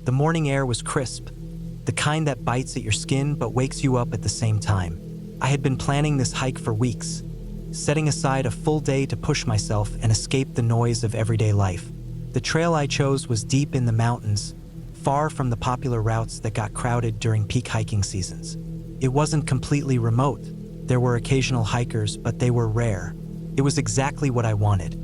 The morning air was crisp, the kind that bites at your skin but wakes you up at the same time. I had been planning this hike for weeks, setting aside a full day to push myself and escape the noise of everyday life. The trail I chose was deep in the mountains, far from the popular routes that got crowded during peak hiking seasons. It wasn't completely remote. There were occasional hikers, but they were rare. It was exactly what I wanted.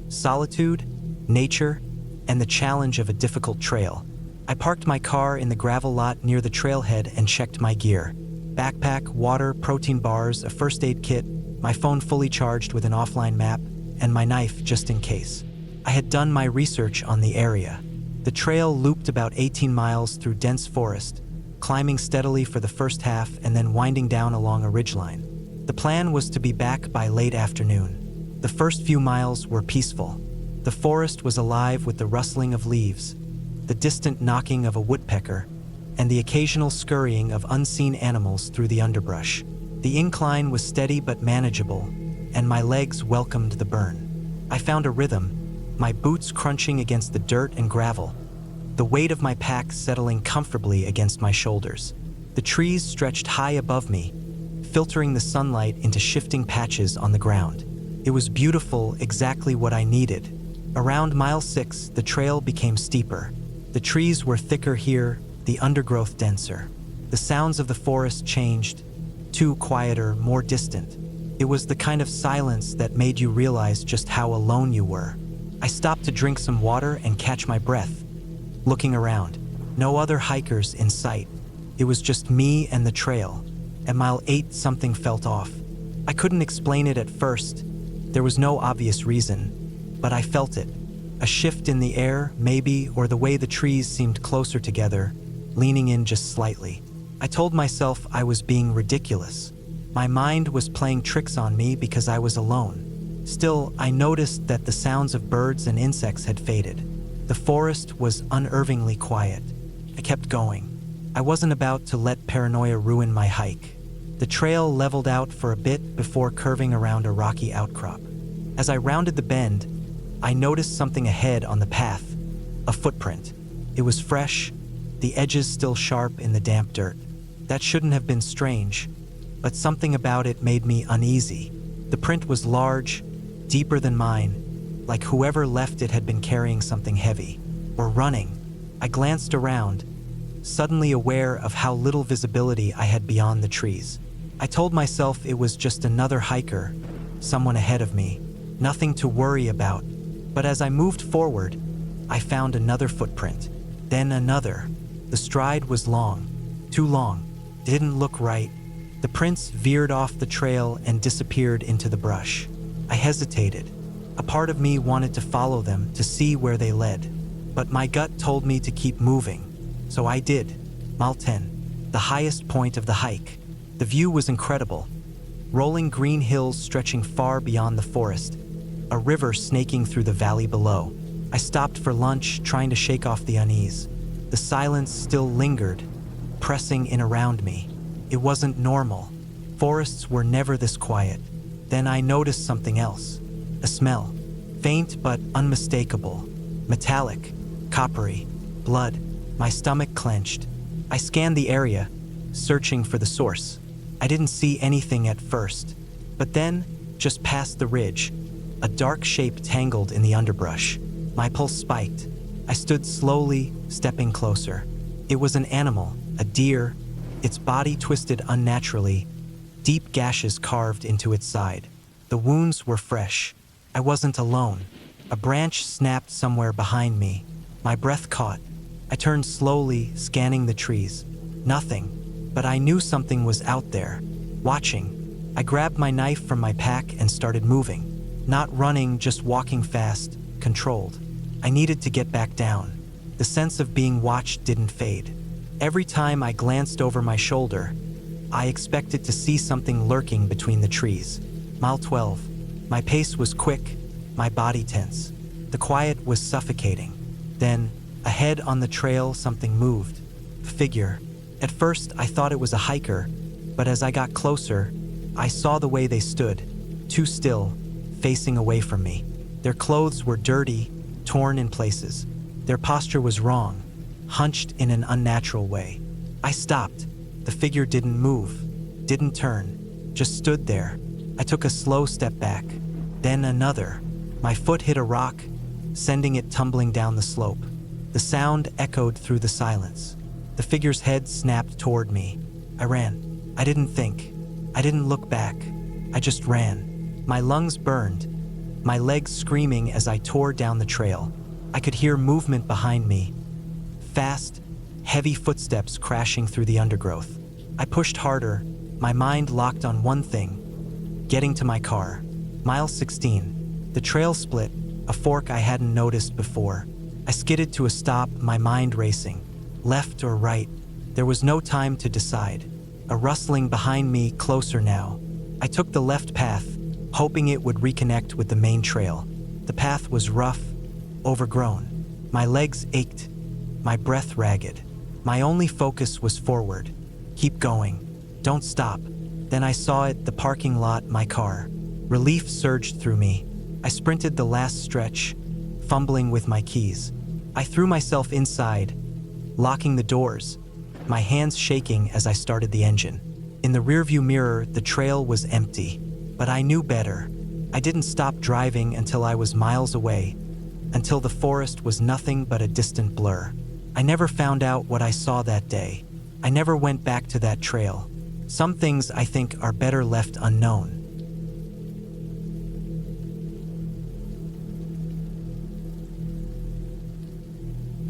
Solitude, nature, and the challenge of a difficult trail. I parked my car in the gravel lot near the trailhead and checked my gear. Backpack, water, protein bars, a first aid kit, my phone fully charged with an offline map, and my knife just in case. I had done my research on the area. The trail looped about 18 miles through dense forest, climbing steadily for the first half and then winding down along a ridgeline. The plan was to be back by late afternoon. The first few miles were peaceful. The forest was alive with the rustling of leaves, the distant knocking of a woodpecker, and the occasional scurrying of unseen animals through the underbrush. The incline was steady but manageable, and my legs welcomed the burn. I found a rhythm, my boots crunching against the dirt and gravel, the weight of my pack settling comfortably against my shoulders. The trees stretched high above me, filtering the sunlight into shifting patches on the ground. It was beautiful, exactly what I needed. Around mile 6, the trail became steeper. The trees were thicker here, the undergrowth denser. The sounds of the forest changed, too quieter, more distant. It was the kind of silence that made you realize just how alone you were. I stopped to drink some water and catch my breath. Looking around, no other hikers in sight. It was just me and the trail. At mile 8, something felt off. I couldn't explain it at first. There was no obvious reason, but I felt it. A shift in the air, maybe, or the way the trees seemed closer together, leaning in just slightly. I told myself I was being ridiculous. My mind was playing tricks on me because I was alone. Still, I noticed that the sounds of birds and insects had faded. The forest was unervingly quiet. I kept going. I wasn't about to let paranoia ruin my hike. The trail leveled out for a bit before curving around a rocky outcrop. As I rounded the bend, I noticed something ahead on the path, a footprint. It was fresh, the edges still sharp in the damp dirt. That shouldn't have been strange, but something about it made me uneasy. The print was large, deeper than mine, like whoever left it had been carrying something heavy, or running. I glanced around, suddenly aware of how little visibility I had beyond the trees. I told myself it was just another hiker, someone ahead of me, nothing to worry about. But as I moved forward, I found another footprint, then another. The stride was long, too long, didn't look right. The prints veered off the trail and disappeared into the brush. I hesitated. A part of me wanted to follow them to see where they led, but my gut told me to keep moving. So I did. Mile 10, the highest point of the hike. The view was incredible. Rolling green hills stretching far beyond the forest, a river snaking through the valley below. I stopped for lunch, trying to shake off the unease. The silence still lingered, pressing in around me. It wasn't normal. Forests were never this quiet. Then I noticed something else. A smell. Faint but unmistakable. Metallic. Coppery. Blood. My stomach clenched. I scanned the area, searching for the source. I didn't see anything at first. But then, just past the ridge, a dark shape tangled in the underbrush. My pulse spiked. I stood slowly, stepping closer. It was an animal, a deer, its body twisted unnaturally, deep gashes carved into its side. The wounds were fresh. I wasn't alone. A branch snapped somewhere behind me. My breath caught. I turned slowly, scanning the trees. Nothing, but I knew something was out there, watching. I grabbed my knife from my pack and started moving. Not running, just walking fast, controlled. I needed to get back down. The sense of being watched didn't fade. Every time I glanced over my shoulder, I expected to see something lurking between the trees. Mile 12. My pace was quick, my body tense. The quiet was suffocating. Then, ahead on the trail, something moved. A figure. At first, I thought it was a hiker, but as I got closer, I saw the way they stood, too still, facing away from me. Their clothes were dirty, torn in places. Their posture was wrong, hunched in an unnatural way. I stopped. The figure didn't move, didn't turn, just stood there. I took a slow step back, then another. My foot hit a rock, sending it tumbling down the slope. The sound echoed through the silence. The figure's head snapped toward me. I ran. I didn't think. I didn't look back. I just ran. My lungs burned, my legs screaming as I tore down the trail. I could hear movement behind me. Fast, heavy footsteps crashing through the undergrowth. I pushed harder, my mind locked on one thing: getting to my car. Mile 16. The trail split, a fork I hadn't noticed before. I skidded to a stop, my mind racing. Left or right? There was no time to decide. A rustling behind me, closer now. I took the left path, hoping it would reconnect with the main trail. The path was rough, overgrown. My legs ached, my breath ragged. My only focus was forward. Keep going. Don't stop. Then I saw it, the parking lot, my car. Relief surged through me. I sprinted the last stretch, fumbling with my keys. I threw myself inside, locking the doors, my hands shaking as I started the engine. In the rearview mirror, the trail was empty, but I knew better. I didn't stop driving until I was miles away, until the forest was nothing but a distant blur. I never found out what I saw that day. I never went back to that trail. Some things I think are better left unknown.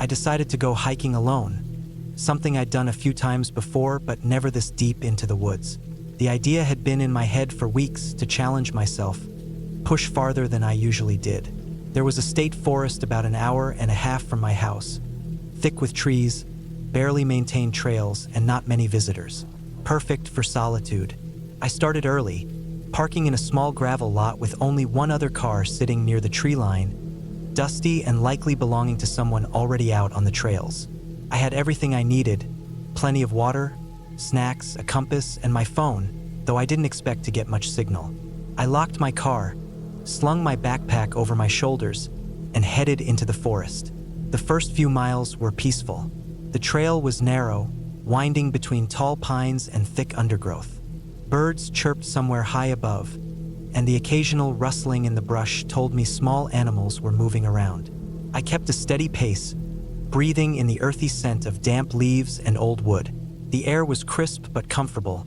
I decided to go hiking alone, something I'd done a few times before, but never this deep into the woods. The idea had been in my head for weeks to challenge myself, push farther than I usually did. There was a state forest about an hour and a half from my house, thick with trees, barely maintained trails, and not many visitors. Perfect for solitude. I started early, parking in a small gravel lot with only one other car sitting near the tree line, dusty and likely belonging to someone already out on the trails. I had everything I needed: plenty of water, snacks, a compass, and my phone, though I didn't expect to get much signal. I locked my car, slung my backpack over my shoulders, and headed into the forest. The first few miles were peaceful. The trail was narrow, winding between tall pines and thick undergrowth. Birds chirped somewhere high above, and the occasional rustling in the brush told me small animals were moving around. I kept a steady pace, breathing in the earthy scent of damp leaves and old wood. The air was crisp but comfortable,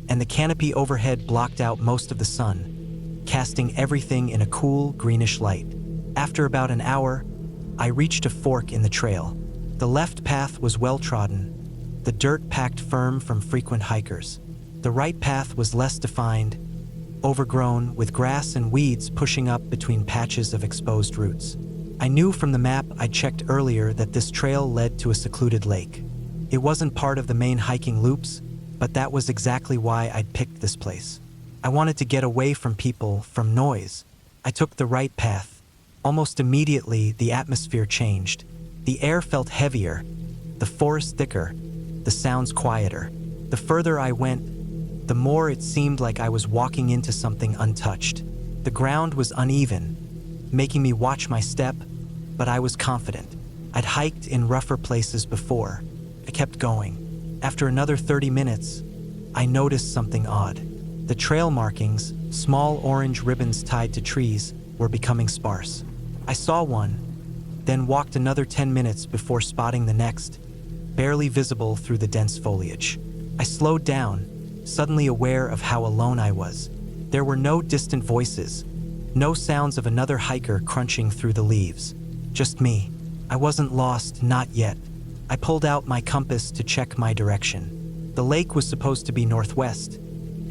and the canopy overhead blocked out most of the sun, casting everything in a cool, greenish light. After about an hour, I reached a fork in the trail. The left path was well-trodden, the dirt packed firm from frequent hikers. The right path was less defined, overgrown, with grass and weeds pushing up between patches of exposed roots. I knew from the map I'd checked earlier that this trail led to a secluded lake. It wasn't part of the main hiking loops, but that was exactly why I'd picked this place. I wanted to get away from people, from noise. I took the right path. Almost immediately, the atmosphere changed. The air felt heavier, the forest thicker, the sounds quieter. The further I went, the more it seemed like I was walking into something untouched. The ground was uneven, making me watch my step, but I was confident. I'd hiked in rougher places before. I kept going. After another 30 minutes, I noticed something odd. The trail markings, small orange ribbons tied to trees, were becoming sparse. I saw one, then walked another 10 minutes before spotting the next, barely visible through the dense foliage. I slowed down, suddenly aware of how alone I was. There were no distant voices, no sounds of another hiker crunching through the leaves. Just me. I wasn't lost, not yet. I pulled out my compass to check my direction. The lake was supposed to be northwest,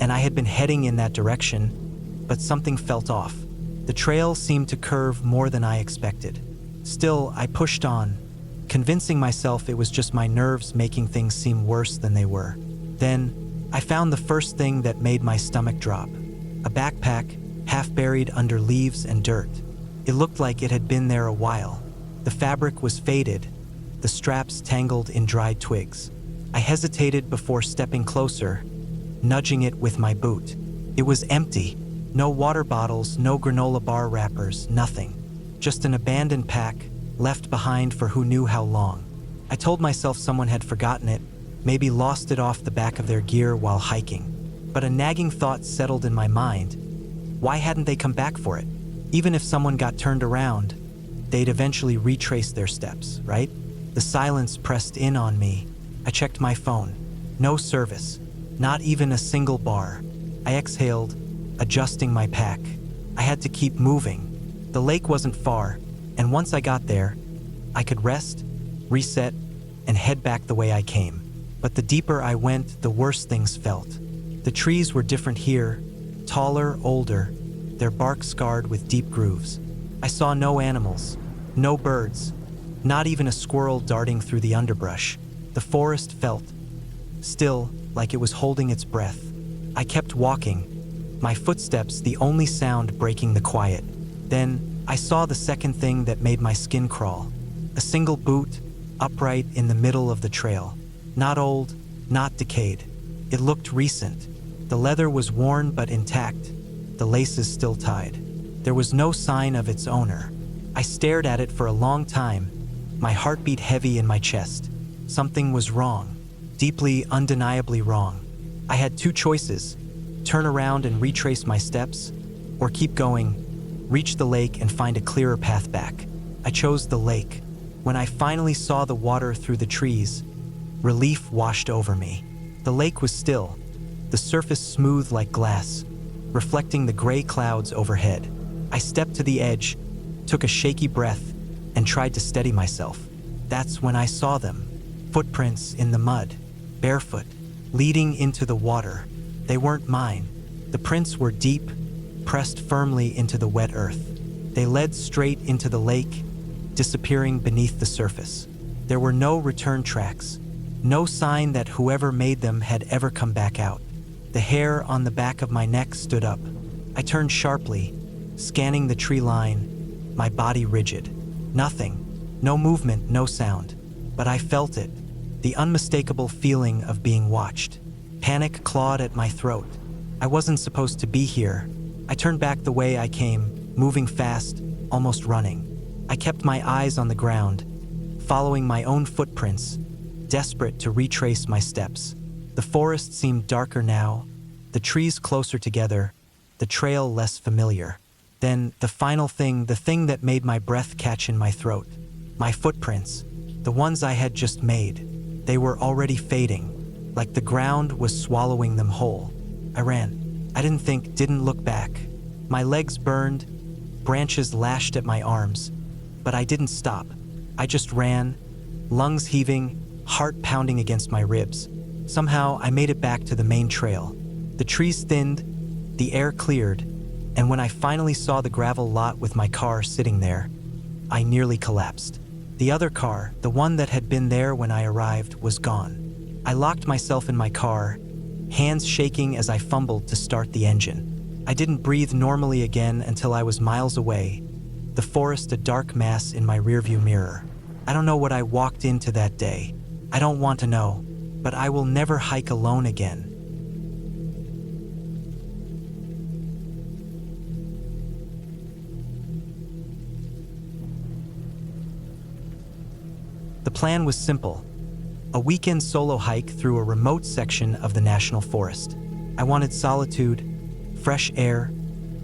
and I had been heading in that direction, but something felt off. The trail seemed to curve more than I expected. Still, I pushed on, convincing myself it was just my nerves making things seem worse than they were. Then, I found the first thing that made my stomach drop: a backpack, half buried under leaves and dirt. It looked like it had been there a while. The fabric was faded, the straps tangled in dried twigs. I hesitated before stepping closer, nudging it with my boot. It was empty. No water bottles, no granola bar wrappers, nothing. Just an abandoned pack, left behind for who knew how long. I told myself someone had forgotten it, maybe lost it off the back of their gear while hiking. But a nagging thought settled in my mind. Why hadn't they come back for it? Even if someone got turned around, they'd eventually retrace their steps, right? The silence pressed in on me. I checked my phone. No service. Not even a single bar. I exhaled, adjusting my pack. I had to keep moving. The lake wasn't far, and once I got there, I could rest, reset, and head back the way I came. But the deeper I went, the worse things felt. The trees were different here, taller, older, their bark scarred with deep grooves. I saw no animals, no birds, not even a squirrel darting through the underbrush. The forest felt still, like it was holding its breath. I kept walking, my footsteps the only sound breaking the quiet. Then, I saw the second thing that made my skin crawl. A single boot, upright in the middle of the trail. Not old, not decayed. It looked recent. The leather was worn but intact, the laces still tied. There was no sign of its owner. I stared at it for a long time, my heart beat heavy in my chest. Something was wrong, deeply, undeniably wrong. I had two choices: turn around and retrace my steps, or keep going, reach the lake and find a clearer path back. I chose the lake. When I finally saw the water through the trees, relief washed over me. The lake was still, the surface smooth like glass, reflecting the gray clouds overhead. I stepped to the edge, took a shaky breath, and tried to steady myself. That's when I saw them. Footprints in the mud, barefoot, leading into the water. They weren't mine. The prints were deep, pressed firmly into the wet earth. They led straight into the lake, disappearing beneath the surface. There were no return tracks, no sign that whoever made them had ever come back out. The hair on the back of my neck stood up. I turned sharply, scanning the tree line, my body rigid. Nothing, no movement, no sound. But I felt it, the unmistakable feeling of being watched. Panic clawed at my throat. I wasn't supposed to be here. I turned back the way I came, moving fast, almost running. I kept my eyes on the ground, following my own footprints, desperate to retrace my steps. The forest seemed darker now, the trees closer together, the trail less familiar. Then, the final thing, the thing that made my breath catch in my throat. My footprints, the ones I had just made. They were already fading, like the ground was swallowing them whole. I ran. I didn't think, didn't look back. My legs burned, branches lashed at my arms, but I didn't stop. I just ran, lungs heaving, heart pounding against my ribs. Somehow, I made it back to the main trail. The trees thinned, the air cleared, and when I finally saw the gravel lot with my car sitting there, I nearly collapsed. The other car, the one that had been there when I arrived, was gone. I locked myself in my car, hands shaking as I fumbled to start the engine. I didn't breathe normally again until I was miles away, the forest a dark mass in my rearview mirror. I don't know what I walked into that day. I don't want to know, but I will never hike alone again. The plan was simple: a weekend solo hike through a remote section of the national forest. I wanted solitude, fresh air,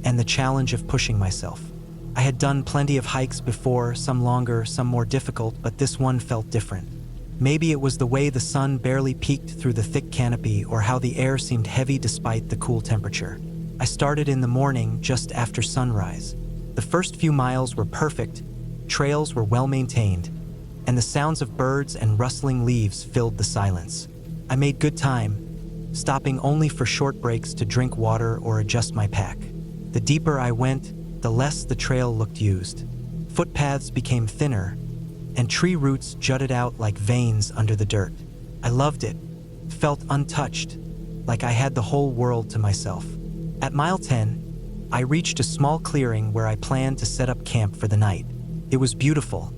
and the challenge of pushing myself. I had done plenty of hikes before, some longer, some more difficult, but this one felt different. Maybe it was the way the sun barely peeked through the thick canopy, or how the air seemed heavy despite the cool temperature. I started in the morning, just after sunrise. The first few miles were perfect, trails were well maintained, and the sounds of birds and rustling leaves filled the silence. I made good time, stopping only for short breaks to drink water or adjust my pack. The deeper I went, the less the trail looked used. Footpaths became thinner, and tree roots jutted out like veins under the dirt. I loved it, felt untouched, like I had the whole world to myself. At mile 10, I reached a small clearing where I planned to set up camp for the night. It was beautiful.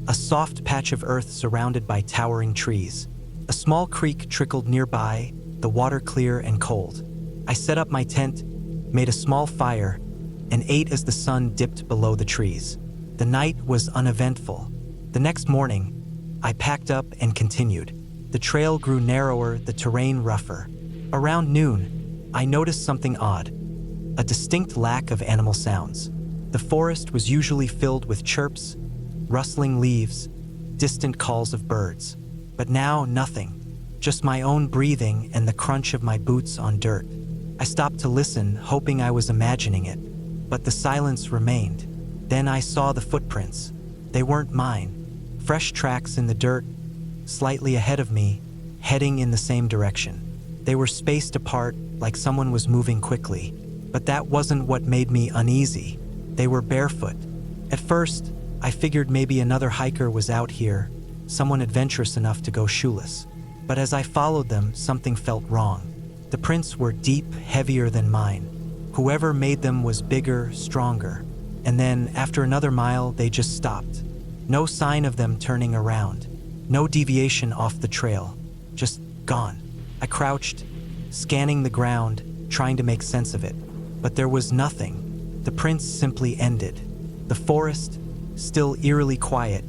A soft patch of earth surrounded by towering trees. A small creek trickled nearby, the water clear and cold. I set up my tent, made a small fire, and ate as the sun dipped below the trees. The night was uneventful. The next morning, I packed up and continued. The trail grew narrower, the terrain rougher. Around noon, I noticed something odd, a distinct lack of animal sounds. The forest was usually filled with chirps, rustling leaves, distant calls of birds. But now, nothing. Just my own breathing and the crunch of my boots on dirt. I stopped to listen, hoping I was imagining it. But the silence remained. Then I saw the footprints. They weren't mine. Fresh tracks in the dirt, slightly ahead of me, heading in the same direction. They were spaced apart, like someone was moving quickly. But that wasn't what made me uneasy. They were barefoot. At first, I figured maybe another hiker was out here, someone adventurous enough to go shoeless. But as I followed them, something felt wrong. The prints were deep, heavier than mine. Whoever made them was bigger, stronger. And then, after another mile, they just stopped. No sign of them turning around. No deviation off the trail. Just gone. I crouched, scanning the ground, trying to make sense of it. But there was nothing. The prints simply ended. The forest, still eerily quiet,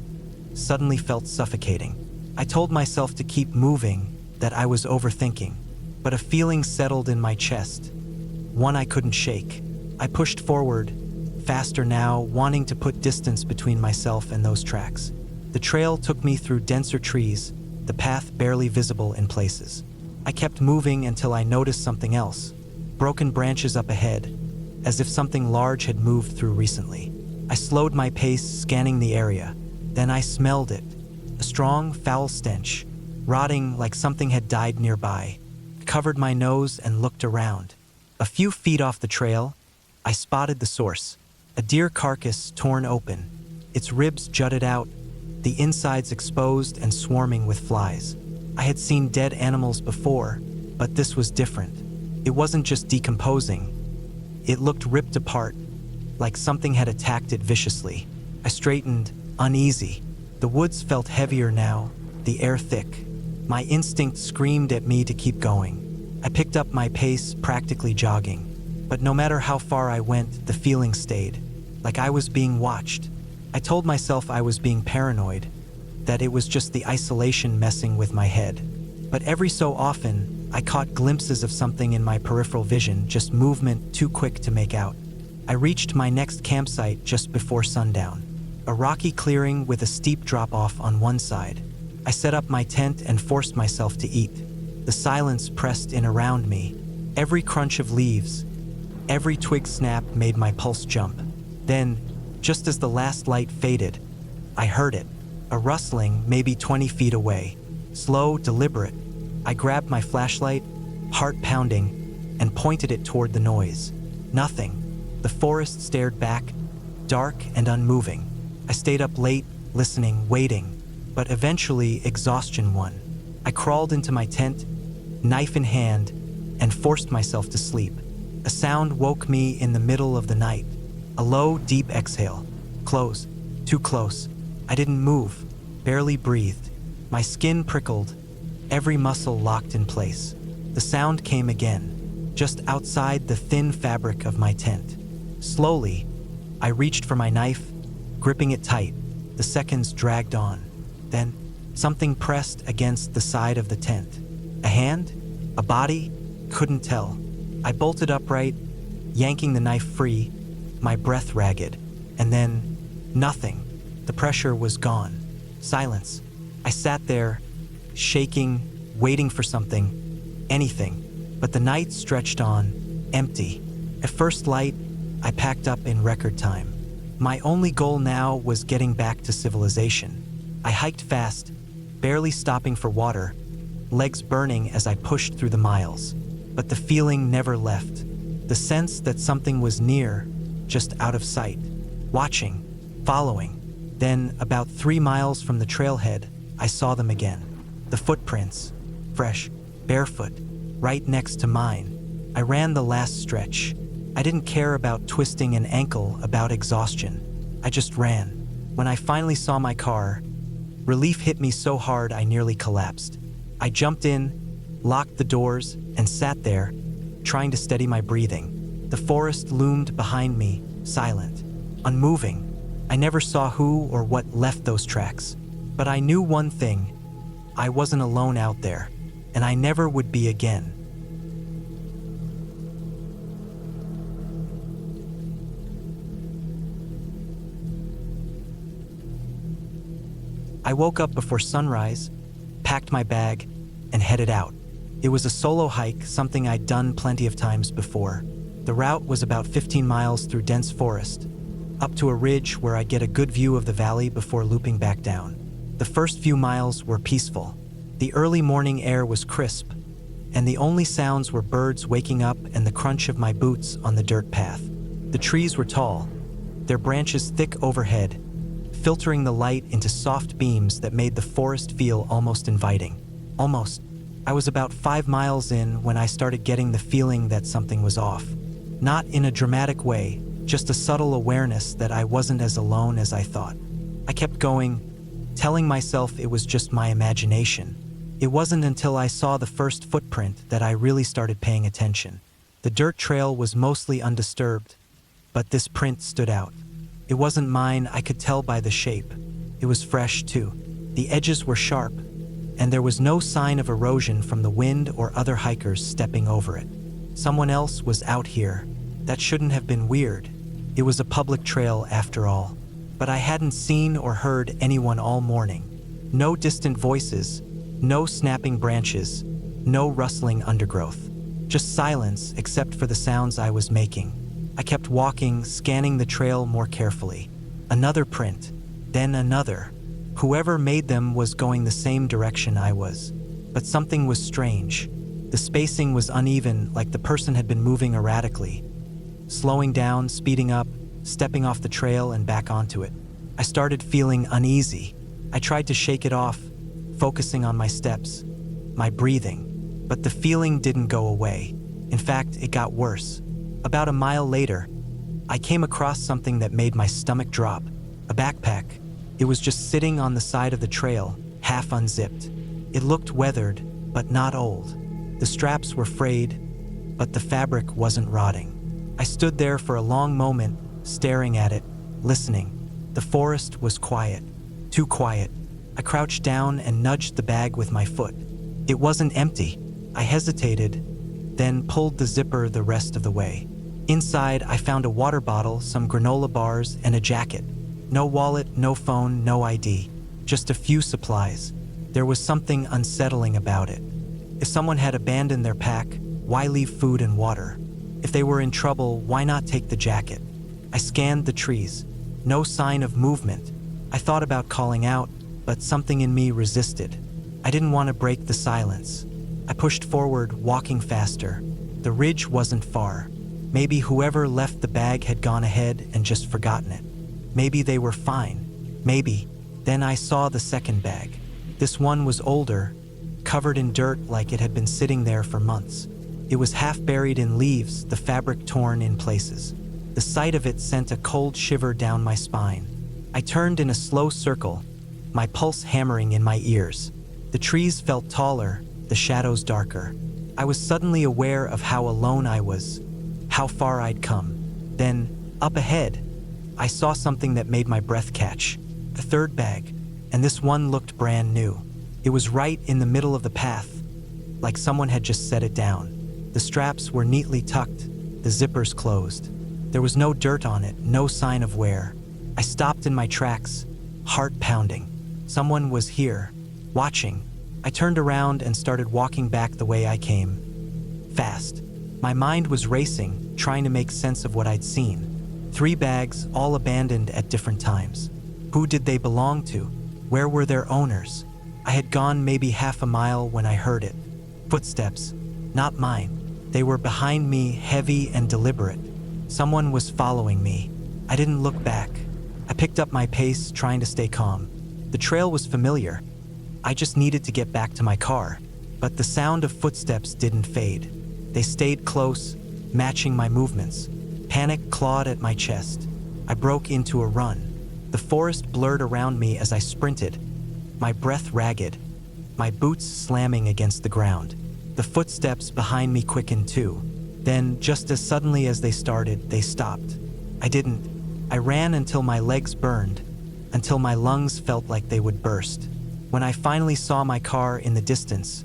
suddenly felt suffocating. I told myself to keep moving, that I was overthinking. But a feeling settled in my chest, one I couldn't shake. I pushed forward, faster now, wanting to put distance between myself and those tracks. The trail took me through denser trees, the path barely visible in places. I kept moving until I noticed something else. Broken branches up ahead, as if something large had moved through recently. I slowed my pace, scanning the area. Then I smelled it. A strong, foul stench, rotting like something had died nearby. I covered my nose and looked around. A few feet off the trail, I spotted the source. A deer carcass torn open. Its ribs jutted out, the insides exposed and swarming with flies. I had seen dead animals before, but this was different. It wasn't just decomposing. It looked ripped apart, like something had attacked it viciously. I straightened, uneasy. The woods felt heavier now, the air thick. My instinct screamed at me to keep going. I picked up my pace, practically jogging. But no matter how far I went, the feeling stayed, like I was being watched. I told myself I was being paranoid, that it was just the isolation messing with my head. But every so often, I caught glimpses of something in my peripheral vision, just movement too quick to make out. I reached my next campsite just before sundown. A rocky clearing with a steep drop-off on one side. I set up my tent and forced myself to eat. The silence pressed in around me. Every crunch of leaves, every twig snap made my pulse jump. Then, just as the last light faded, I heard it. A rustling maybe 20 feet away. Slow, deliberate. I grabbed my flashlight, heart pounding, and pointed it toward the noise. Nothing. The forest stared back, dark and unmoving. I stayed up late, listening, waiting, but eventually exhaustion won. I crawled into my tent, knife in hand, and forced myself to sleep. A sound woke me in the middle of the night. A low, deep exhale. Close. Too close. I didn't move, barely breathed. My skin prickled, every muscle locked in place. The sound came again, just outside the thin fabric of my tent. Slowly, I reached for my knife, gripping it tight. The seconds dragged on. Then, something pressed against the side of the tent. A hand? A body? Couldn't tell. I bolted upright, yanking the knife free, my breath ragged. And then, nothing. The pressure was gone. Silence. I sat there, shaking, waiting for something, anything. But the night stretched on, empty. At first light, I packed up in record time. My only goal now was getting back to civilization. I hiked fast, barely stopping for water, legs burning as I pushed through the miles. But the feeling never left. The sense that something was near, just out of sight. Watching, following. Then, about 3 miles from the trailhead, I saw them again. The footprints, fresh, barefoot, right next to mine. I ran the last stretch. I didn't care about twisting an ankle, about exhaustion. I just ran. When I finally saw my car, relief hit me so hard I nearly collapsed. I jumped in, locked the doors, and sat there, trying to steady my breathing. The forest loomed behind me, silent, unmoving. I never saw who or what left those tracks. But I knew one thing: I wasn't alone out there, and I never would be again. I woke up before sunrise, packed my bag, and headed out. It was a solo hike, something I'd done plenty of times before. The route was about 15 miles through dense forest, up to a ridge where I'd get a good view of the valley before looping back down. The first few miles were peaceful. The early morning air was crisp, and the only sounds were birds waking up and the crunch of my boots on the dirt path. The trees were tall, their branches thick overhead, filtering the light into soft beams that made the forest feel almost inviting. Almost. I was about 5 miles in when I started getting the feeling that something was off. Not in a dramatic way, just a subtle awareness that I wasn't as alone as I thought. I kept going, telling myself it was just my imagination. It wasn't until I saw the first footprint that I really started paying attention. The dirt trail was mostly undisturbed, but this print stood out. It wasn't mine, I could tell by the shape. It was fresh too. The edges were sharp, and there was no sign of erosion from the wind or other hikers stepping over it. Someone else was out here. That shouldn't have been weird. It was a public trail after all. But I hadn't seen or heard anyone all morning. No distant voices, no snapping branches, no rustling undergrowth. Just silence except for the sounds I was making. I kept walking, scanning the trail more carefully. Another print, then another. Whoever made them was going the same direction I was. But something was strange. The spacing was uneven, like the person had been moving erratically. Slowing down, speeding up, stepping off the trail and back onto it. I started feeling uneasy. I tried to shake it off, focusing on my steps, my breathing. But the feeling didn't go away. In fact, it got worse. About a mile later, I came across something that made my stomach drop. A backpack. It was just sitting on the side of the trail, half unzipped. It looked weathered, but not old. The straps were frayed, but the fabric wasn't rotting. I stood there for a long moment, staring at it, listening. The forest was quiet. Too quiet. I crouched down and nudged the bag with my foot. It wasn't empty. I hesitated, then pulled the zipper the rest of the way. Inside, I found a water bottle, some granola bars, and a jacket. No wallet, no phone, no ID. Just a few supplies. There was something unsettling about it. If someone had abandoned their pack, why leave food and water? If they were in trouble, why not take the jacket? I scanned the trees. No sign of movement. I thought about calling out, but something in me resisted. I didn't want to break the silence. I pushed forward, walking faster. The ridge wasn't far. Maybe whoever left the bag had gone ahead and just forgotten it. Maybe they were fine. Maybe. Then I saw the second bag. This one was older, covered in dirt like it had been sitting there for months. It was half buried in leaves, the fabric torn in places. The sight of it sent a cold shiver down my spine. I turned in a slow circle, my pulse hammering in my ears. The trees felt taller, the shadows darker. I was suddenly aware of how alone I was, how far I'd come. Then, up ahead, I saw something that made my breath catch. The third bag, and this one looked brand new. It was right in the middle of the path, like someone had just set it down. The straps were neatly tucked, the zippers closed. There was no dirt on it, no sign of wear. I stopped in my tracks, heart pounding. Someone was here, watching. I turned around and started walking back the way I came. Fast. My mind was racing, trying to make sense of what I'd seen. 3 bags, all abandoned at different times. Who did they belong to? Where were their owners? I had gone maybe half a mile when I heard it. Footsteps. Not mine. They were behind me, heavy and deliberate. Someone was following me. I didn't look back. I picked up my pace, trying to stay calm. The trail was familiar. I just needed to get back to my car. But the sound of footsteps didn't fade. They stayed close, matching my movements. Panic clawed at my chest. I broke into a run. The forest blurred around me as I sprinted, my breath ragged, my boots slamming against the ground. The footsteps behind me quickened too. Then, just as suddenly as they started, they stopped. I ran until my legs burned, until my lungs felt like they would burst. When I finally saw my car in the distance,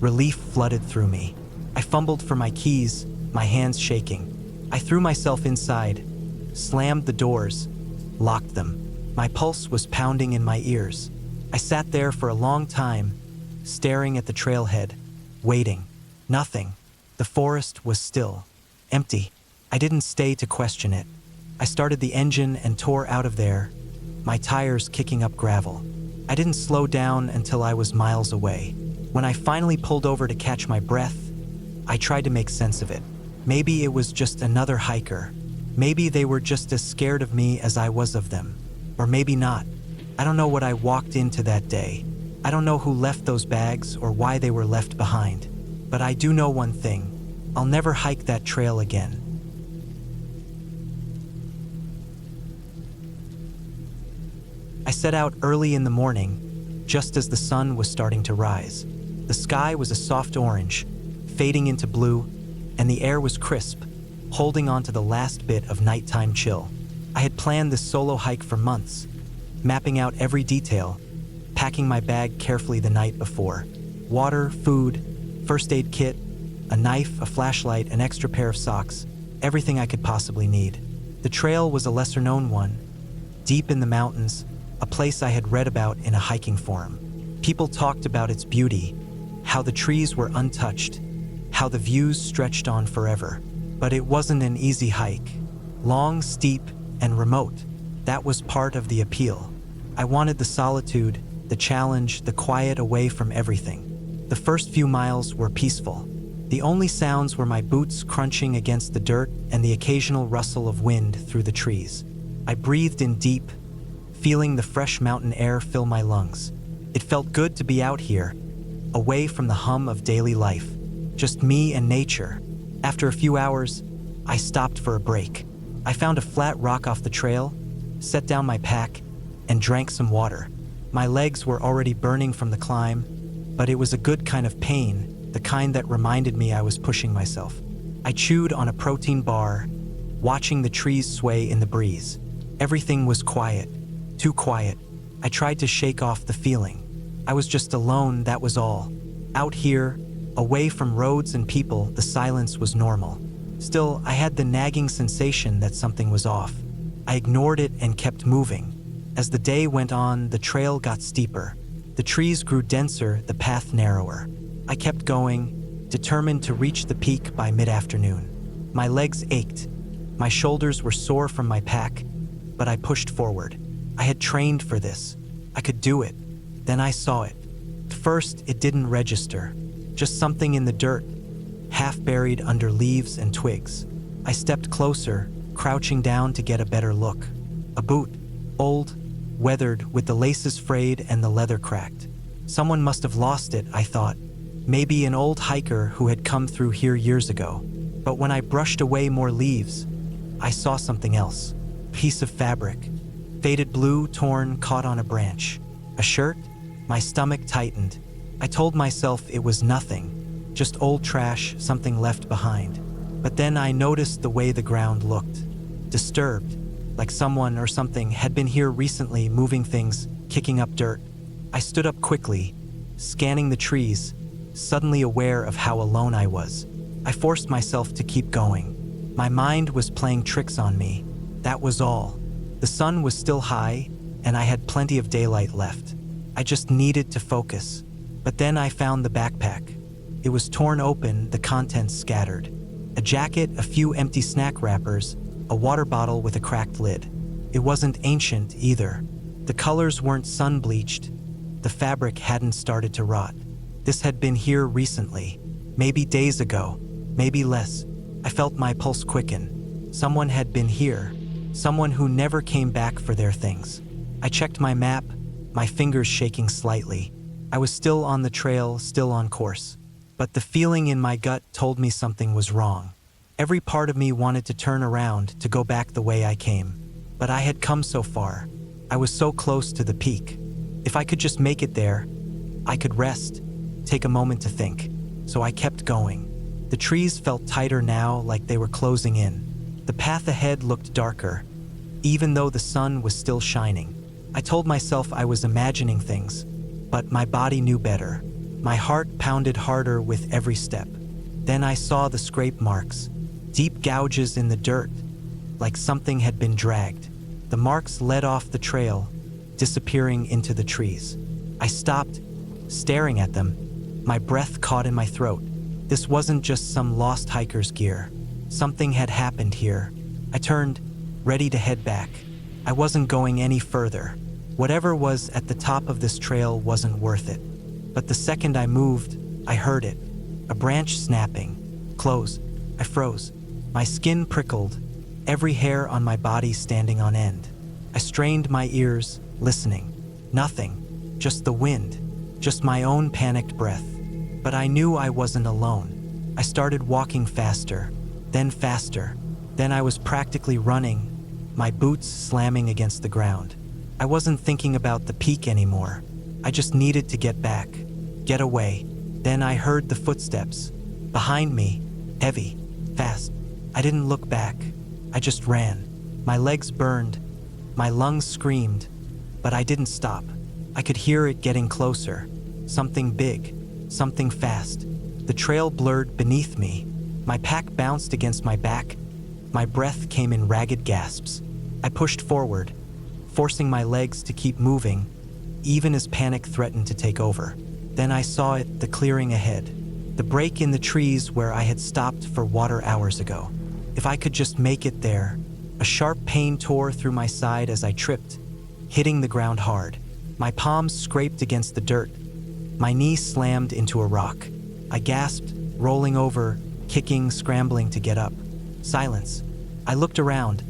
relief flooded through me. I fumbled for my keys, my hands shaking. I threw myself inside, slammed the doors, locked them. My pulse was pounding in my ears. I sat there for a long time, staring at the trailhead, waiting. Nothing. The forest was still, empty. I didn't stay to question it. I started the engine and tore out of there, my tires kicking up gravel. I didn't slow down until I was miles away. When I finally pulled over to catch my breath, I tried to make sense of it. Maybe it was just another hiker. Maybe they were just as scared of me as I was of them. Or maybe not. I don't know what I walked into that day. I don't know who left those bags or why they were left behind. But I do know one thing. I'll never hike that trail again. I set out early in the morning, just as the sun was starting to rise. The sky was a soft orange, fading into blue, and the air was crisp, holding on to the last bit of nighttime chill. I had planned this solo hike for months, mapping out every detail, packing my bag carefully the night before. Water, food, first aid kit, a knife, a flashlight, an extra pair of socks, everything I could possibly need. The trail was a lesser-known one, deep in the mountains, a place I had read about in a hiking forum. People talked about its beauty, how the trees were untouched, how the views stretched on forever. But it wasn't an easy hike. Long, steep, and remote. That was part of the appeal. I wanted the solitude, the challenge, the quiet away from everything. The first few miles were peaceful. The only sounds were my boots crunching against the dirt and the occasional rustle of wind through the trees. I breathed in deep, feeling the fresh mountain air fill my lungs. It felt good to be out here, away from the hum of daily life. Just me and nature. After a few hours, I stopped for a break. I found a flat rock off the trail, set down my pack, and drank some water. My legs were already burning from the climb, but it was a good kind of pain, the kind that reminded me I was pushing myself. I chewed on a protein bar, watching the trees sway in the breeze. Everything was quiet, too quiet. I tried to shake off the feeling. I was just alone, that was all. Out here, away from roads and people, the silence was normal. Still, I had the nagging sensation that something was off. I ignored it and kept moving. As the day went on, the trail got steeper. The trees grew denser, the path narrower. I kept going, determined to reach the peak by mid-afternoon. My legs ached. My shoulders were sore from my pack, but I pushed forward. I had trained for this. I could do it. Then I saw it. At first, it didn't register. Just something in the dirt, half buried under leaves and twigs. I stepped closer, crouching down to get a better look. A boot, old, weathered, with the laces frayed and the leather cracked. Someone must have lost it, I thought. Maybe an old hiker who had come through here years ago. But when I brushed away more leaves, I saw something else. A piece of fabric. Faded blue, torn, caught on a branch. A shirt? My stomach tightened. I told myself it was nothing, just old trash, something left behind. But then I noticed the way the ground looked. Disturbed, like someone or something had been here recently, moving things, kicking up dirt. I stood up quickly, scanning the trees, suddenly aware of how alone I was. I forced myself to keep going. My mind was playing tricks on me. That was all. The sun was still high, and I had plenty of daylight left. I just needed to focus. But then I found the backpack. It was torn open, the contents scattered. A jacket, a few empty snack wrappers, a water bottle with a cracked lid. It wasn't ancient either. The colors weren't sun-bleached. The fabric hadn't started to rot. This had been here recently, maybe days ago, maybe less. I felt my pulse quicken. Someone had been here, someone who never came back for their things. I checked my map, my fingers shaking slightly. I was still on the trail, still on course. But the feeling in my gut told me something was wrong. Every part of me wanted to turn around, to go back the way I came. But I had come so far. I was so close to the peak. If I could just make it there, I could rest, take a moment to think. So I kept going. The trees felt tighter now, like they were closing in. The path ahead looked darker, even though the sun was still shining. I told myself I was imagining things, but my body knew better. My heart pounded harder with every step. Then I saw the scrape marks, deep gouges in the dirt, like something had been dragged. The marks led off the trail, disappearing into the trees. I stopped, staring at them, my breath caught in my throat. This wasn't just some lost hiker's gear. Something had happened here. I turned, ready to head back. I wasn't going any further. Whatever was at the top of this trail wasn't worth it. But the second I moved, I heard it. A branch snapping. Close. I froze. My skin prickled, every hair on my body standing on end. I strained my ears, listening. Nothing. Just the wind. Just my own panicked breath. But I knew I wasn't alone. I started walking faster, then faster. Then I was practically running, my boots slamming against the ground. I wasn't thinking about the peak anymore. I just needed to get back, get away. Then I heard the footsteps. Behind me, heavy, fast. I didn't look back. I just ran. My legs burned. My lungs screamed. But I didn't stop. I could hear it getting closer. Something big, something fast. The trail blurred beneath me. My pack bounced against my back. My breath came in ragged gasps. I pushed forward, forcing my legs to keep moving, even as panic threatened to take over. Then I saw it, the clearing ahead, the break in the trees where I had stopped for water hours ago. If I could just make it there. A sharp pain tore through my side as I tripped, hitting the ground hard. My palms scraped against the dirt. My knee slammed into a rock. I gasped, rolling over, kicking, scrambling to get up. Silence. I looked around,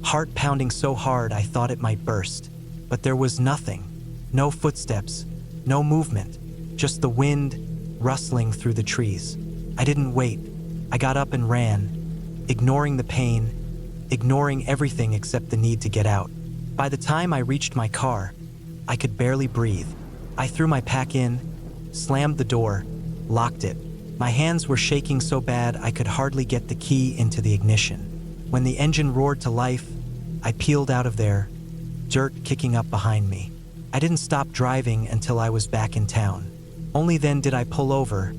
heart pounding so hard I thought it might burst. But there was nothing. No footsteps, no movement, just the wind rustling through the trees. I didn't wait. I got up and ran, ignoring the pain, ignoring everything except the need to get out. By the time I reached my car, I could barely breathe. I threw my pack in, slammed the door, locked it. My hands were shaking so bad I could hardly get the key into the ignition. When the engine roared to life, I peeled out of there, dirt kicking up behind me. I didn't stop driving until I was back in town. Only then did I pull over,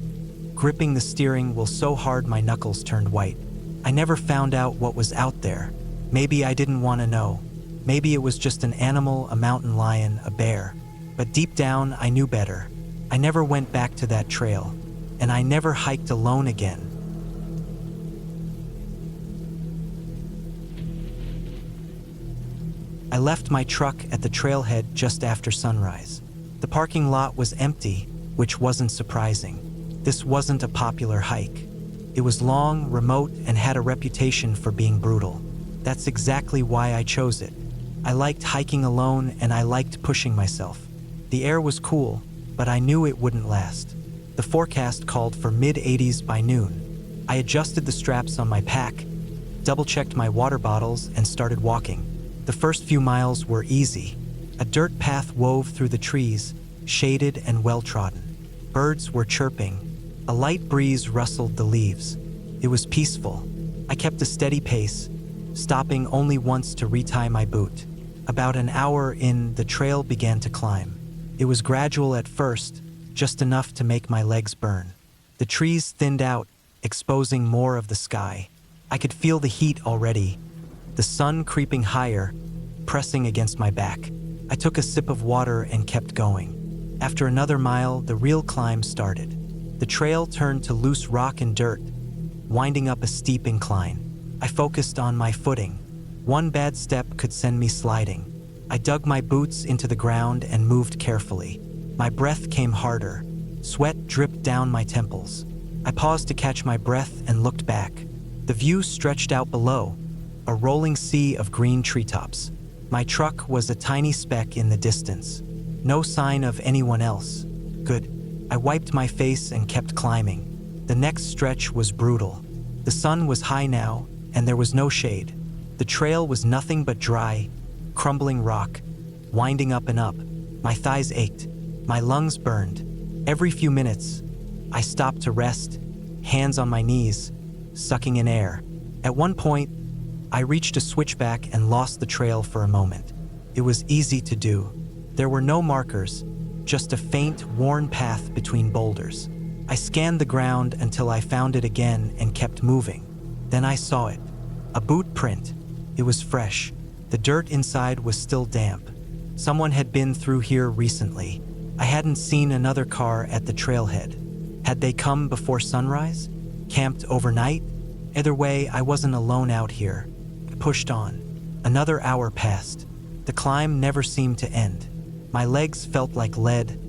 gripping the steering wheel so hard my knuckles turned white. I never found out what was out there. Maybe I didn't want to know. Maybe it was just an animal, a mountain lion, a bear. But deep down, I knew better. I never went back to that trail, and I never hiked alone again. I left my truck at the trailhead just after sunrise. The parking lot was empty, which wasn't surprising. This wasn't a popular hike. It was long, remote, and had a reputation for being brutal. That's exactly why I chose it. I liked hiking alone, and I liked pushing myself. The air was cool, but I knew it wouldn't last. The forecast called for mid-80s by noon. I adjusted the straps on my pack, double-checked my water bottles, and started walking. The first few miles were easy. A dirt path wove through the trees, shaded and well-trodden. Birds were chirping. A light breeze rustled the leaves. It was peaceful. I kept a steady pace, stopping only once to retie my boot. About an hour in, the trail began to climb. It was gradual at first, just enough to make my legs burn. The trees thinned out, exposing more of the sky. I could feel the heat already, the sun creeping higher, pressing against my back. I took a sip of water and kept going. After another mile, the real climb started. The trail turned to loose rock and dirt, winding up a steep incline. I focused on my footing. One bad step could send me sliding. I dug my boots into the ground and moved carefully. My breath came harder. Sweat dripped down my temples. I paused to catch my breath and looked back. The view stretched out below, a rolling sea of green treetops. My truck was a tiny speck in the distance. No sign of anyone else. Good. I wiped my face and kept climbing. The next stretch was brutal. The sun was high now, and there was no shade. The trail was nothing but dry, crumbling rock, winding up and up. My thighs ached. My lungs burned. Every few minutes, I stopped to rest, hands on my knees, sucking in air. At one point, I reached a switchback and lost the trail for a moment. It was easy to do. There were no markers, just a faint, worn path between boulders. I scanned the ground until I found it again and kept moving. Then I saw it. A boot print. It was fresh. The dirt inside was still damp. Someone had been through here recently. I hadn't seen another car at the trailhead. Had they come before sunrise? Camped overnight? Either way, I wasn't alone out here. I pushed on. Another hour passed. The climb never seemed to end. My legs felt like lead.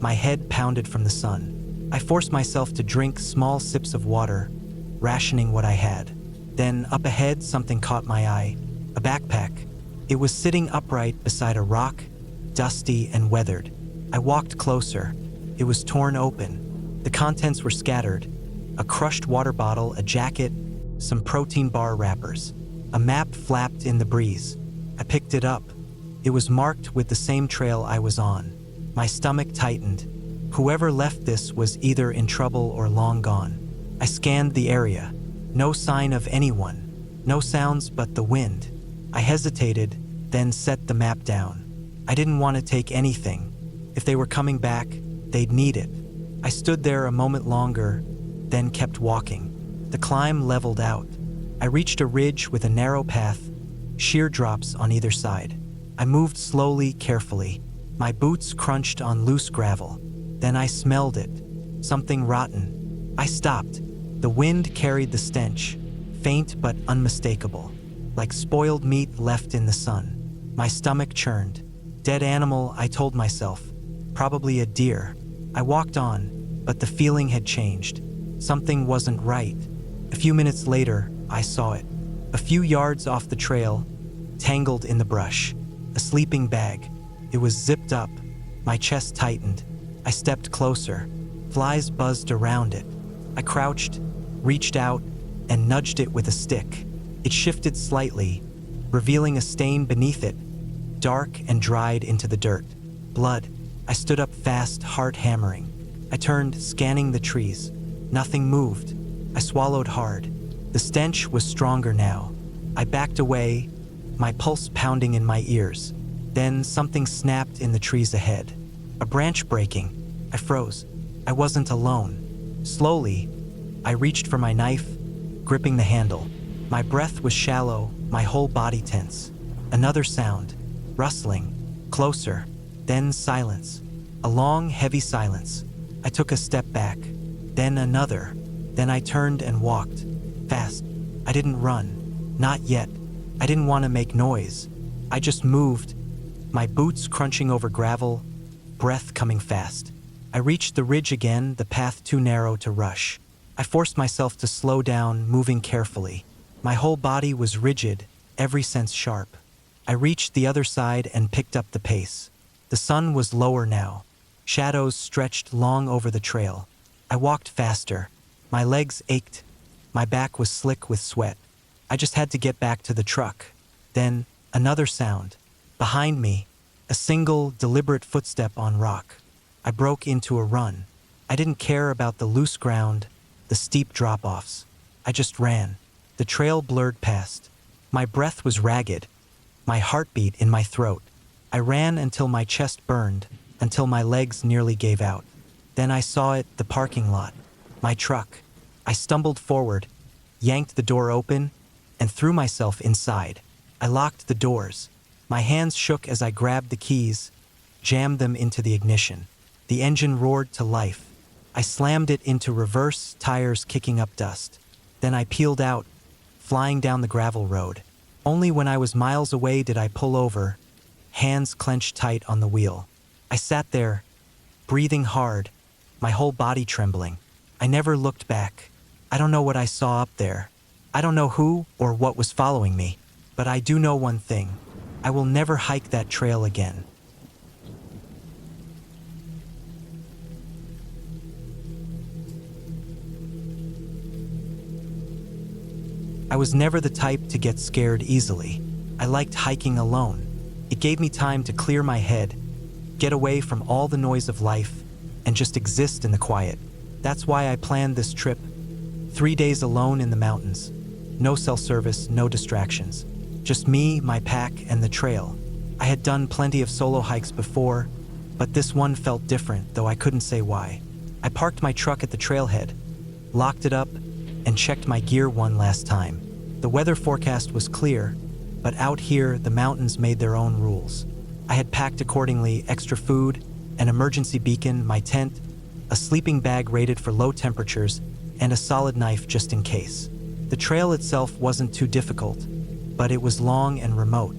My head pounded from the sun. I forced myself to drink small sips of water, rationing what I had. Then, up ahead, something caught my eye. A backpack. It was sitting upright beside a rock, dusty and weathered. I walked closer. It was torn open. The contents were scattered. A crushed water bottle, a jacket, some protein bar wrappers. A map flapped in the breeze. I picked it up. It was marked with the same trail I was on. My stomach tightened. Whoever left this was either in trouble or long gone. I scanned the area. No sign of anyone. No sounds but the wind. I hesitated, then set the map down. I didn't want to take anything. If they were coming back, they'd need it. I stood there a moment longer, then kept walking. The climb leveled out. I reached a ridge with a narrow path, sheer drops on either side. I moved slowly, carefully. My boots crunched on loose gravel. Then I smelled it. Something rotten. I stopped. The wind carried the stench, faint but unmistakable, like spoiled meat left in the sun. My stomach churned. Dead animal, I told myself. Probably a deer. I walked on, but the feeling had changed. Something wasn't right. A few minutes later, I saw it. A few yards off the trail, tangled in the brush. A sleeping bag. It was zipped up. My chest tightened. I stepped closer. Flies buzzed around it. I crouched, reached out, and nudged it with a stick. It shifted slightly, revealing a stain beneath it, dark and dried into the dirt. Blood. I stood up fast, heart hammering. I turned, scanning the trees. Nothing moved. I swallowed hard. The stench was stronger now. I backed away, my pulse pounding in my ears. Then something snapped in the trees ahead. A branch breaking. I froze. I wasn't alone. Slowly, I reached for my knife, gripping the handle. My breath was shallow, my whole body tense. Another sound. Rustling. Closer. Then silence. A long, heavy silence. I took a step back. Then another. Then I turned and walked. Fast. I didn't run. Not yet. I didn't want to make noise. I just moved, my boots crunching over gravel, breath coming fast. I reached the ridge again, the path too narrow to rush. I forced myself to slow down, moving carefully. My whole body was rigid, every sense sharp. I reached the other side and picked up the pace. The sun was lower now. Shadows stretched long over the trail. I walked faster. My legs ached. My back was slick with sweat. I just had to get back to the truck. Then, another sound. Behind me, a single, deliberate footstep on rock. I broke into a run. I didn't care about the loose ground, the steep drop-offs. I just ran. The trail blurred past. My breath was ragged, my heartbeat in my throat. I ran until my chest burned, until my legs nearly gave out. Then I saw it, the parking lot. My truck. I stumbled forward, yanked the door open, and threw myself inside. I locked the doors. My hands shook as I grabbed the keys, jammed them into the ignition. The engine roared to life. I slammed it into reverse, tires kicking up dust. Then I peeled out, flying down the gravel road. Only when I was miles away did I pull over, hands clenched tight on the wheel. I sat there, breathing hard, my whole body trembling. I never looked back. I don't know what I saw up there. I don't know who or what was following me, but I do know one thing. I will never hike that trail again. I was never the type to get scared easily. I liked hiking alone. It gave me time to clear my head, get away from all the noise of life, and just exist in the quiet. That's why I planned this trip. 3 days alone in the mountains. No cell service, no distractions. Just me, my pack, and the trail. I had done plenty of solo hikes before, but this one felt different, though I couldn't say why. I parked my truck at the trailhead, locked it up, and checked my gear one last time. The weather forecast was clear, but out here, the mountains made their own rules. I had packed accordingly: extra food, an emergency beacon, my tent, a sleeping bag rated for low temperatures, and a solid knife just in case. The trail itself wasn't too difficult, but it was long and remote.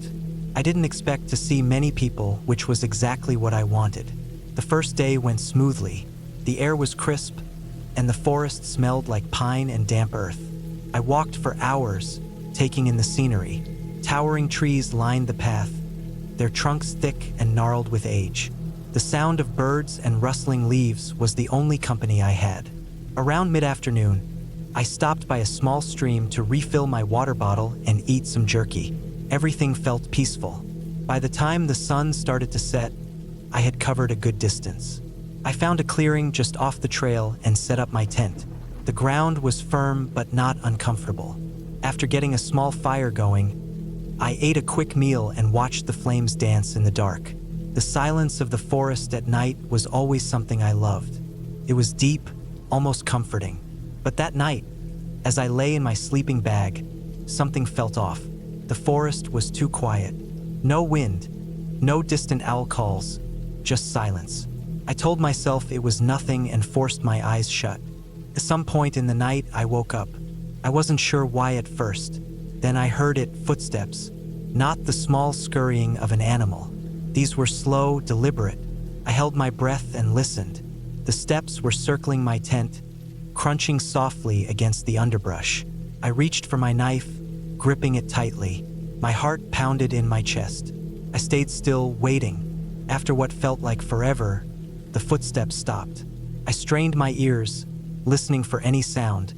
I didn't expect to see many people, which was exactly what I wanted. The first day went smoothly. The air was crisp, and the forest smelled like pine and damp earth. I walked for hours, taking in the scenery. Towering trees lined the path, their trunks thick and gnarled with age. The sound of birds and rustling leaves was the only company I had. Around mid-afternoon, I stopped by a small stream to refill my water bottle and eat some jerky. Everything felt peaceful. By the time the sun started to set, I had covered a good distance. I found a clearing just off the trail and set up my tent. The ground was firm but not uncomfortable. After getting a small fire going, I ate a quick meal and watched the flames dance in the dark. The silence of the forest at night was always something I loved. It was deep, almost comforting. But that night, as I lay in my sleeping bag, something felt off. The forest was too quiet. No wind, no distant owl calls, just silence. I told myself it was nothing and forced my eyes shut. At some point in the night, I woke up. I wasn't sure why at first. Then I heard footsteps, not the small scurrying of an animal. These were slow, deliberate. I held my breath and listened. The steps were circling my tent, crunching softly against the underbrush. I reached for my knife, gripping it tightly. My heart pounded in my chest. I stayed still, waiting. After what felt like forever, the footsteps stopped. I strained my ears, listening for any sound,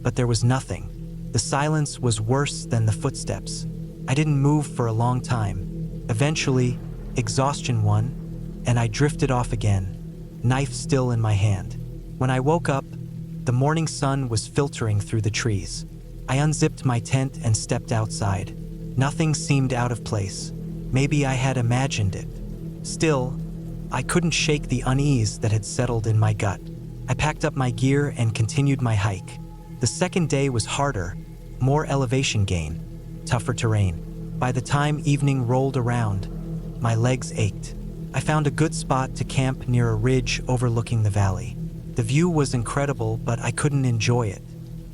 but there was nothing. The silence was worse than the footsteps. I didn't move for a long time. Eventually, exhaustion won, and I drifted off again, knife still in my hand. When I woke up, the morning sun was filtering through the trees. I unzipped my tent and stepped outside. Nothing seemed out of place. Maybe I had imagined it. Still, I couldn't shake the unease that had settled in my gut. I packed up my gear and continued my hike. The second day was harder, more elevation gain, tougher terrain. By the time evening rolled around, my legs ached. I found a good spot to camp near a ridge overlooking the valley. The view was incredible, but I couldn't enjoy it.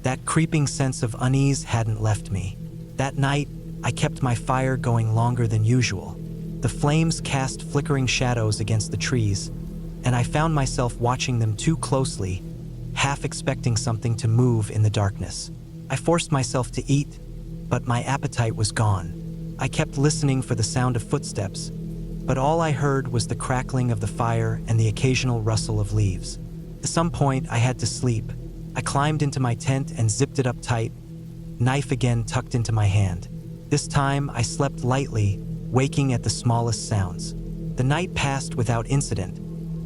That creeping sense of unease hadn't left me. That night, I kept my fire going longer than usual. The flames cast flickering shadows against the trees, and I found myself watching them too closely, half expecting something to move in the darkness. I forced myself to eat, but my appetite was gone. I kept listening for the sound of footsteps, but all I heard was the crackling of the fire and the occasional rustle of leaves. At some point, I had to sleep. I climbed into my tent and zipped it up tight, knife again tucked into my hand. This time, I slept lightly, waking at the smallest sounds. The night passed without incident,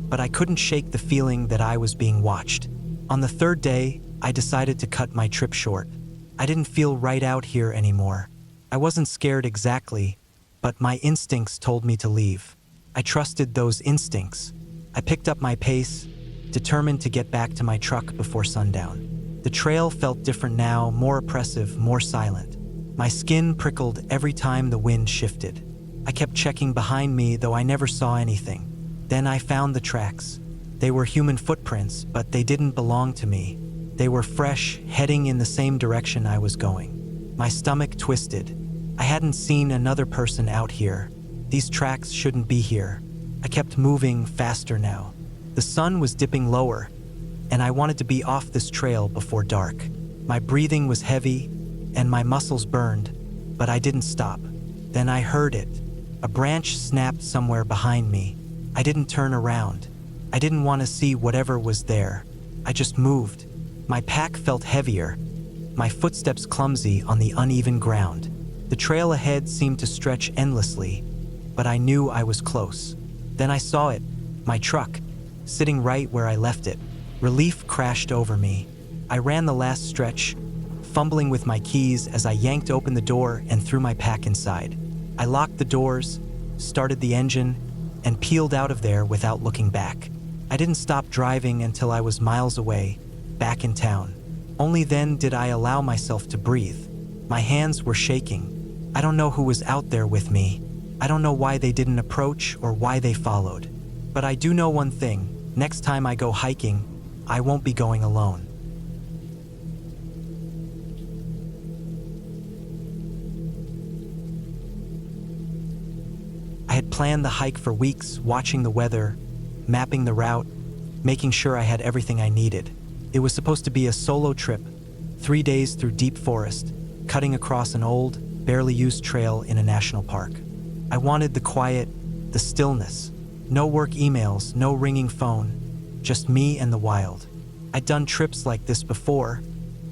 but I couldn't shake the feeling that I was being watched. On the third day, I decided to cut my trip short. I didn't feel right out here anymore. I wasn't scared exactly, but my instincts told me to leave. I trusted those instincts. I picked up my pace, determined to get back to my truck before sundown. The trail felt different now, more oppressive, more silent. My skin prickled every time the wind shifted. I kept checking behind me, though I never saw anything. Then I found the tracks. They were human footprints, but they didn't belong to me. They were fresh, heading in the same direction I was going. My stomach twisted. I hadn't seen another person out here. These tracks shouldn't be here. I kept moving faster now. The sun was dipping lower, and I wanted to be off this trail before dark. My breathing was heavy, and my muscles burned, but I didn't stop. Then I heard it. A branch snapped somewhere behind me. I didn't turn around. I didn't want to see whatever was there. I just moved. My pack felt heavier, my footsteps clumsy on the uneven ground. The trail ahead seemed to stretch endlessly, but I knew I was close. Then I saw it, my truck, sitting right where I left it. Relief crashed over me. I ran the last stretch, fumbling with my keys as I yanked open the door and threw my pack inside. I locked the doors, started the engine, and peeled out of there without looking back. I didn't stop driving until I was miles away, back in town. Only then did I allow myself to breathe. My hands were shaking. I don't know who was out there with me. I don't know why they didn't approach or why they followed. But I do know one thing: next time I go hiking, I won't be going alone. I had planned the hike for weeks, watching the weather, mapping the route, making sure I had everything I needed. It was supposed to be a solo trip, 3 days through deep forest, cutting across an old, barely used trail in a national park. I wanted the quiet, the stillness. No work emails, no ringing phone, just me and the wild. I'd done trips like this before,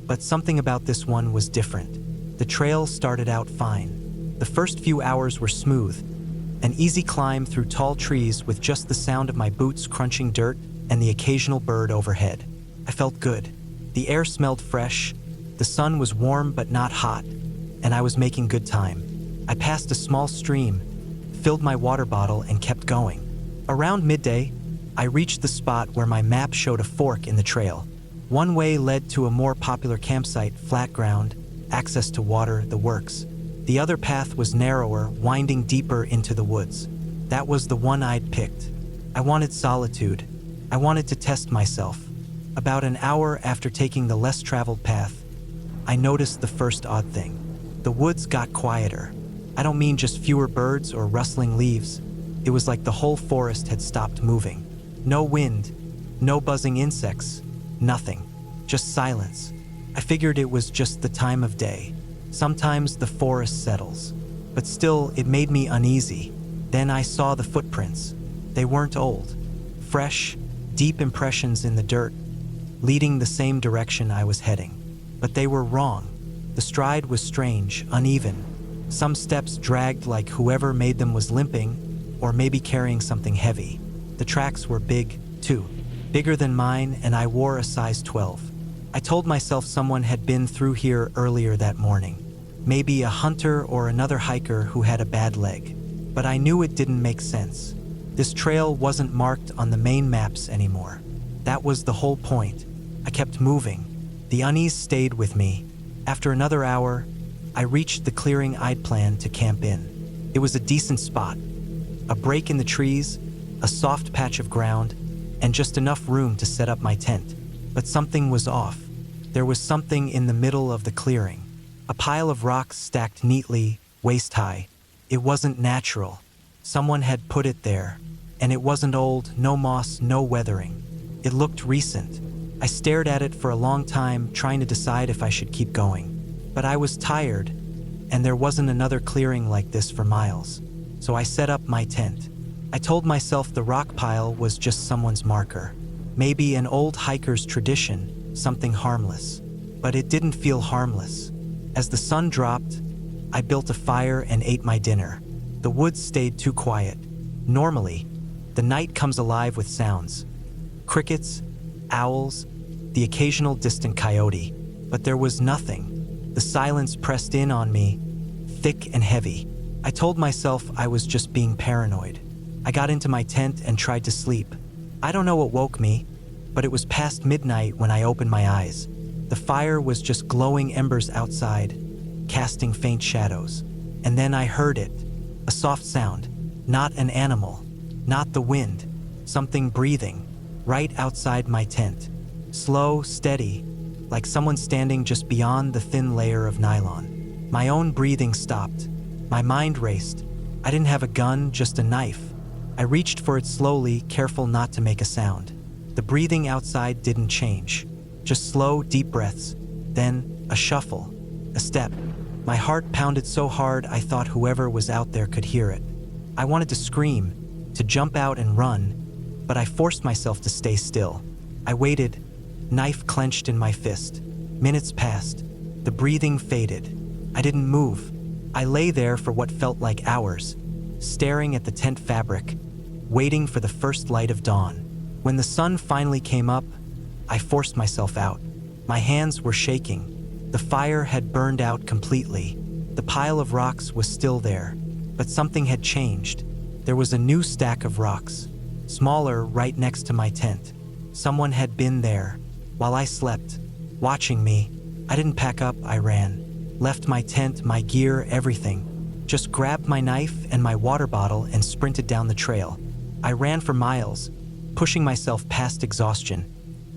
but something about this one was different. The trail started out fine. The first few hours were smooth, an easy climb through tall trees with just the sound of my boots crunching dirt and the occasional bird overhead. I felt good. The air smelled fresh, the sun was warm but not hot, and I was making good time. I passed a small stream, filled my water bottle, and kept going. Around midday, I reached the spot where my map showed a fork in the trail. One way led to a more popular campsite, flat ground, access to water, the works. The other path was narrower, winding deeper into the woods. That was the one I'd picked. I wanted solitude. I wanted to test myself. About an hour after taking the less traveled path, I noticed the first odd thing. The woods got quieter. I don't mean just fewer birds or rustling leaves. It was like the whole forest had stopped moving. No wind, no buzzing insects, nothing. Just silence. I figured it was just the time of day. Sometimes the forest settles. But still, it made me uneasy. Then I saw the footprints. They weren't old. Fresh, deep impressions in the dirt, leading the same direction I was heading. But they were wrong. The stride was strange, uneven. Some steps dragged like whoever made them was limping, or maybe carrying something heavy. The tracks were big, too. Bigger than mine, and I wore a size 12. I told myself someone had been through here earlier that morning. Maybe a hunter or another hiker who had a bad leg. But I knew it didn't make sense. This trail wasn't marked on the main maps anymore. That was the whole point. I kept moving. The unease stayed with me. After another hour, I reached the clearing I'd planned to camp in. It was a decent spot. A break in the trees, a soft patch of ground, and just enough room to set up my tent. But something was off. There was something in the middle of the clearing. A pile of rocks stacked neatly, waist-high. It wasn't natural. Someone had put it there. And it wasn't old, no moss, no weathering. It looked recent. I stared at it for a long time, trying to decide if I should keep going. But I was tired, and there wasn't another clearing like this for miles. So I set up my tent. I told myself the rock pile was just someone's marker. Maybe an old hiker's tradition, something harmless. But it didn't feel harmless. As the sun dropped, I built a fire and ate my dinner. The woods stayed too quiet. Normally, the night comes alive with sounds. Crickets, owls, the occasional distant coyote. But there was nothing. The silence pressed in on me, thick and heavy. I told myself I was just being paranoid. I got into my tent and tried to sleep. I don't know what woke me, but it was past midnight when I opened my eyes. The fire was just glowing embers outside, casting faint shadows. And then I heard it, a soft sound, not an animal, not the wind, something breathing, right outside my tent. Slow, steady, like someone standing just beyond the thin layer of nylon. My own breathing stopped. My mind raced. I didn't have a gun, just a knife. I reached for it slowly, careful not to make a sound. The breathing outside didn't change. Just slow, deep breaths. Then, a shuffle. A step. My heart pounded so hard I thought whoever was out there could hear it. I wanted to scream, to jump out and run, but I forced myself to stay still. I waited, knife clenched in my fist. Minutes passed. The breathing faded. I didn't move. I lay there for what felt like hours, staring at the tent fabric, waiting for the first light of dawn. When the sun finally came up, I forced myself out. My hands were shaking. The fire had burned out completely. The pile of rocks was still there, but something had changed. There was a new stack of rocks, smaller, right next to my tent. Someone had been there while I slept, watching me. I didn't pack up, I ran. Left my tent, my gear, everything. Just grabbed my knife and my water bottle and sprinted down the trail. I ran for miles, pushing myself past exhaustion,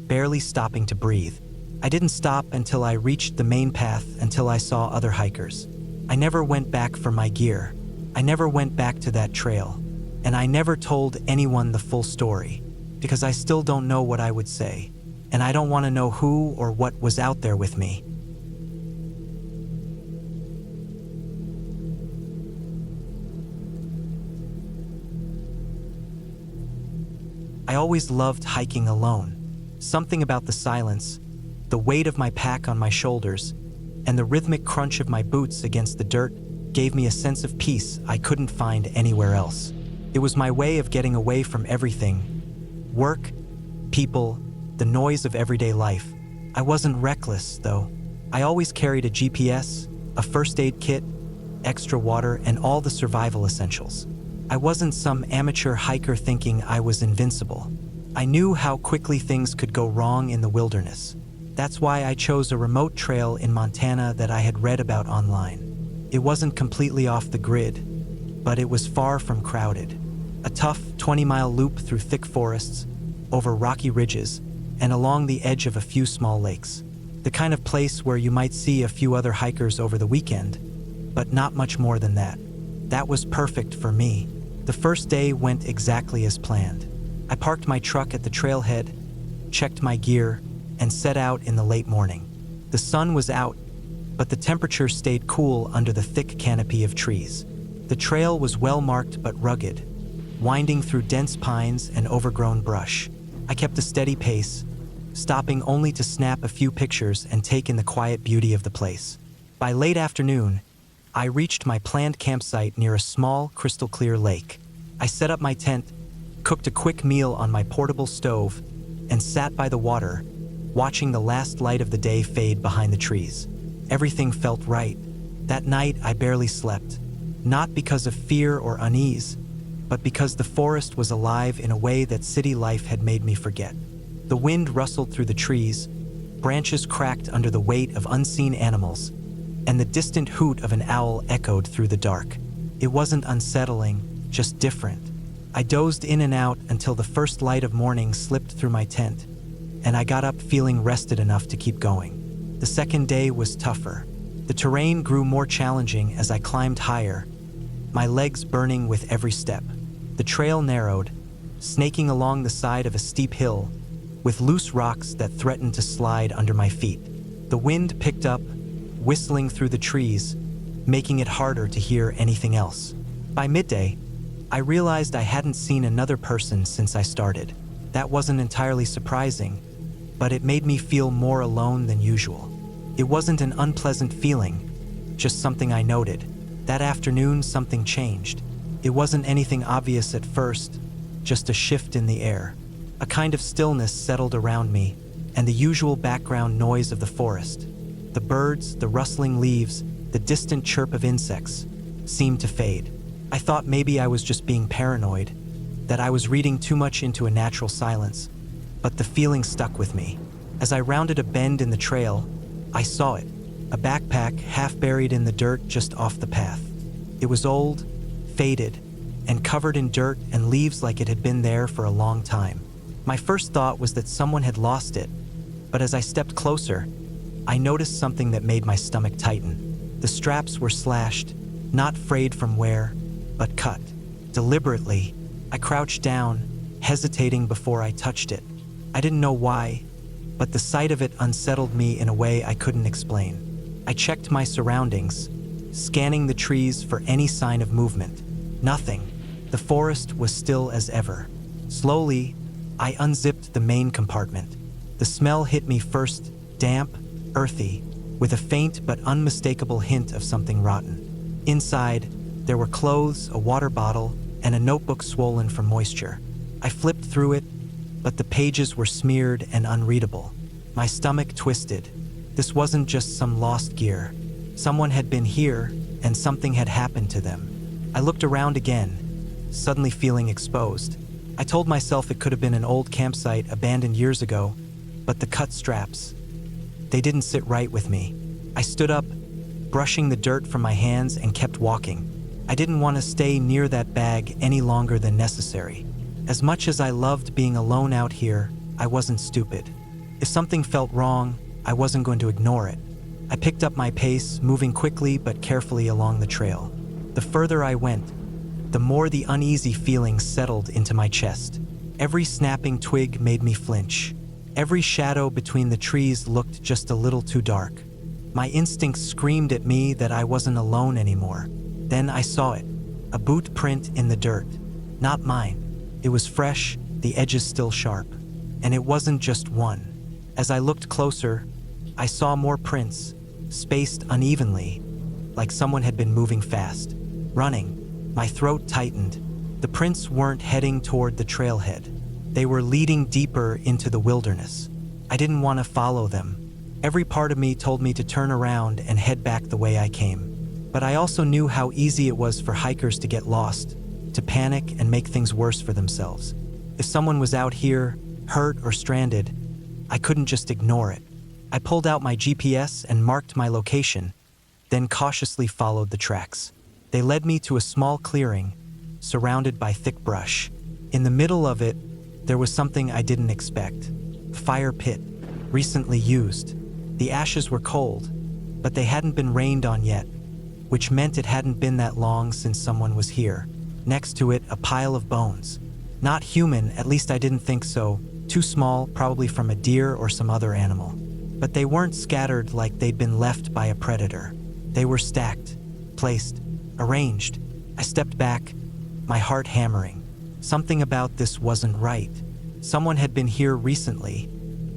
barely stopping to breathe. I didn't stop until I reached the main path, until I saw other hikers. I never went back for my gear. I never went back to that trail. And I never told anyone the full story, because I still don't know what I would say. And I don't want to know who or what was out there with me. I always loved hiking alone. Something about the silence, the weight of my pack on my shoulders, and the rhythmic crunch of my boots against the dirt gave me a sense of peace I couldn't find anywhere else. It was my way of getting away from everything: work, people, the noise of everyday life. I wasn't reckless, though. I always carried a GPS, a first aid kit, extra water, and all the survival essentials. I wasn't some amateur hiker thinking I was invincible. I knew how quickly things could go wrong in the wilderness. That's why I chose a remote trail in Montana that I had read about online. It wasn't completely off the grid, but it was far from crowded. A tough 20-mile loop through thick forests, over rocky ridges, and along the edge of a few small lakes. The kind of place where you might see a few other hikers over the weekend, but not much more than that. That was perfect for me. The first day went exactly as planned. I parked my truck at the trailhead, checked my gear, and set out in the late morning. The sun was out, but the temperature stayed cool under the thick canopy of trees. The trail was well marked but rugged, winding through dense pines and overgrown brush. I kept a steady pace, stopping only to snap a few pictures and take in the quiet beauty of the place. By late afternoon, I reached my planned campsite near a small, crystal-clear lake. I set up my tent, cooked a quick meal on my portable stove, and sat by the water, watching the last light of the day fade behind the trees. Everything felt right. That night, I barely slept, not because of fear or unease, but because the forest was alive in a way that city life had made me forget. The wind rustled through the trees, branches cracked under the weight of unseen animals, and the distant hoot of an owl echoed through the dark. It wasn't unsettling, just different. I dozed in and out until the first light of morning slipped through my tent, and I got up feeling rested enough to keep going. The second day was tougher. The terrain grew more challenging as I climbed higher, my legs burning with every step. The trail narrowed, snaking along the side of a steep hill, with loose rocks that threatened to slide under my feet. The wind picked up, whistling through the trees, making it harder to hear anything else. By midday, I realized I hadn't seen another person since I started. That wasn't entirely surprising, but it made me feel more alone than usual. It wasn't an unpleasant feeling, just something I noted. That afternoon, something changed. It wasn't anything obvious at first, just a shift in the air. A kind of stillness settled around me, and the usual background noise of the forest, the birds, the rustling leaves, the distant chirp of insects, seemed to fade. I thought maybe I was just being paranoid, that I was reading too much into a natural silence, but the feeling stuck with me. As I rounded a bend in the trail, I saw it, a backpack half buried in the dirt just off the path. It was old, faded, and covered in dirt and leaves like it had been there for a long time. My first thought was that someone had lost it, but as I stepped closer, I noticed something that made my stomach tighten. The straps were slashed, not frayed from wear, but cut. Deliberately, I crouched down, hesitating before I touched it. I didn't know why, but the sight of it unsettled me in a way I couldn't explain. I checked my surroundings, scanning the trees for any sign of movement. Nothing. The forest was still as ever. Slowly, I unzipped the main compartment. The smell hit me first, damp, earthy, with a faint but unmistakable hint of something rotten. Inside, there were clothes, a water bottle, and a notebook swollen from moisture. I flipped through it, but the pages were smeared and unreadable. My stomach twisted. This wasn't just some lost gear. Someone had been here, and something had happened to them. I looked around again, suddenly feeling exposed. I told myself it could have been an old campsite abandoned years ago, but the cut straps, they didn't sit right with me. I stood up, brushing the dirt from my hands, and kept walking. I didn't want to stay near that bag any longer than necessary. As much as I loved being alone out here, I wasn't stupid. If something felt wrong, I wasn't going to ignore it. I picked up my pace, moving quickly but carefully along the trail. The further I went, the more the uneasy feeling settled into my chest. Every snapping twig made me flinch. Every shadow between the trees looked just a little too dark. My instincts screamed at me that I wasn't alone anymore. Then I saw it, a boot print in the dirt. Not mine. It was fresh, the edges still sharp. And it wasn't just one. As I looked closer, I saw more prints, spaced unevenly, like someone had been moving fast. Running, my throat tightened. The prints weren't heading toward the trailhead. They were leading deeper into the wilderness. I didn't want to follow them. Every part of me told me to turn around and head back the way I came. But I also knew how easy it was for hikers to get lost, to panic and make things worse for themselves. If someone was out here, hurt or stranded, I couldn't just ignore it. I pulled out my GPS and marked my location, then cautiously followed the tracks. They led me to a small clearing, surrounded by thick brush. In the middle of it, there was something I didn't expect. A fire pit, recently used. The ashes were cold, but they hadn't been rained on yet, which meant it hadn't been that long since someone was here. Next to it, a pile of bones. Not human, at least I didn't think so. Too small, probably from a deer or some other animal. But they weren't scattered like they'd been left by a predator. They were stacked, placed, arranged. I stepped back, my heart hammering. Something about this wasn't right. Someone had been here recently,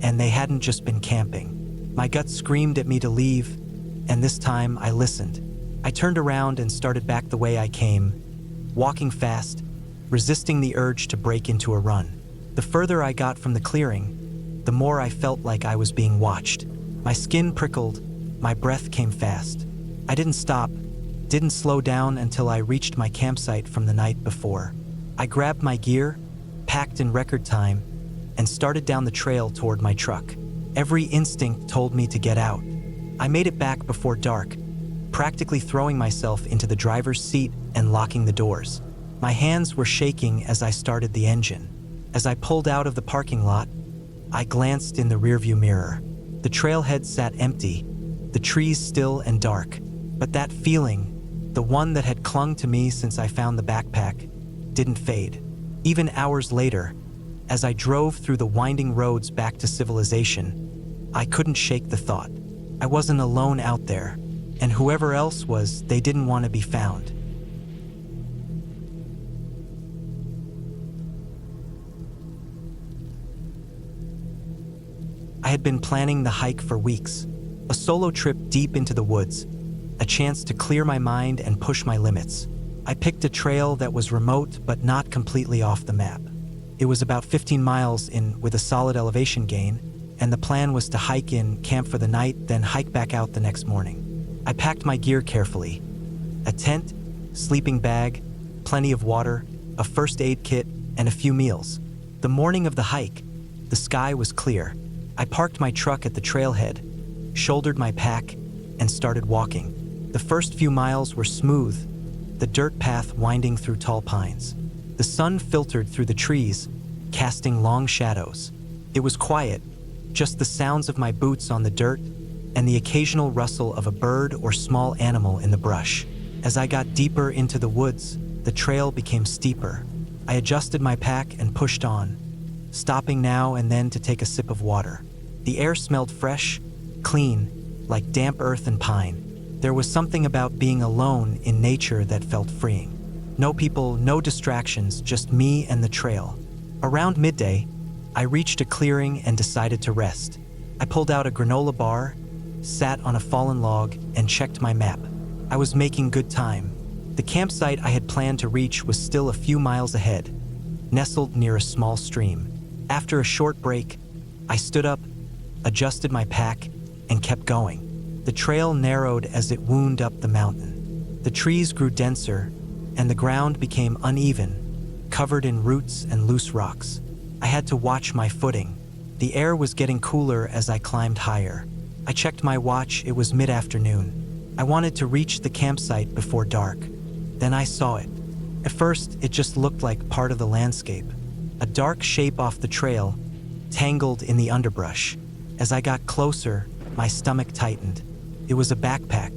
and they hadn't just been camping. My gut screamed at me to leave, and this time I listened. I turned around and started back the way I came, walking fast, resisting the urge to break into a run. The further I got from the clearing, the more I felt like I was being watched. My skin prickled, my breath came fast. I didn't stop, didn't slow down until I reached my campsite from the night before. I grabbed my gear, packed in record time, and started down the trail toward my truck. Every instinct told me to get out. I made it back before dark, practically throwing myself into the driver's seat and locking the doors. My hands were shaking as I started the engine. As I pulled out of the parking lot, I glanced in the rearview mirror. The trailhead sat empty, the trees still and dark. But that feeling, the one that had clung to me since I found the backpack, didn't fade. Even hours later, as I drove through the winding roads back to civilization, I couldn't shake the thought. I wasn't alone out there, and whoever else was, they didn't want to be found. I had been planning the hike for weeks, a solo trip deep into the woods, a chance to clear my mind and push my limits. I picked a trail that was remote but not completely off the map. It was about 15 miles in with a solid elevation gain, and the plan was to hike in, camp for the night, then hike back out the next morning. I packed my gear carefully. A tent, sleeping bag, plenty of water, a first aid kit, and a few meals. The morning of the hike, the sky was clear. I parked my truck at the trailhead, shouldered my pack, and started walking. The first few miles were smooth, the dirt path winding through tall pines. The sun filtered through the trees, casting long shadows. It was quiet, just the sounds of my boots on the dirt and the occasional rustle of a bird or small animal in the brush. As I got deeper into the woods, the trail became steeper. I adjusted my pack and pushed on, stopping now and then to take a sip of water. The air smelled fresh, clean, like damp earth and pine. There was something about being alone in nature that felt freeing. No people, no distractions, just me and the trail. Around midday, I reached a clearing and decided to rest. I pulled out a granola bar, sat on a fallen log, and checked my map. I was making good time. The campsite I had planned to reach was still a few miles ahead, nestled near a small stream. After a short break, I stood up, adjusted my pack, and kept going. The trail narrowed as it wound up the mountain. The trees grew denser, and the ground became uneven, covered in roots and loose rocks. I had to watch my footing. The air was getting cooler as I climbed higher. I checked my watch, it was mid-afternoon. I wanted to reach the campsite before dark. Then I saw it. At first, it just looked like part of the landscape. A dark shape off the trail, tangled in the underbrush. As I got closer, my stomach tightened. It was a backpack,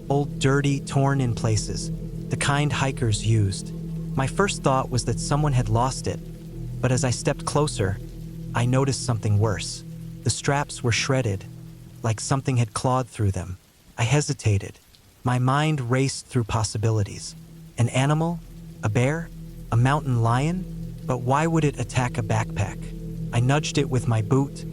old, dirty, torn in places, the kind hikers used. My first thought was that someone had lost it, but as I stepped closer, I noticed something worse. The straps were shredded, like something had clawed through them. I hesitated. My mind raced through possibilities. An animal? A bear? A mountain lion? But why would it attack a backpack? I nudged it with my boot,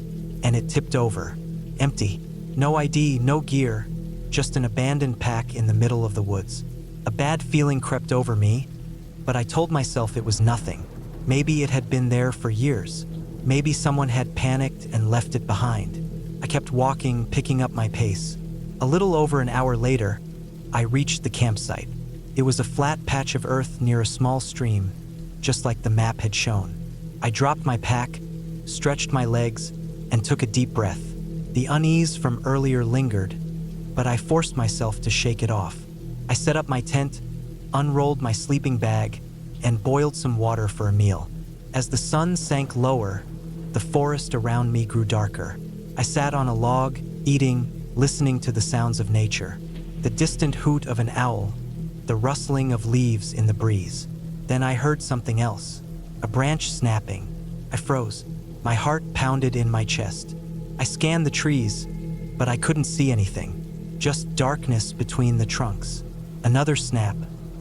and it tipped over. Empty. No ID, no gear, just an abandoned pack in the middle of the woods. A bad feeling crept over me, but I told myself it was nothing. Maybe it had been there for years. Maybe someone had panicked and left it behind. I kept walking, picking up my pace. A little over an hour later, I reached the campsite. It was a flat patch of earth near a small stream, just like the map had shown. I dropped my pack, stretched my legs, and took a deep breath. The unease from earlier lingered, but I forced myself to shake it off. I set up my tent, unrolled my sleeping bag, and boiled some water for a meal. As the sun sank lower, the forest around me grew darker. I sat on a log, eating, listening to the sounds of nature. The distant hoot of an owl, the rustling of leaves in the breeze. Then I heard something else, a branch snapping. I froze. My heart pounded in my chest. I scanned the trees, but I couldn't see anything, just darkness between the trunks. Another snap,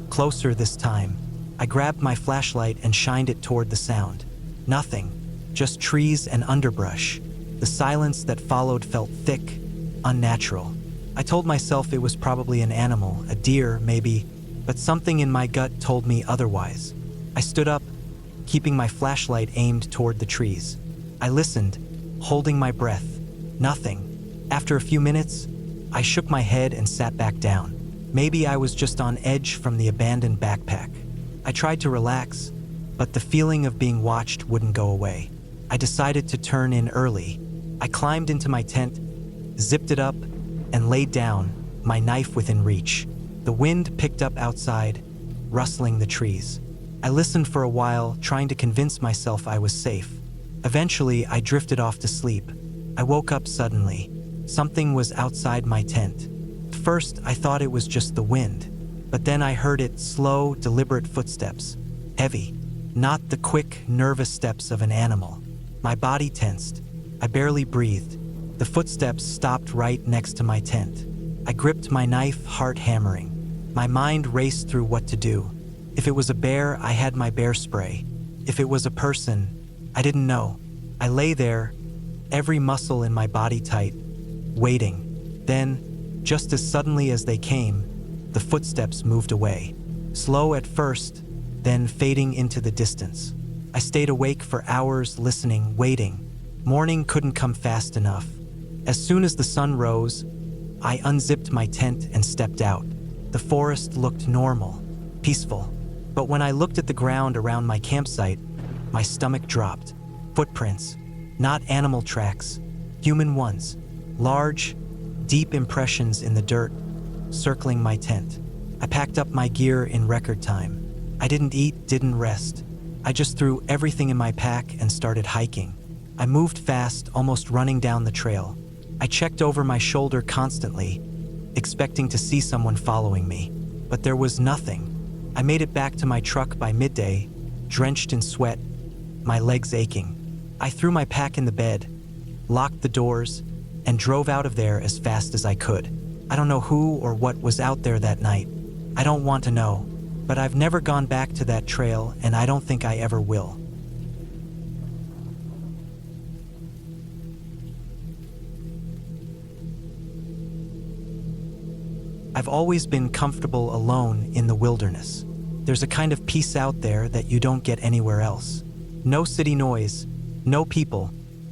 closer this time. I grabbed my flashlight and shined it toward the sound. Nothing, just trees and underbrush. The silence that followed felt thick, unnatural. I told myself it was probably an animal, a deer maybe, but something in my gut told me otherwise. I stood up, keeping my flashlight aimed toward the trees. I listened, holding my breath. Nothing. After a few minutes, I shook my head and sat back down. Maybe I was just on edge from the abandoned backpack. I tried to relax, but the feeling of being watched wouldn't go away. I decided to turn in early. I climbed into my tent, zipped it up, and laid down, my knife within reach. The wind picked up outside, rustling the trees. I listened for a while, trying to convince myself I was safe. Eventually, I drifted off to sleep. I woke up suddenly. Something was outside my tent. At first, I thought it was just the wind, but then I heard its slow, deliberate footsteps. Heavy, not the quick, nervous steps of an animal. My body tensed. I barely breathed. The footsteps stopped right next to my tent. I gripped my knife, heart hammering. My mind raced through what to do. If it was a bear, I had my bear spray. If it was a person, I didn't know. I lay there, every muscle in my body tight, waiting. Then, just as suddenly as they came, the footsteps moved away. Slow at first, then fading into the distance. I stayed awake for hours, listening, waiting. Morning couldn't come fast enough. As soon as the sun rose, I unzipped my tent and stepped out. The forest looked normal, peaceful. But when I looked at the ground around my campsite, my stomach dropped. Footprints, not animal tracks, human ones. Large, deep impressions in the dirt, circling my tent. I packed up my gear in record time. I didn't eat, didn't rest. I just threw everything in my pack and started hiking. I moved fast, almost running down the trail. I checked over my shoulder constantly, expecting to see someone following me. But there was nothing. I made it back to my truck by midday, drenched in sweat, my legs aching. I threw my pack in the bed, locked the doors, and drove out of there as fast as I could. I don't know who or what was out there that night. I don't want to know, but I've never gone back to that trail, and I don't think I ever will. I've always been comfortable alone in the wilderness. There's a kind of peace out there that you don't get anywhere else. No city noise, no people,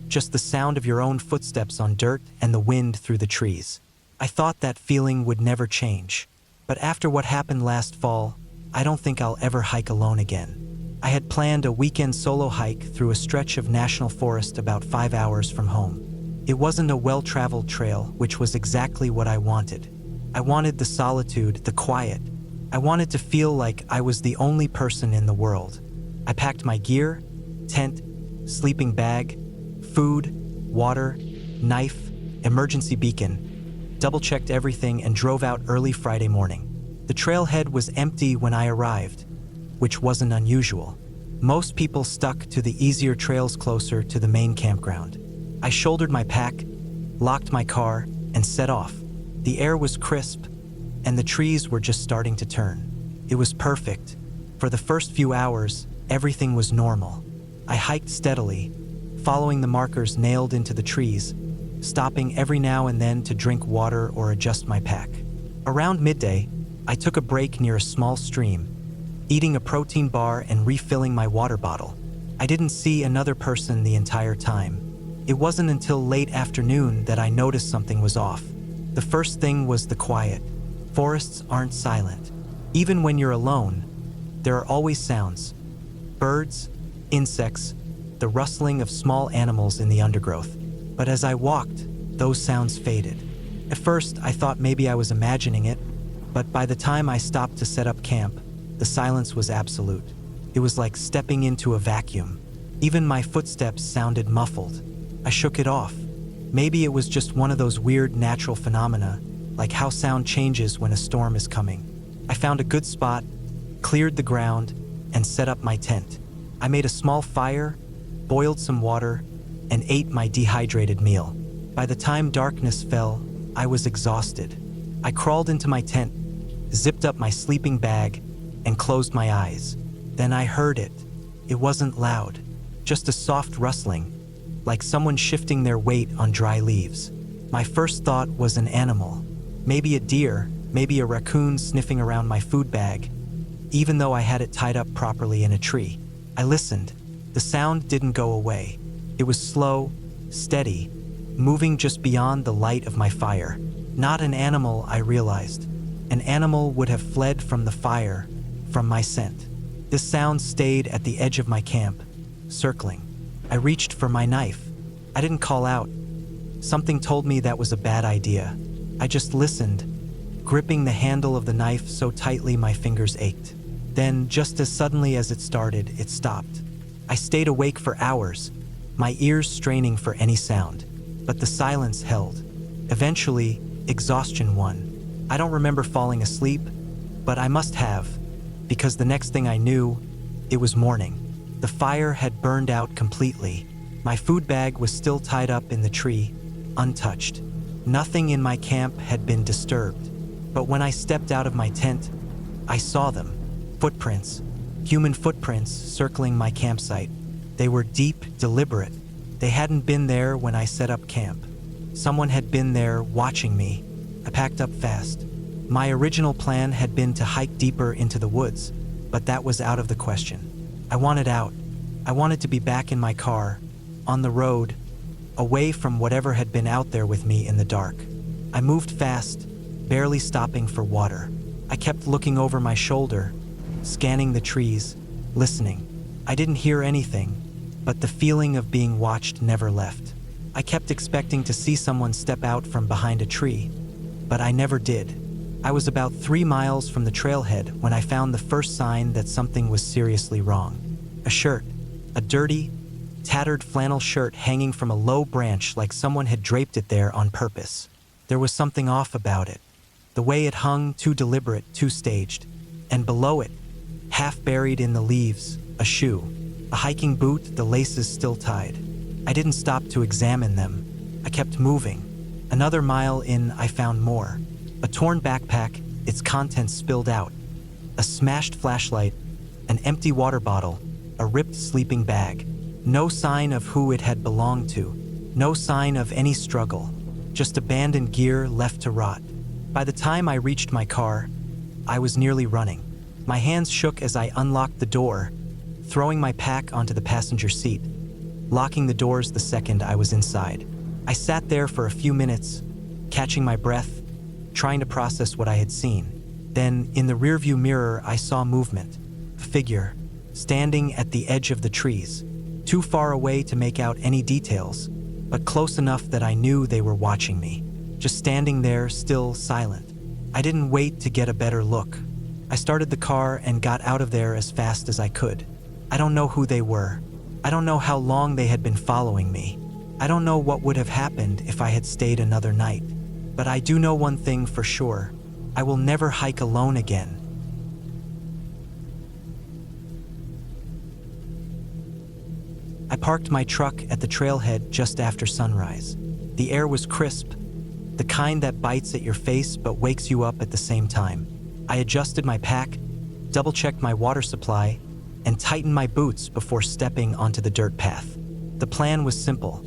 just the sound of your own footsteps on dirt and the wind through the trees. I thought that feeling would never change. But after what happened last fall, I don't think I'll ever hike alone again. I had planned a weekend solo hike through a stretch of national forest about 5 hours from home. It wasn't a well-traveled trail, which was exactly what I wanted. I wanted the solitude, the quiet. I wanted to feel like I was the only person in the world. I packed my gear, tent, sleeping bag, food, water, knife, emergency beacon, double-checked everything and drove out early Friday morning. The trailhead was empty when I arrived, which wasn't unusual. Most people stuck to the easier trails closer to the main campground. I shouldered my pack, locked my car, and set off. The air was crisp, and the trees were just starting to turn. It was perfect. For the first few hours, everything was normal. I hiked steadily, following the markers nailed into the trees, stopping every now and then to drink water or adjust my pack. Around midday, I took a break near a small stream, eating a protein bar and refilling my water bottle. I didn't see another person the entire time. It wasn't until late afternoon that I noticed something was off. The first thing was the quiet. Forests aren't silent. Even when you're alone, there are always sounds. Birds, insects, the rustling of small animals in the undergrowth. But as I walked, those sounds faded. At first, I thought maybe I was imagining it, but by the time I stopped to set up camp, the silence was absolute. It was like stepping into a vacuum. Even my footsteps sounded muffled. I shook it off. Maybe it was just one of those weird natural phenomena, like how sound changes when a storm is coming. I found a good spot, cleared the ground, and set up my tent. I made a small fire, boiled some water, and ate my dehydrated meal. By the time darkness fell, I was exhausted. I crawled into my tent, zipped up my sleeping bag, and closed my eyes. Then I heard it. It wasn't loud, just a soft rustling, like someone shifting their weight on dry leaves. My first thought was an animal. Maybe a deer, maybe a raccoon sniffing around my food bag, even though I had it tied up properly in a tree. I listened. The sound didn't go away. It was slow, steady, moving just beyond the light of my fire. Not an animal, I realized. An animal would have fled from the fire, from my scent. This sound stayed at the edge of my camp, circling. I reached for my knife. I didn't call out. Something told me that was a bad idea. I just listened, gripping the handle of the knife so tightly my fingers ached. Then, just as suddenly as it started, it stopped. I stayed awake for hours, my ears straining for any sound. But the silence held. Eventually, exhaustion won. I don't remember falling asleep, but I must have, because the next thing I knew, it was morning. The fire had burned out completely. My food bag was still tied up in the tree, untouched. Nothing in my camp had been disturbed. But when I stepped out of my tent, I saw them. Footprints. Human footprints circling my campsite. They were deep, deliberate. They hadn't been there when I set up camp. Someone had been there watching me. I packed up fast. My original plan had been to hike deeper into the woods, but that was out of the question. I wanted out. I wanted to be back in my car, on the road, away from whatever had been out there with me in the dark. I moved fast, barely stopping for water. I kept looking over my shoulder, scanning the trees, listening. I didn't hear anything, but the feeling of being watched never left. I kept expecting to see someone step out from behind a tree, but I never did. I was about 3 miles from the trailhead when I found the first sign that something was seriously wrong. A shirt, a dirty, tattered flannel shirt hanging from a low branch like someone had draped it there on purpose. There was something off about it. The way it hung, too deliberate, too staged. And below it, half buried in the leaves, a shoe. A hiking boot, the laces still tied. I didn't stop to examine them. I kept moving. Another mile in, I found more. A torn backpack, its contents spilled out. A smashed flashlight, an empty water bottle, a ripped sleeping bag. No sign of who it had belonged to. No sign of any struggle. Just abandoned gear left to rot. By the time I reached my car, I was nearly running. My hands shook as I unlocked the door, throwing my pack onto the passenger seat, locking the doors the second I was inside. I sat there for a few minutes, catching my breath, trying to process what I had seen. Then, in the rearview mirror, I saw movement. A figure. standing at the edge of the trees, too far away to make out any details, but close enough that I knew they were watching me, just standing there, still silent. I didn't wait to get a better look. I started the car and got out of there as fast as I could. I don't know who they were. I don't know how long they had been following me. I don't know what would have happened if I had stayed another night. But I do know one thing for sure. I will never hike alone again. I parked my truck at the trailhead just after sunrise. The air was crisp, the kind that bites at your face but wakes you up at the same time. I adjusted my pack, double-checked my water supply, and tightened my boots before stepping onto the dirt path. The plan was simple: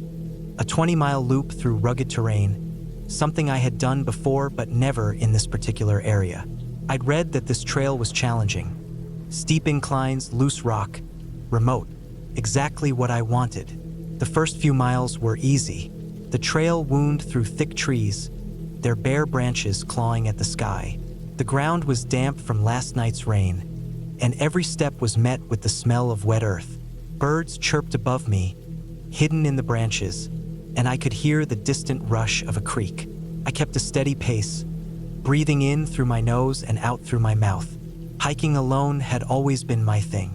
a 20-mile loop through rugged terrain, something I had done before but never in this particular area. I'd read that this trail was challenging. Steep inclines, loose rock, remote. Exactly what I wanted. The first few miles were easy. The trail wound through thick trees, their bare branches clawing at the sky. The ground was damp from last night's rain, and every step was met with the smell of wet earth. Birds chirped above me, hidden in the branches, and I could hear the distant rush of a creek. I kept a steady pace, breathing in through my nose and out through my mouth. Hiking alone had always been my thing.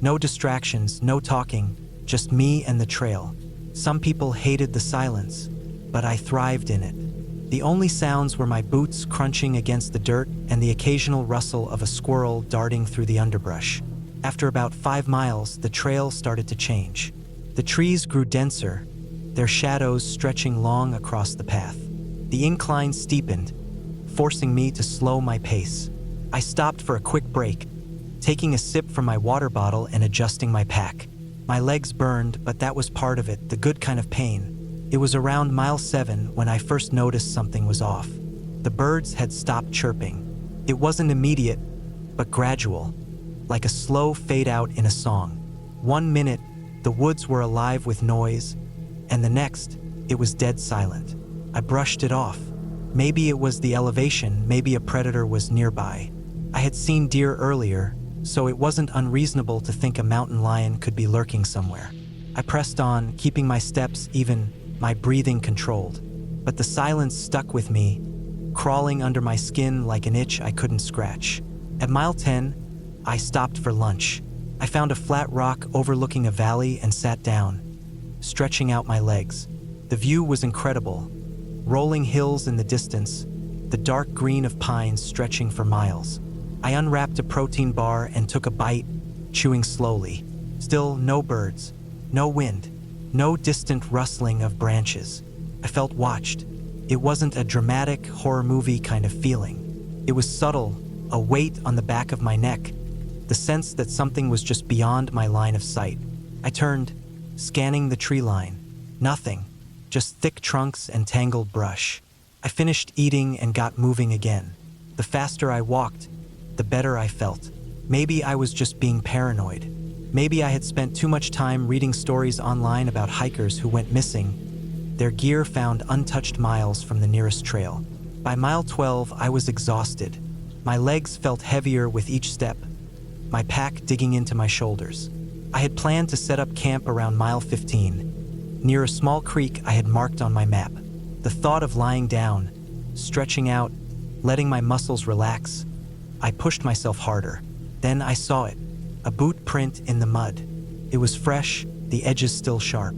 No distractions, no talking, just me and the trail. Some people hated the silence, but I thrived in it. The only sounds were my boots crunching against the dirt and the occasional rustle of a squirrel darting through the underbrush. After about 5 miles, the trail started to change. The trees grew denser, their shadows stretching long across the path. The incline steepened, forcing me to slow my pace. I stopped for a quick break, taking a sip from my water bottle and adjusting my pack. My legs burned, but that was part of it, the good kind of pain. It was around mile 7 when I first noticed something was off. The birds had stopped chirping. It wasn't immediate, but gradual, like a slow fade out in a song. 1 minute, the woods were alive with noise, and the next, it was dead silent. I brushed it off. Maybe it was the elevation, maybe a predator was nearby. I had seen deer earlier, so it wasn't unreasonable to think a mountain lion could be lurking somewhere. I pressed on, keeping my steps even, my breathing controlled. But the silence stuck with me, crawling under my skin like an itch I couldn't scratch. At mile 10, I stopped for lunch. I found a flat rock overlooking a valley and sat down, stretching out my legs. The view was incredible. Rolling hills in the distance, the dark green of pines stretching for miles. I unwrapped a protein bar and took a bite, chewing slowly. Still no birds, no wind, no distant rustling of branches. I felt watched. It wasn't a dramatic horror movie kind of feeling. It was subtle, a weight on the back of my neck, the sense that something was just beyond my line of sight. I turned, scanning the tree line. Nothing, just thick trunks and tangled brush. I finished eating and got moving again. The faster I walked, the better I felt. Maybe I was just being paranoid. Maybe I had spent too much time reading stories online about hikers who went missing, their gear found untouched miles from the nearest trail. By mile 12, I was exhausted. My legs felt heavier with each step, my pack digging into my shoulders. I had planned to set up camp around mile 15, near a small creek I had marked on my map. The thought of lying down, stretching out, letting my muscles relax, I pushed myself harder. Then I saw it, a boot print in the mud. It was fresh, the edges still sharp.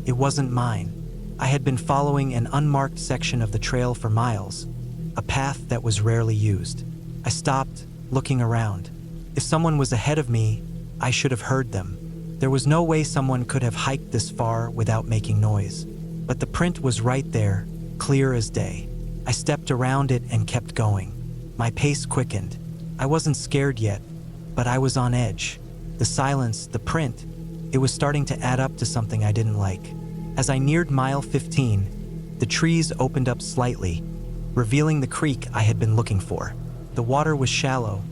It wasn't mine. I had been following an unmarked section of the trail for miles, a path that was rarely used. I stopped, looking around. If someone was ahead of me, I should have heard them. There was no way someone could have hiked this far without making noise. But the print was right there, clear as day. I stepped around it and kept going. My pace quickened. I wasn't scared yet, but I was on edge. The silence, the print, it was starting to add up to something I didn't like. As I neared mile 15, the trees opened up slightly, revealing the creek I had been looking for. The water was shallow,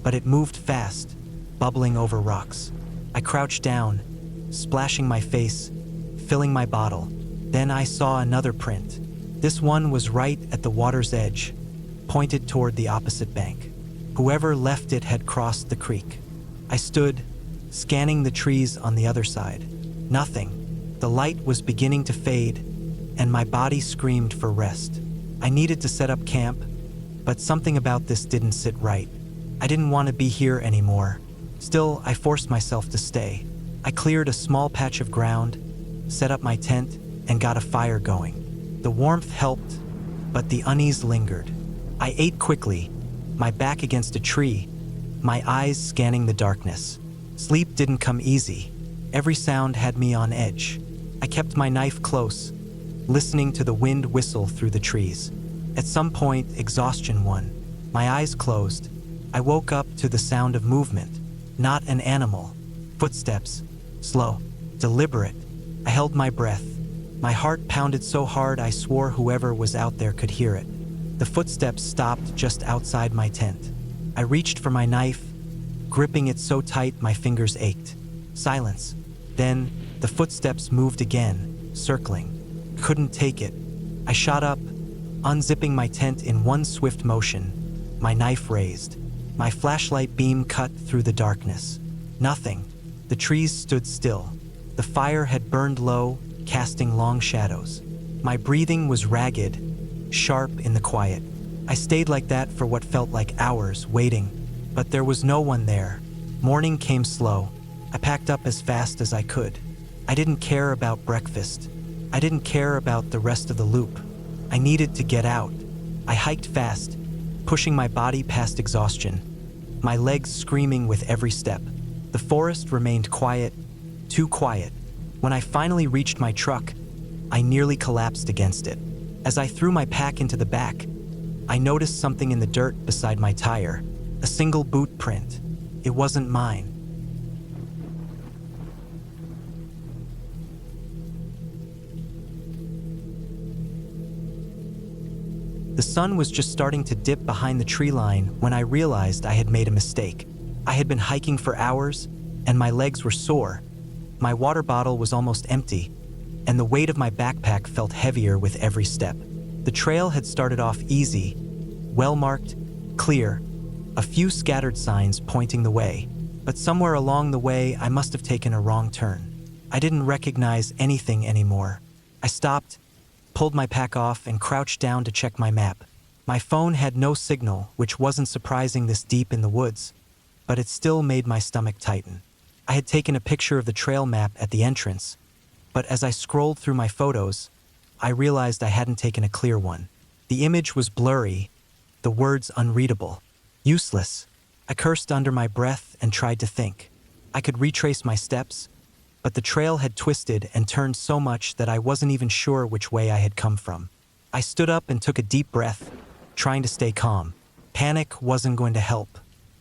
but it moved fast, bubbling over rocks. I crouched down, splashing my face, filling my bottle. Then I saw another print. This one was right at the water's edge, pointed toward the opposite bank. Whoever left it had crossed the creek. I stood, scanning the trees on the other side. Nothing. The light was beginning to fade, and my body screamed for rest. I needed to set up camp, but something about this didn't sit right. I didn't want to be here anymore. Still, I forced myself to stay. I cleared a small patch of ground, set up my tent, and got a fire going. The warmth helped, but the unease lingered. I ate quickly, my back against a tree, my eyes scanning the darkness. Sleep didn't come easy. Every sound had me on edge. I kept my knife close, listening to the wind whistle through the trees. At some point, exhaustion won. My eyes closed. I woke up to the sound of movement. Not an animal. Footsteps. Slow. Deliberate. I held my breath. My heart pounded so hard I swore whoever was out there could hear it. The footsteps stopped just outside my tent. I reached for my knife, gripping it so tight my fingers ached. Silence. Then, the footsteps moved again, circling. Couldn't take it. I shot up, unzipping my tent in one swift motion, my knife raised. My flashlight beam cut through the darkness. Nothing. The trees stood still. The fire had burned low, casting long shadows. My breathing was ragged, sharp in the quiet. I stayed like that for what felt like hours, waiting, but there was no one there. Morning came slow. I packed up as fast as I could. I didn't care about breakfast. I didn't care about the rest of the loop. I needed to get out. I hiked fast, pushing my body past exhaustion, my legs screaming with every step. The forest remained quiet, too quiet. When I finally reached my truck, I nearly collapsed against it. As I threw my pack into the back, I noticed something in the dirt beside my tire, a single boot print. It wasn't mine. The sun was just starting to dip behind the tree line when I realized I had made a mistake. I had been hiking for hours, and my legs were sore. My water bottle was almost empty, and the weight of my backpack felt heavier with every step. The trail had started off easy, well-marked, clear, a few scattered signs pointing the way, but somewhere along the way I must have taken a wrong turn. I didn't recognize anything anymore. I stopped, pulled my pack off, and crouched down to check my map. My phone had no signal, which wasn't surprising this deep in the woods, but it still made my stomach tighten. I had taken a picture of the trail map at the entrance, but as I scrolled through my photos, I realized I hadn't taken a clear one. The image was blurry, the words unreadable. Useless. I cursed under my breath and tried to think. I could retrace my steps, but the trail had twisted and turned so much that I wasn't even sure which way I had come from. I stood up and took a deep breath, trying to stay calm. Panic wasn't going to help.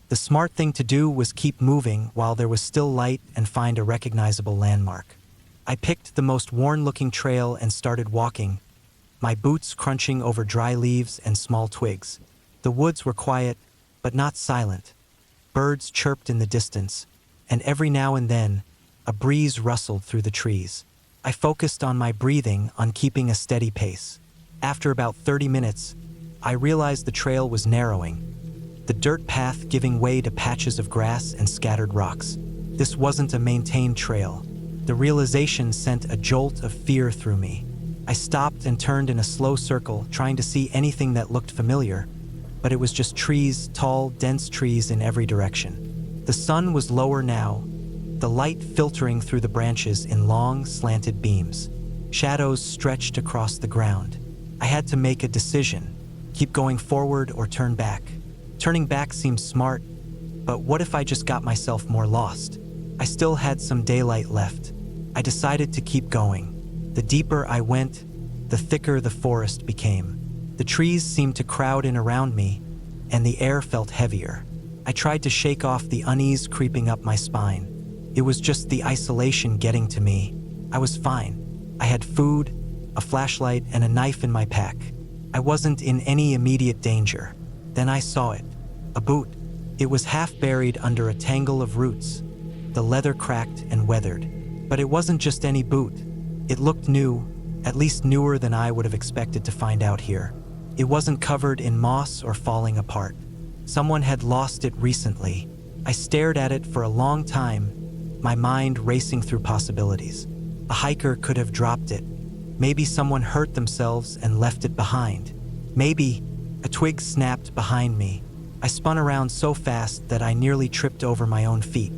The smart thing to do was keep moving while there was still light and find a recognizable landmark. I picked the most worn-looking trail and started walking, my boots crunching over dry leaves and small twigs. The woods were quiet, but not silent. Birds chirped in the distance, and every now and then, a breeze rustled through the trees. I focused on my breathing, on keeping a steady pace. After about 30 minutes, I realized the trail was narrowing, the dirt path giving way to patches of grass and scattered rocks. This wasn't a maintained trail. The realization sent a jolt of fear through me. I stopped and turned in a slow circle, trying to see anything that looked familiar, but it was just trees, tall, dense trees in every direction. The sun was lower now, the light filtering through the branches in long, slanted beams. Shadows stretched across the ground. I had to make a decision: keep going forward or turn back. Turning back seemed smart, but what if I just got myself more lost? I still had some daylight left. I decided to keep going. The deeper I went, the thicker the forest became. The trees seemed to crowd in around me, and the air felt heavier. I tried to shake off the unease creeping up my spine. It was just the isolation getting to me. I was fine. I had food, a flashlight, and a knife in my pack. I wasn't in any immediate danger. Then I saw it. A boot. It was half buried under a tangle of roots. The leather cracked and weathered. But it wasn't just any boot. It looked new, at least newer than I would have expected to find out here. It wasn't covered in moss or falling apart. Someone had lost it recently. I stared at it for a long time, my mind racing through possibilities. A hiker could have dropped it. Maybe someone hurt themselves and left it behind. Maybe a twig snapped behind me. I spun around so fast that I nearly tripped over my own feet.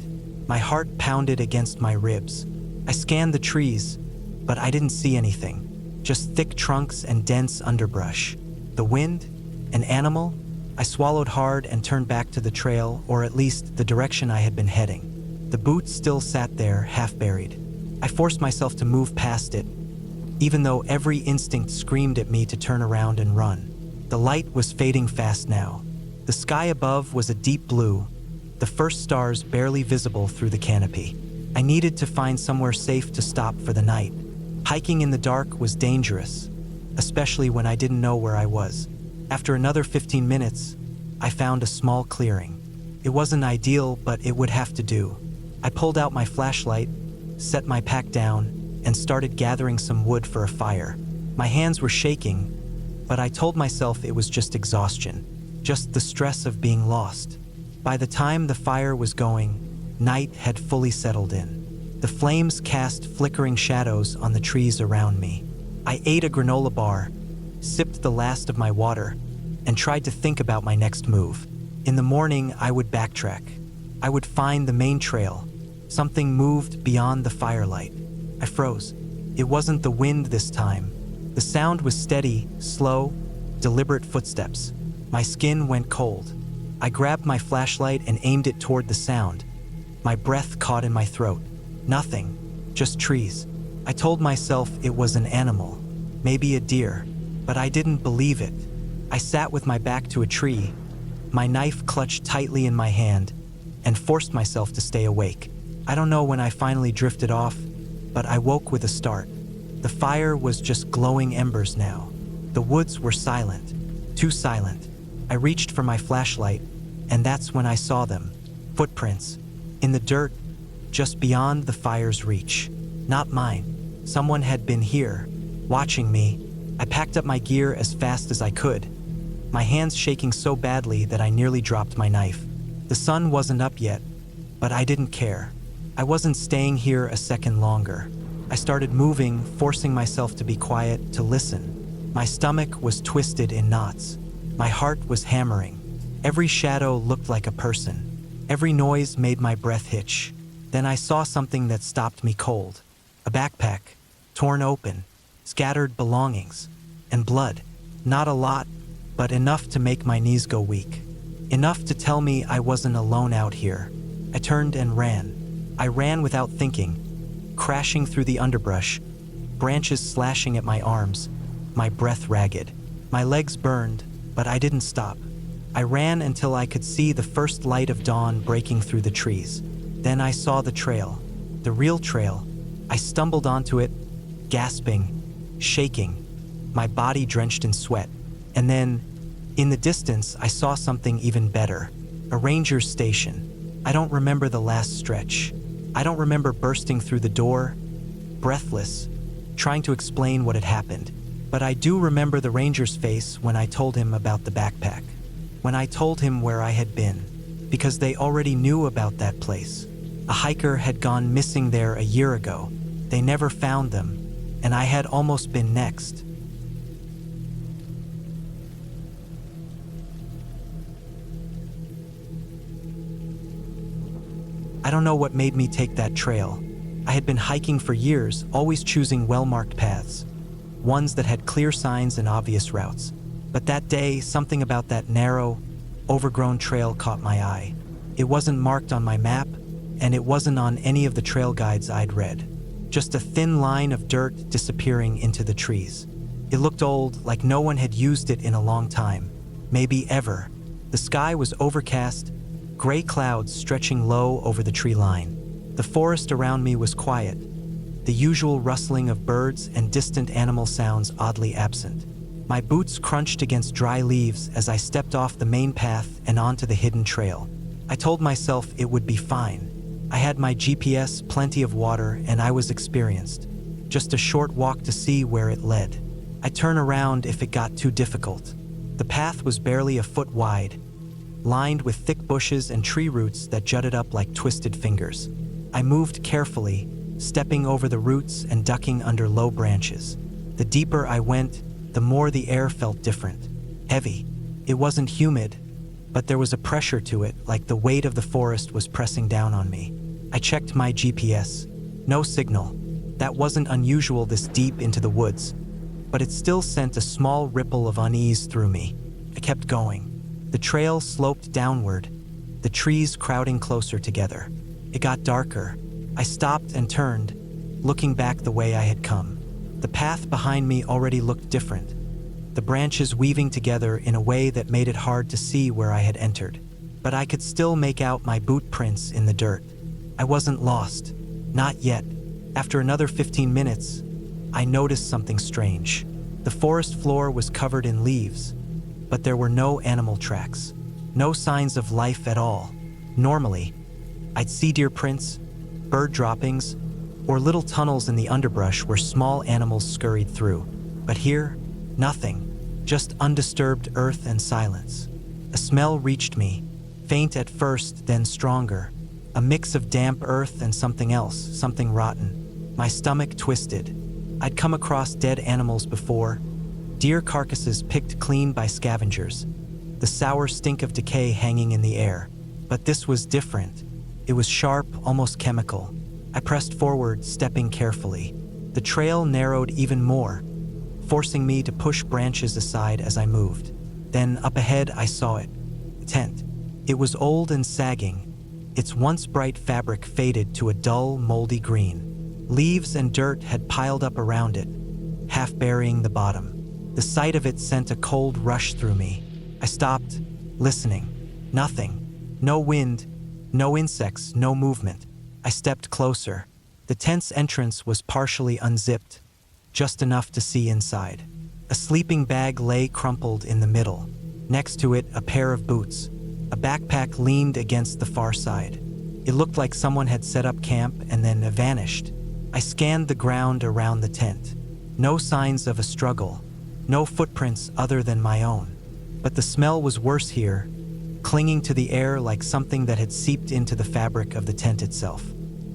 My heart pounded against my ribs. I scanned the trees, but I didn't see anything. Just thick trunks and dense underbrush. The wind? An animal? I swallowed hard and turned back to the trail, or at least the direction I had been heading. The boot still sat there, half buried. I forced myself to move past it, even though every instinct screamed at me to turn around and run. The light was fading fast now. The sky above was a deep blue, the first stars barely visible through the canopy. I needed to find somewhere safe to stop for the night. Hiking in the dark was dangerous, especially when I didn't know where I was. After another 15 minutes, I found a small clearing. It wasn't ideal, but it would have to do. I pulled out my flashlight, set my pack down, and started gathering some wood for a fire. My hands were shaking, but I told myself it was just exhaustion, just the stress of being lost. By the time the fire was going, night had fully settled in. The flames cast flickering shadows on the trees around me. I ate a granola bar, sipped the last of my water, and tried to think about my next move. In the morning, I would backtrack. I would find the main trail. Something moved beyond the firelight. I froze. It wasn't the wind this time. The sound was steady, slow, deliberate footsteps. My skin went cold. I grabbed my flashlight and aimed it toward the sound. My breath caught in my throat. Nothing, just trees. I told myself it was an animal, maybe a deer, but I didn't believe it. I sat with my back to a tree, my knife clutched tightly in my hand, and forced myself to stay awake. I don't know when I finally drifted off, but I woke with a start. The fire was just glowing embers now. The woods were silent, too silent. I reached for my flashlight, and that's when I saw them. Footprints. In the dirt, just beyond the fire's reach. Not mine. Someone had been here, watching me. I packed up my gear as fast as I could, my hands shaking so badly that I nearly dropped my knife. The sun wasn't up yet, but I didn't care. I wasn't staying here a second longer. I started moving, forcing myself to be quiet, to listen. My stomach was twisted in knots. My heart was hammering. Every shadow looked like a person. Every noise made my breath hitch. Then I saw something that stopped me cold. A backpack, torn open, scattered belongings, and blood. Not a lot, but enough to make my knees go weak. Enough to tell me I wasn't alone out here. I turned and ran. I ran without thinking, crashing through the underbrush, branches slashing at my arms, my breath ragged. My legs burned, but I didn't stop. I ran until I could see the first light of dawn breaking through the trees. Then I saw the trail, the real trail. I stumbled onto it, gasping, shaking, my body drenched in sweat. And then, in the distance, I saw something even better. A ranger's station. I don't remember the last stretch. I don't remember bursting through the door, breathless, trying to explain what had happened. But I do remember the ranger's face when I told him about the backpack. When I told him where I had been, because they already knew about that place. A hiker had gone missing there a year ago. They never found them, and I had almost been next. I don't know what made me take that trail. I had been hiking for years, always choosing well-marked paths, ones that had clear signs and obvious routes. But that day, something about that narrow, overgrown trail caught my eye. It wasn't marked on my map, and it wasn't on any of the trail guides I'd read. Just a thin line of dirt disappearing into the trees. It looked old, like no one had used it in a long time, maybe ever. The sky was overcast, gray clouds stretching low over the tree line. The forest around me was quiet, the usual rustling of birds and distant animal sounds oddly absent. My boots crunched against dry leaves as I stepped off the main path and onto the hidden trail. I told myself it would be fine. I had my GPS, plenty of water, and I was experienced. Just a short walk to see where it led. I'd turn around if it got too difficult. The path was barely a foot wide, lined with thick bushes and tree roots that jutted up like twisted fingers. I moved carefully, stepping over the roots and ducking under low branches. The deeper I went, the more the air felt different. Heavy. It wasn't humid, but there was a pressure to it, like the weight of the forest was pressing down on me. I checked my GPS. No signal. That wasn't unusual this deep into the woods, but it still sent a small ripple of unease through me. I kept going. The trail sloped downward, the trees crowding closer together. It got darker. I stopped and turned, looking back the way I had come. The path behind me already looked different, the branches weaving together in a way that made it hard to see where I had entered. But I could still make out my boot prints in the dirt. I wasn't lost. Not yet. After another 15 minutes, I noticed something strange. The forest floor was covered in leaves, but there were no animal tracks, no signs of life at all. Normally, I'd see deer prints, bird droppings, or little tunnels in the underbrush where small animals scurried through. But here, nothing, just undisturbed earth and silence. A smell reached me, faint at first, then stronger. A mix of damp earth and something else, something rotten. My stomach twisted. I'd come across dead animals before, deer carcasses picked clean by scavengers, the sour stink of decay hanging in the air. But this was different. It was sharp, almost chemical. I pressed forward, stepping carefully. The trail narrowed even more, forcing me to push branches aside as I moved. Then up ahead I saw it. A tent. It was old and sagging. Its once bright fabric faded to a dull, moldy green. Leaves and dirt had piled up around it, half burying the bottom. The sight of it sent a cold rush through me. I stopped, listening. Nothing. No wind, no insects, no movement. I stepped closer. The tent's entrance was partially unzipped, just enough to see inside. A sleeping bag lay crumpled in the middle. Next to it, a pair of boots. A backpack leaned against the far side. It looked like someone had set up camp and then vanished. I scanned the ground around the tent. No signs of a struggle. No footprints other than my own. But the smell was worse here, clinging to the air like something that had seeped into the fabric of the tent itself.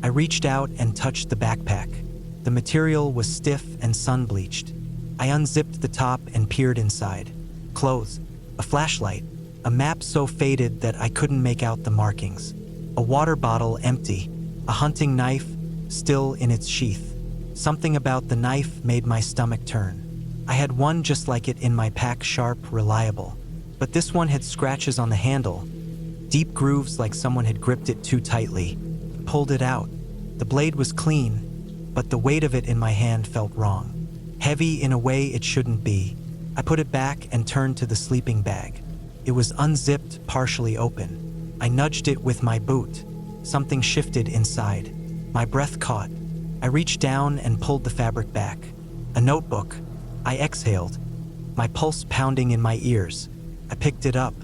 I reached out and touched the backpack. The material was stiff and sun-bleached. I unzipped the top and peered inside. Clothes, a flashlight, a map so faded that I couldn't make out the markings. A water bottle empty, a hunting knife still in its sheath. Something about the knife made my stomach turn. I had one just like it in my pack, sharp, reliable. But this one had scratches on the handle, deep grooves like someone had gripped it too tightly. Pulled it out. The blade was clean, but the weight of it in my hand felt wrong. Heavy in a way it shouldn't be. I put it back and turned to the sleeping bag. It was unzipped, partially open. I nudged it with my boot. Something shifted inside. My breath caught. I reached down and pulled the fabric back. A notebook. I exhaled, my pulse pounding in my ears. I picked it up.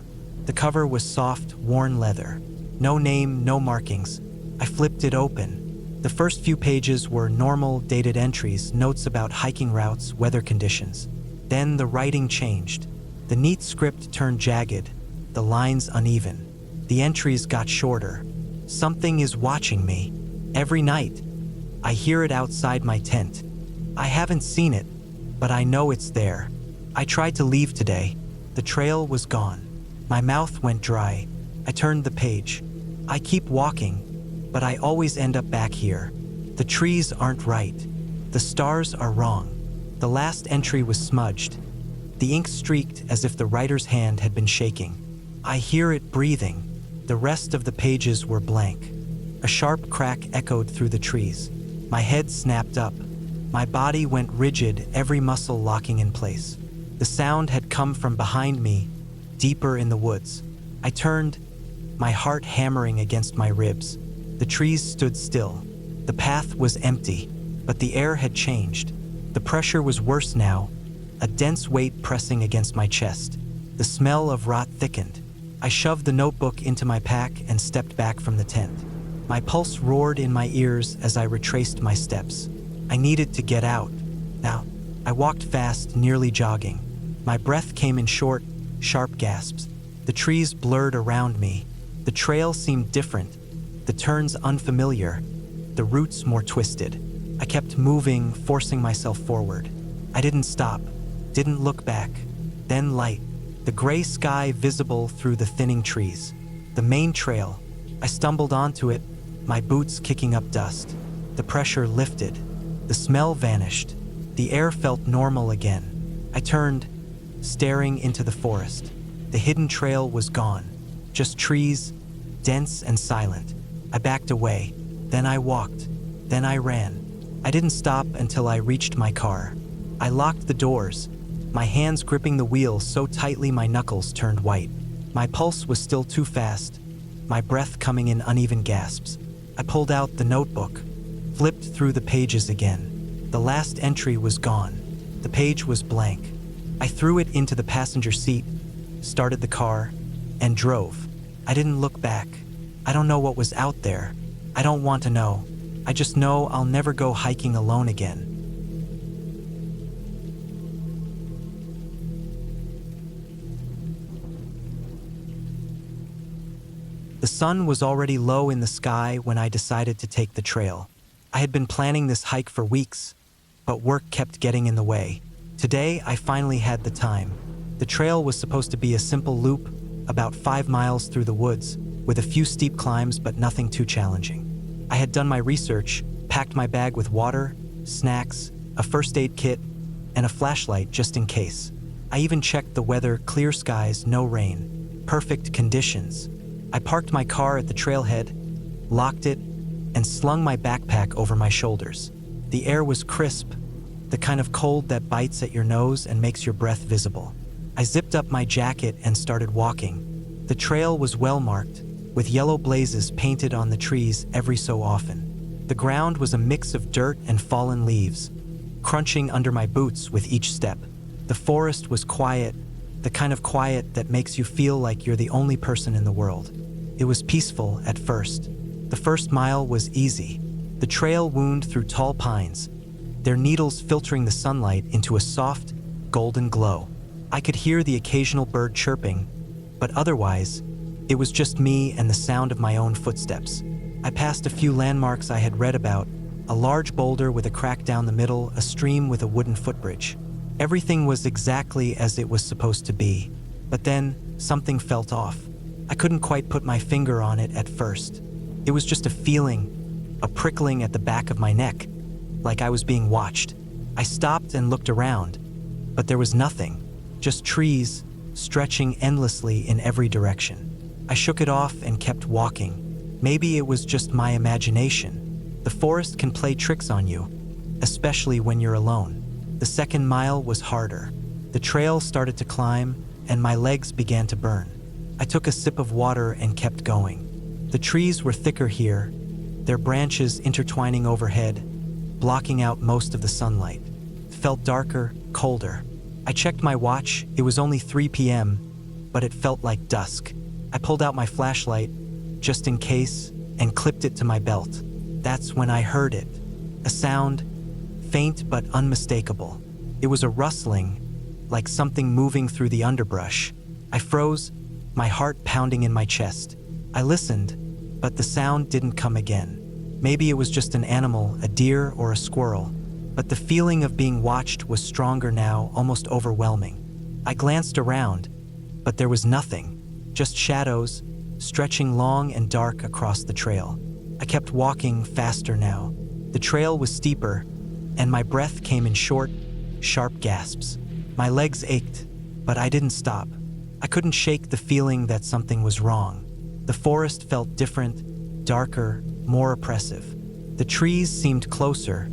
The cover was soft, worn leather. No name, no markings. I flipped it open. The first few pages were normal, dated entries, notes about hiking routes, weather conditions. Then the writing changed. The neat script turned jagged, the lines uneven. The entries got shorter. Something is watching me. Every night. I hear it outside my tent. I haven't seen it, but I know it's there. I tried to leave today. The trail was gone. My mouth went dry. I turned the page. I keep walking, but I always end up back here. The trees aren't right. The stars are wrong. The last entry was smudged. The ink streaked as if the writer's hand had been shaking. I hear it breathing. The rest of the pages were blank. A sharp crack echoed through the trees. My head snapped up. My body went rigid, every muscle locking in place. The sound had come from behind me, deeper in the woods. I turned, my heart hammering against my ribs. The trees stood still. The path was empty, but the air had changed. The pressure was worse now, a dense weight pressing against my chest. The smell of rot thickened. I shoved the notebook into my pack and stepped back from the tent. My pulse roared in my ears as I retraced my steps. I needed to get out. Now, I walked fast, nearly jogging. My breath came in short, sharp gasps. The trees blurred around me. The trail seemed different, the turns unfamiliar. the roots more twisted. I kept moving, forcing myself forward. I didn't stop, didn't look back. Then light, the gray sky visible through the thinning trees. The main trail. I stumbled onto it, my boots kicking up dust. The pressure lifted. The smell vanished. The air felt normal again. I turned, staring into the forest. The hidden trail was gone. Just trees, dense and silent. I backed away. Then I walked. Then I ran. I didn't stop until I reached my car. I locked the doors, my hands gripping the wheel so tightly my knuckles turned white. My pulse was still too fast, my breath coming in uneven gasps. I pulled out the notebook, flipped through the pages again. The last entry was gone. The page was blank. I threw it into the passenger seat, started the car, and drove. I didn't look back. I don't know what was out there. I don't want to know. I just know I'll never go hiking alone again. The sun was already low in the sky when I decided to take the trail. I had been planning this hike for weeks, but work kept getting in the way. Today, I finally had the time. The trail was supposed to be a simple loop, about 5 miles through the woods, with a few steep climbs but nothing too challenging. I had done my research, packed my bag with water, snacks, a first aid kit, and a flashlight just in case. I even checked the weather, clear skies, no rain, perfect conditions. I parked my car at the trailhead, locked it, and slung my backpack over my shoulders. The air was crisp, the kind of cold that bites at your nose and makes your breath visible. I zipped up my jacket and started walking. The trail was well marked, with yellow blazes painted on the trees every so often. The ground was a mix of dirt and fallen leaves, crunching under my boots with each step. The forest was quiet, the kind of quiet that makes you feel like you're the only person in the world. It was peaceful at first. The first mile was easy. The trail wound through tall pines, their needles filtering the sunlight into a soft, golden glow. I could hear the occasional bird chirping, but otherwise, it was just me and the sound of my own footsteps. I passed a few landmarks I had read about, a large boulder with a crack down the middle, a stream with a wooden footbridge. Everything was exactly as it was supposed to be, but then something felt off. I couldn't quite put my finger on it at first. It was just a feeling, a prickling at the back of my neck, like I was being watched. I stopped and looked around, but there was nothing, just trees stretching endlessly in every direction. I shook it off and kept walking. Maybe it was just my imagination. The forest can play tricks on you, especially when you're alone. The second mile was harder. The trail started to climb, and my legs began to burn. I took a sip of water and kept going. The trees were thicker here, their branches intertwining overhead, blocking out most of the sunlight. It felt darker, colder. I checked my watch. It was only 3 p.m., but it felt like dusk. I pulled out my flashlight, just in case, and clipped it to my belt. That's when I heard it. A sound, faint but unmistakable. It was a rustling, like something moving through the underbrush. I froze, my heart pounding in my chest. I listened, but the sound didn't come again. Maybe it was just an animal, a deer or a squirrel. But the feeling of being watched was stronger now, almost overwhelming. I glanced around, but there was nothing. Just shadows, stretching long and dark across the trail. I kept walking faster now. The trail was steeper, and my breath came in short, sharp gasps. My legs ached, but I didn't stop. I couldn't shake the feeling that something was wrong. The forest felt different, darker, more oppressive. The trees seemed closer,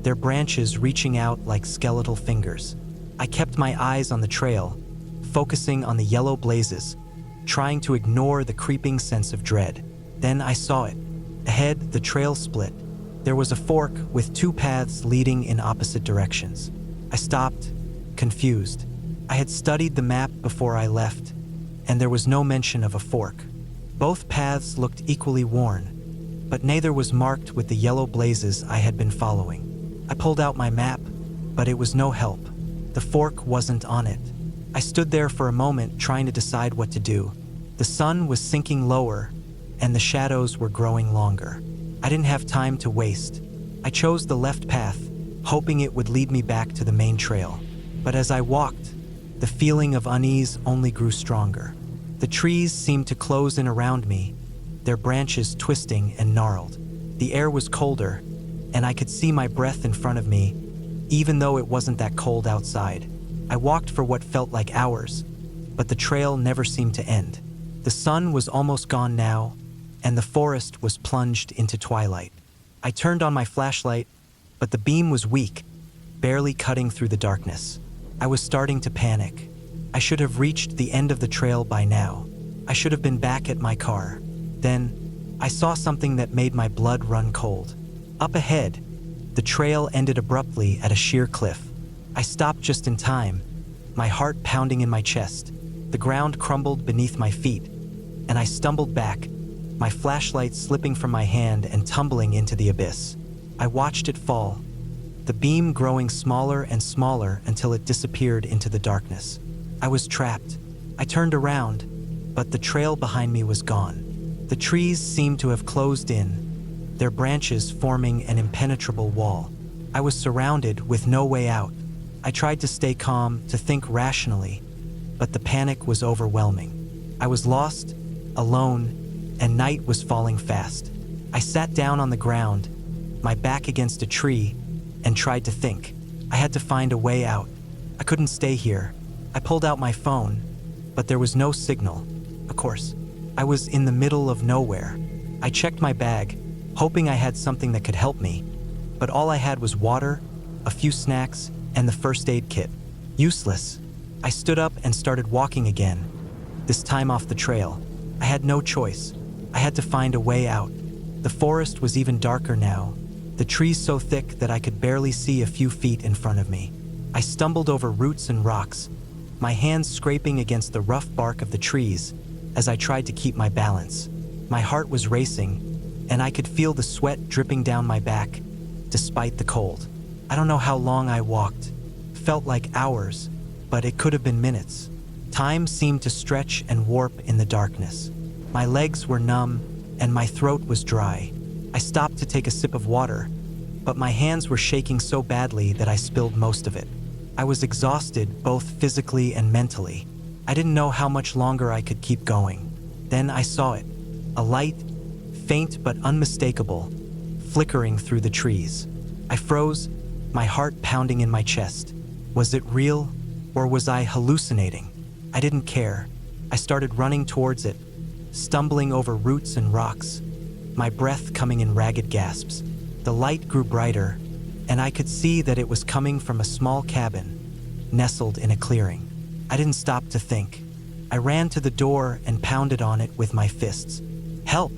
their branches reaching out like skeletal fingers. I kept my eyes on the trail, focusing on the yellow blazes, trying to ignore the creeping sense of dread. Then I saw it. Ahead, the trail split. There was a fork with 2 paths leading in opposite directions. I stopped, confused. I had studied the map before I left, and there was no mention of a fork. Both paths looked equally worn, but neither was marked with the yellow blazes I had been following. I pulled out my map, but it was no help. The fork wasn't on it. I stood there for a moment trying to decide what to do. The sun was sinking lower, and the shadows were growing longer. I I didn't have time to waste. I chose the left path, hoping it would lead me back to the main trail. But as I walked, the feeling of unease only grew stronger. The trees seemed to close in around me, their branches twisting and gnarled. The air was colder, and I could see my breath in front of me, even though it wasn't that cold outside. I walked for what felt like hours, but the trail never seemed to end. The sun was almost gone now, and the forest was plunged into twilight. I turned on my flashlight, but the beam was weak, barely cutting through the darkness. I was starting to panic. I should have reached the end of the trail by now. I should have been back at my car. Then, I saw something that made my blood run cold. Up ahead, the trail ended abruptly at a sheer cliff. I stopped just in time, my heart pounding in my chest. The ground crumbled beneath my feet, and I stumbled back, my flashlight slipping from my hand and tumbling into the abyss. I watched it fall, the beam growing smaller and smaller until it disappeared into the darkness. I was trapped. I turned around, but the trail behind me was gone. The trees seemed to have closed in, their branches forming an impenetrable wall. I was surrounded with no way out. I tried to stay calm, to think rationally, but the panic was overwhelming. I was lost, alone, and night was falling fast. I sat down on the ground, my back against a tree, and tried to think. I had to find a way out. I couldn't stay here. I pulled out my phone, but there was no signal. Of course, I was in the middle of nowhere. I checked my bag, hoping I had something that could help me, but all I had was water, a few snacks, and the first aid kit. Useless. I stood up and started walking again, this time off the trail. I had no choice. I had to find a way out. The forest was even darker now, the trees so thick that I could barely see a few feet in front of me. I stumbled over roots and rocks, my hands scraping against the rough bark of the trees as I tried to keep my balance. My heart was racing, and I could feel the sweat dripping down my back, despite the cold. I don't know how long I walked. Felt like hours, but it could have been minutes. Time seemed to stretch and warp in the darkness. My legs were numb, and my throat was dry. I stopped to take a sip of water, but my hands were shaking so badly that I spilled most of it. I was exhausted, both physically and mentally. I didn't know how much longer I could keep going. Then I saw it, a light, faint but unmistakable, flickering through the trees. I froze, my heart pounding in my chest. Was it real, or was I hallucinating? I didn't care. I started running towards it, stumbling over roots and rocks, my breath coming in ragged gasps. The light grew brighter, and I could see that it was coming from a small cabin, nestled in a clearing. I didn't stop to think. I ran to the door and pounded on it with my fists. "Help!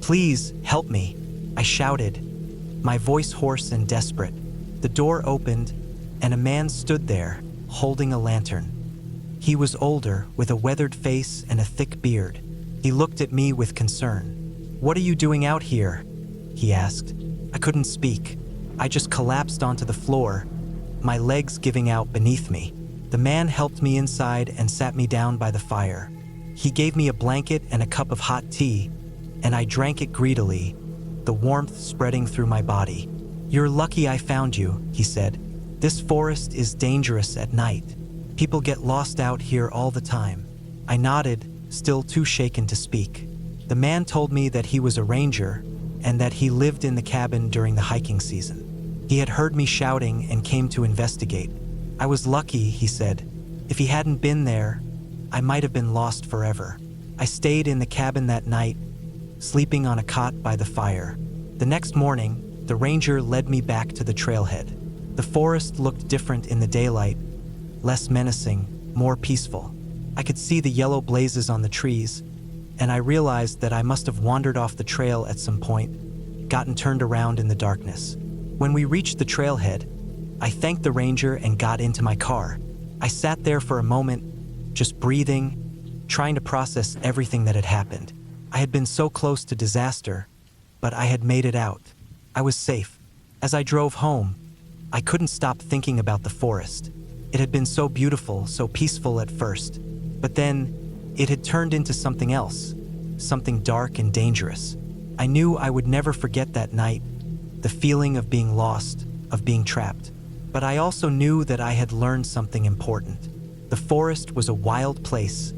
Please, help me!" I shouted, my voice hoarse and desperate. The door opened, and a man stood there, holding a lantern. He was older, with a weathered face and a thick beard. He looked at me with concern. "What are you doing out here?" he asked. I couldn't speak. I just collapsed onto the floor, my legs giving out beneath me. The man helped me inside and sat me down by the fire. He gave me a blanket and a cup of hot tea, and I drank it greedily, the warmth spreading through my body. "You're lucky I found you," he said. "This forest is dangerous at night. People get lost out here all the time." I nodded, still too shaken to speak. The man told me that he was a ranger and that he lived in the cabin during the hiking season. He had heard me shouting and came to investigate. I was lucky, he said. If he hadn't been there, I might have been lost forever. I stayed in the cabin that night, sleeping on a cot by the fire. The next morning, the ranger led me back to the trailhead. The forest looked different in the daylight, less menacing, more peaceful. I could see the yellow blazes on the trees, and I realized that I must have wandered off the trail at some point, gotten turned around in the darkness. When we reached the trailhead, I thanked the ranger and got into my car. I sat there for a moment, just breathing, trying to process everything that had happened. I had been so close to disaster, but I had made it out. I was safe. As I drove home, I couldn't stop thinking about the forest. It had been so beautiful, so peaceful at first, but then it had turned into something else, something dark and dangerous. I knew I would never forget that night, the feeling of being lost, of being trapped. But I also knew that I had learned something important. The forest was a wild place,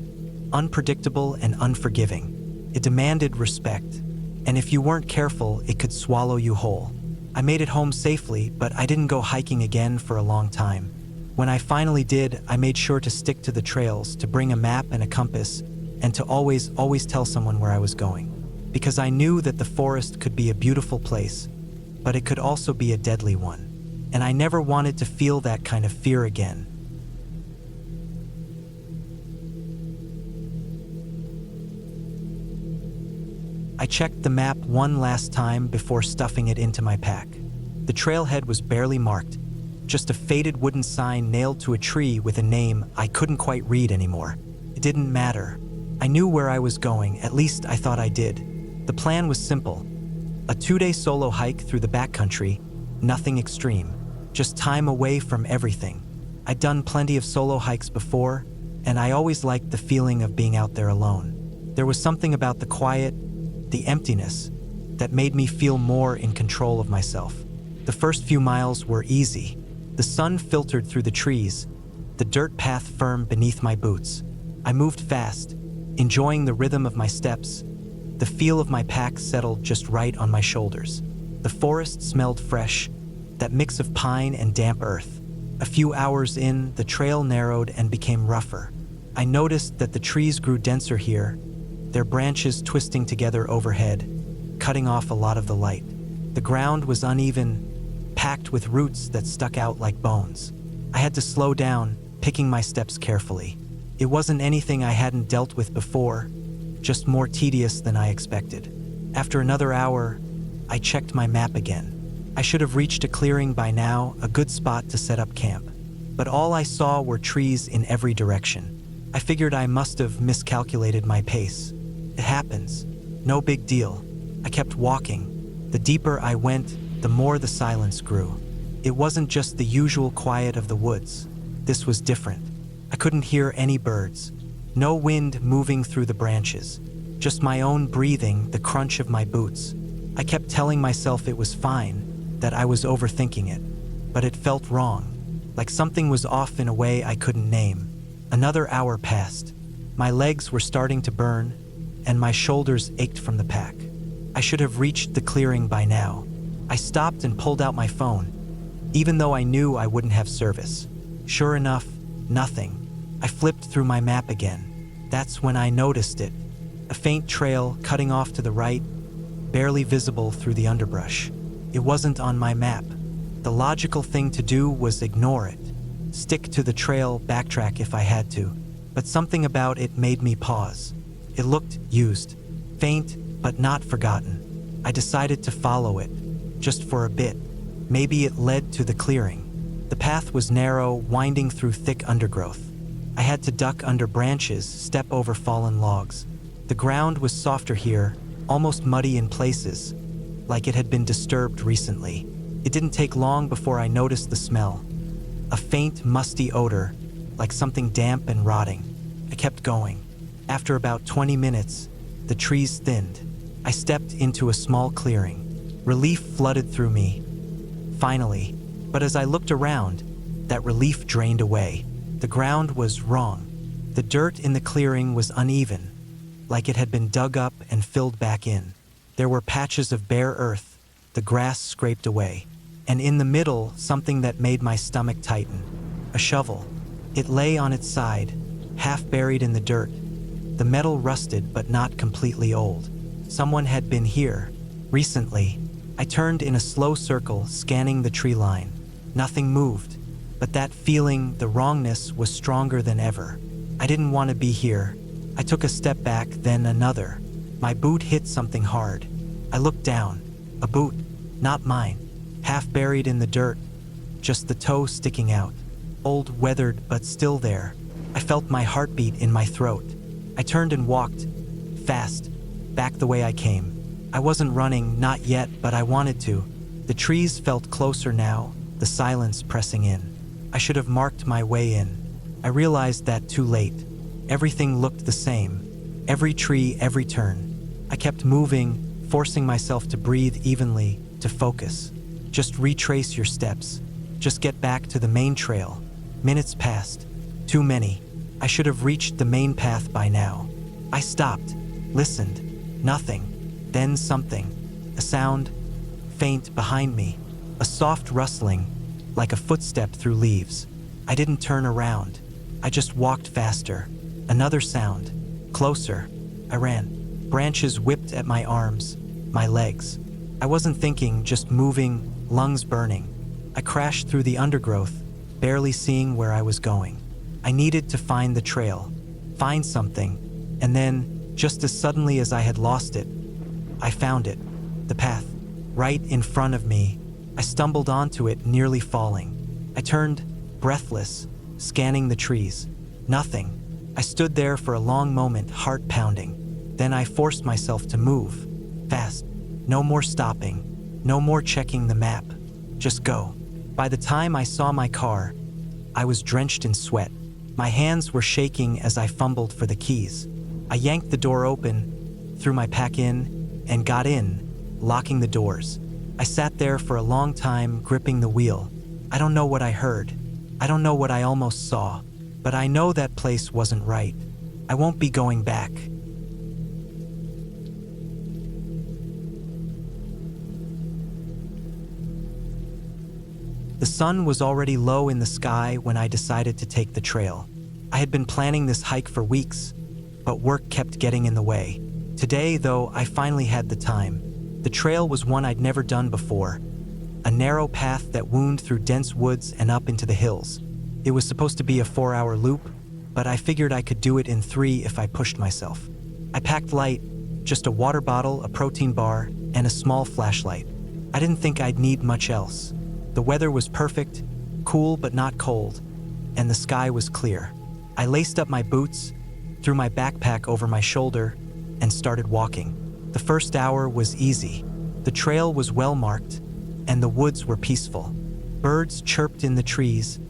unpredictable and unforgiving. It demanded respect, and if you weren't careful, it could swallow you whole. I made it home safely, but I didn't go hiking again for a long time. When I finally did, I made sure to stick to the trails, to bring a map and a compass, and to always tell someone where I was going. Because I knew that the forest could be a beautiful place, but it could also be a deadly one. And I never wanted to feel that kind of fear again. I checked the map one last time before stuffing it into my pack. The trailhead was barely marked, just a faded wooden sign nailed to a tree with a name I couldn't quite read anymore. It didn't matter. I knew where I was going, at least I thought I did. The plan was simple. A 2-day solo hike through the backcountry, nothing extreme, just time away from everything. I'd done plenty of solo hikes before, and I always liked the feeling of being out there alone. There was something about the quiet, the emptiness, that made me feel more in control of myself. The first few miles were easy. The sun filtered through the trees, the dirt path firm beneath my boots. I moved fast, enjoying the rhythm of my steps. The feel of my pack settled just right on my shoulders. The forest smelled fresh, that mix of pine and damp earth. A few hours in, the trail narrowed and became rougher. I noticed that the trees grew denser here, their branches twisting together overhead, cutting off a lot of the light. The ground was uneven, packed with roots that stuck out like bones. I had to slow down, picking my steps carefully. It wasn't anything I hadn't dealt with before, just more tedious than I expected. After another hour, I checked my map again. I should have reached a clearing by now, a good spot to set up camp. But all I saw were trees in every direction. I figured I must have miscalculated my pace. It happens. No big deal. I kept walking. The deeper I went, the more the silence grew. It wasn't just the usual quiet of the woods. This was different. I couldn't hear any birds. No wind moving through the branches. Just my own breathing, the crunch of my boots. I kept telling myself it was fine, that I was overthinking it. But it felt wrong, like something was off in a way I couldn't name. Another hour passed. My legs were starting to burn, and my shoulders ached from the pack. I should have reached the clearing by now. I stopped and pulled out my phone, even though I knew I wouldn't have service. Sure enough, nothing. I flipped through my map again. That's when I noticed it. A faint trail cutting off to the right, barely visible through the underbrush. It wasn't on my map. The logical thing to do was ignore it. Stick to the trail, backtrack if I had to. But something about it made me pause. It looked used, faint, but not forgotten. I decided to follow it, just for a bit. Maybe it led to the clearing. The path was narrow, winding through thick undergrowth. I had to duck under branches, step over fallen logs. The ground was softer here, almost muddy in places, like it had been disturbed recently. It didn't take long before I noticed the smell. A faint, musty odor, like something damp and rotting. I kept going. After about 20 minutes, the trees thinned. I stepped into a small clearing. Relief flooded through me. Finally, but as I looked around, that relief drained away. The ground was wrong. The dirt in the clearing was uneven, like it had been dug up and filled back in. There were patches of bare earth, the grass scraped away. And in the middle, something that made my stomach tighten. A shovel. It lay on its side, half buried in the dirt. The metal rusted but not completely old. Someone had been here. Recently. I turned in a slow circle, scanning the tree line. Nothing moved, but that feeling, the wrongness, was stronger than ever. I didn't want to be here. I took a step back, then another. My boot hit something hard. I looked down. A boot, not mine. Half buried in the dirt, just the toe sticking out. Old, weathered, but still there. I felt my heartbeat in my throat. I turned and walked, fast, back the way I came. I wasn't running, not yet, but I wanted to. The trees felt closer now, the silence pressing in. I should have marked my way in. I realized that too late. Everything looked the same. Every tree, every turn. I kept moving, forcing myself to breathe evenly, to focus. Just retrace your steps. Just get back to the main trail. Minutes passed. Too many. I should have reached the main path by now. I stopped, listened. Nothing. Then something. A sound, faint behind me. A soft rustling, like a footstep through leaves. I didn't turn around. I just walked faster. Another sound. Closer. I ran. Branches whipped at my arms, my legs. I wasn't thinking, just moving, lungs burning. I crashed through the undergrowth, barely seeing where I was going. I needed to find the trail, find something, and then, just as suddenly as I had lost it, I found it. The path, right in front of me. I stumbled onto it, nearly falling. I turned, breathless, scanning the trees. Nothing. I stood there for a long moment, heart pounding. Then I forced myself to move. Fast. No more stopping. No more checking the map. Just go. By the time I saw my car, I was drenched in sweat. My hands were shaking as I fumbled for the keys. I yanked the door open, threw my pack in, and got in, locking the doors. I sat there for a long time, gripping the wheel. I don't know what I heard. I don't know what I almost saw. But I know that place wasn't right. I won't be going back. The sun was already low in the sky when I decided to take the trail. I had been planning this hike for weeks, but work kept getting in the way. Today, though, I finally had the time. The trail was one I'd never done before, a narrow path that wound through dense woods and up into the hills. It was supposed to be a 4-hour loop, but I figured I could do it in 3 if I pushed myself. I packed light, just a water bottle, a protein bar, and a small flashlight. I didn't think I'd need much else. The weather was perfect, cool but not cold, and the sky was clear. I laced up my boots, threw my backpack over my shoulder, and started walking. The first hour was easy. The trail was well marked, and the woods were peaceful. Birds chirped in the trees,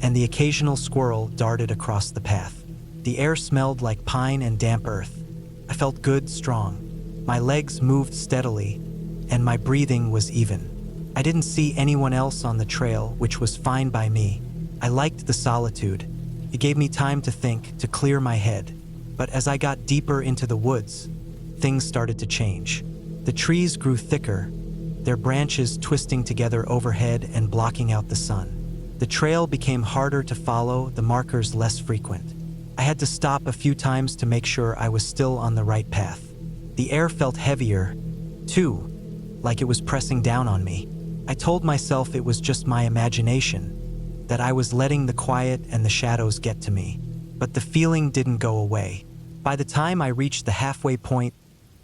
and the occasional squirrel darted across the path. The air smelled like pine and damp earth. I felt good, strong. My legs moved steadily, and my breathing was even. I didn't see anyone else on the trail, which was fine by me. I liked the solitude. It gave me time to think, to clear my head. But as I got deeper into the woods, things started to change. The trees grew thicker, their branches twisting together overhead and blocking out the sun. The trail became harder to follow, the markers less frequent. I had to stop a few times to make sure I was still on the right path. The air felt heavier, too, like it was pressing down on me. I told myself it was just my imagination, that I was letting the quiet and the shadows get to me. But the feeling didn't go away. By the time I reached the halfway point,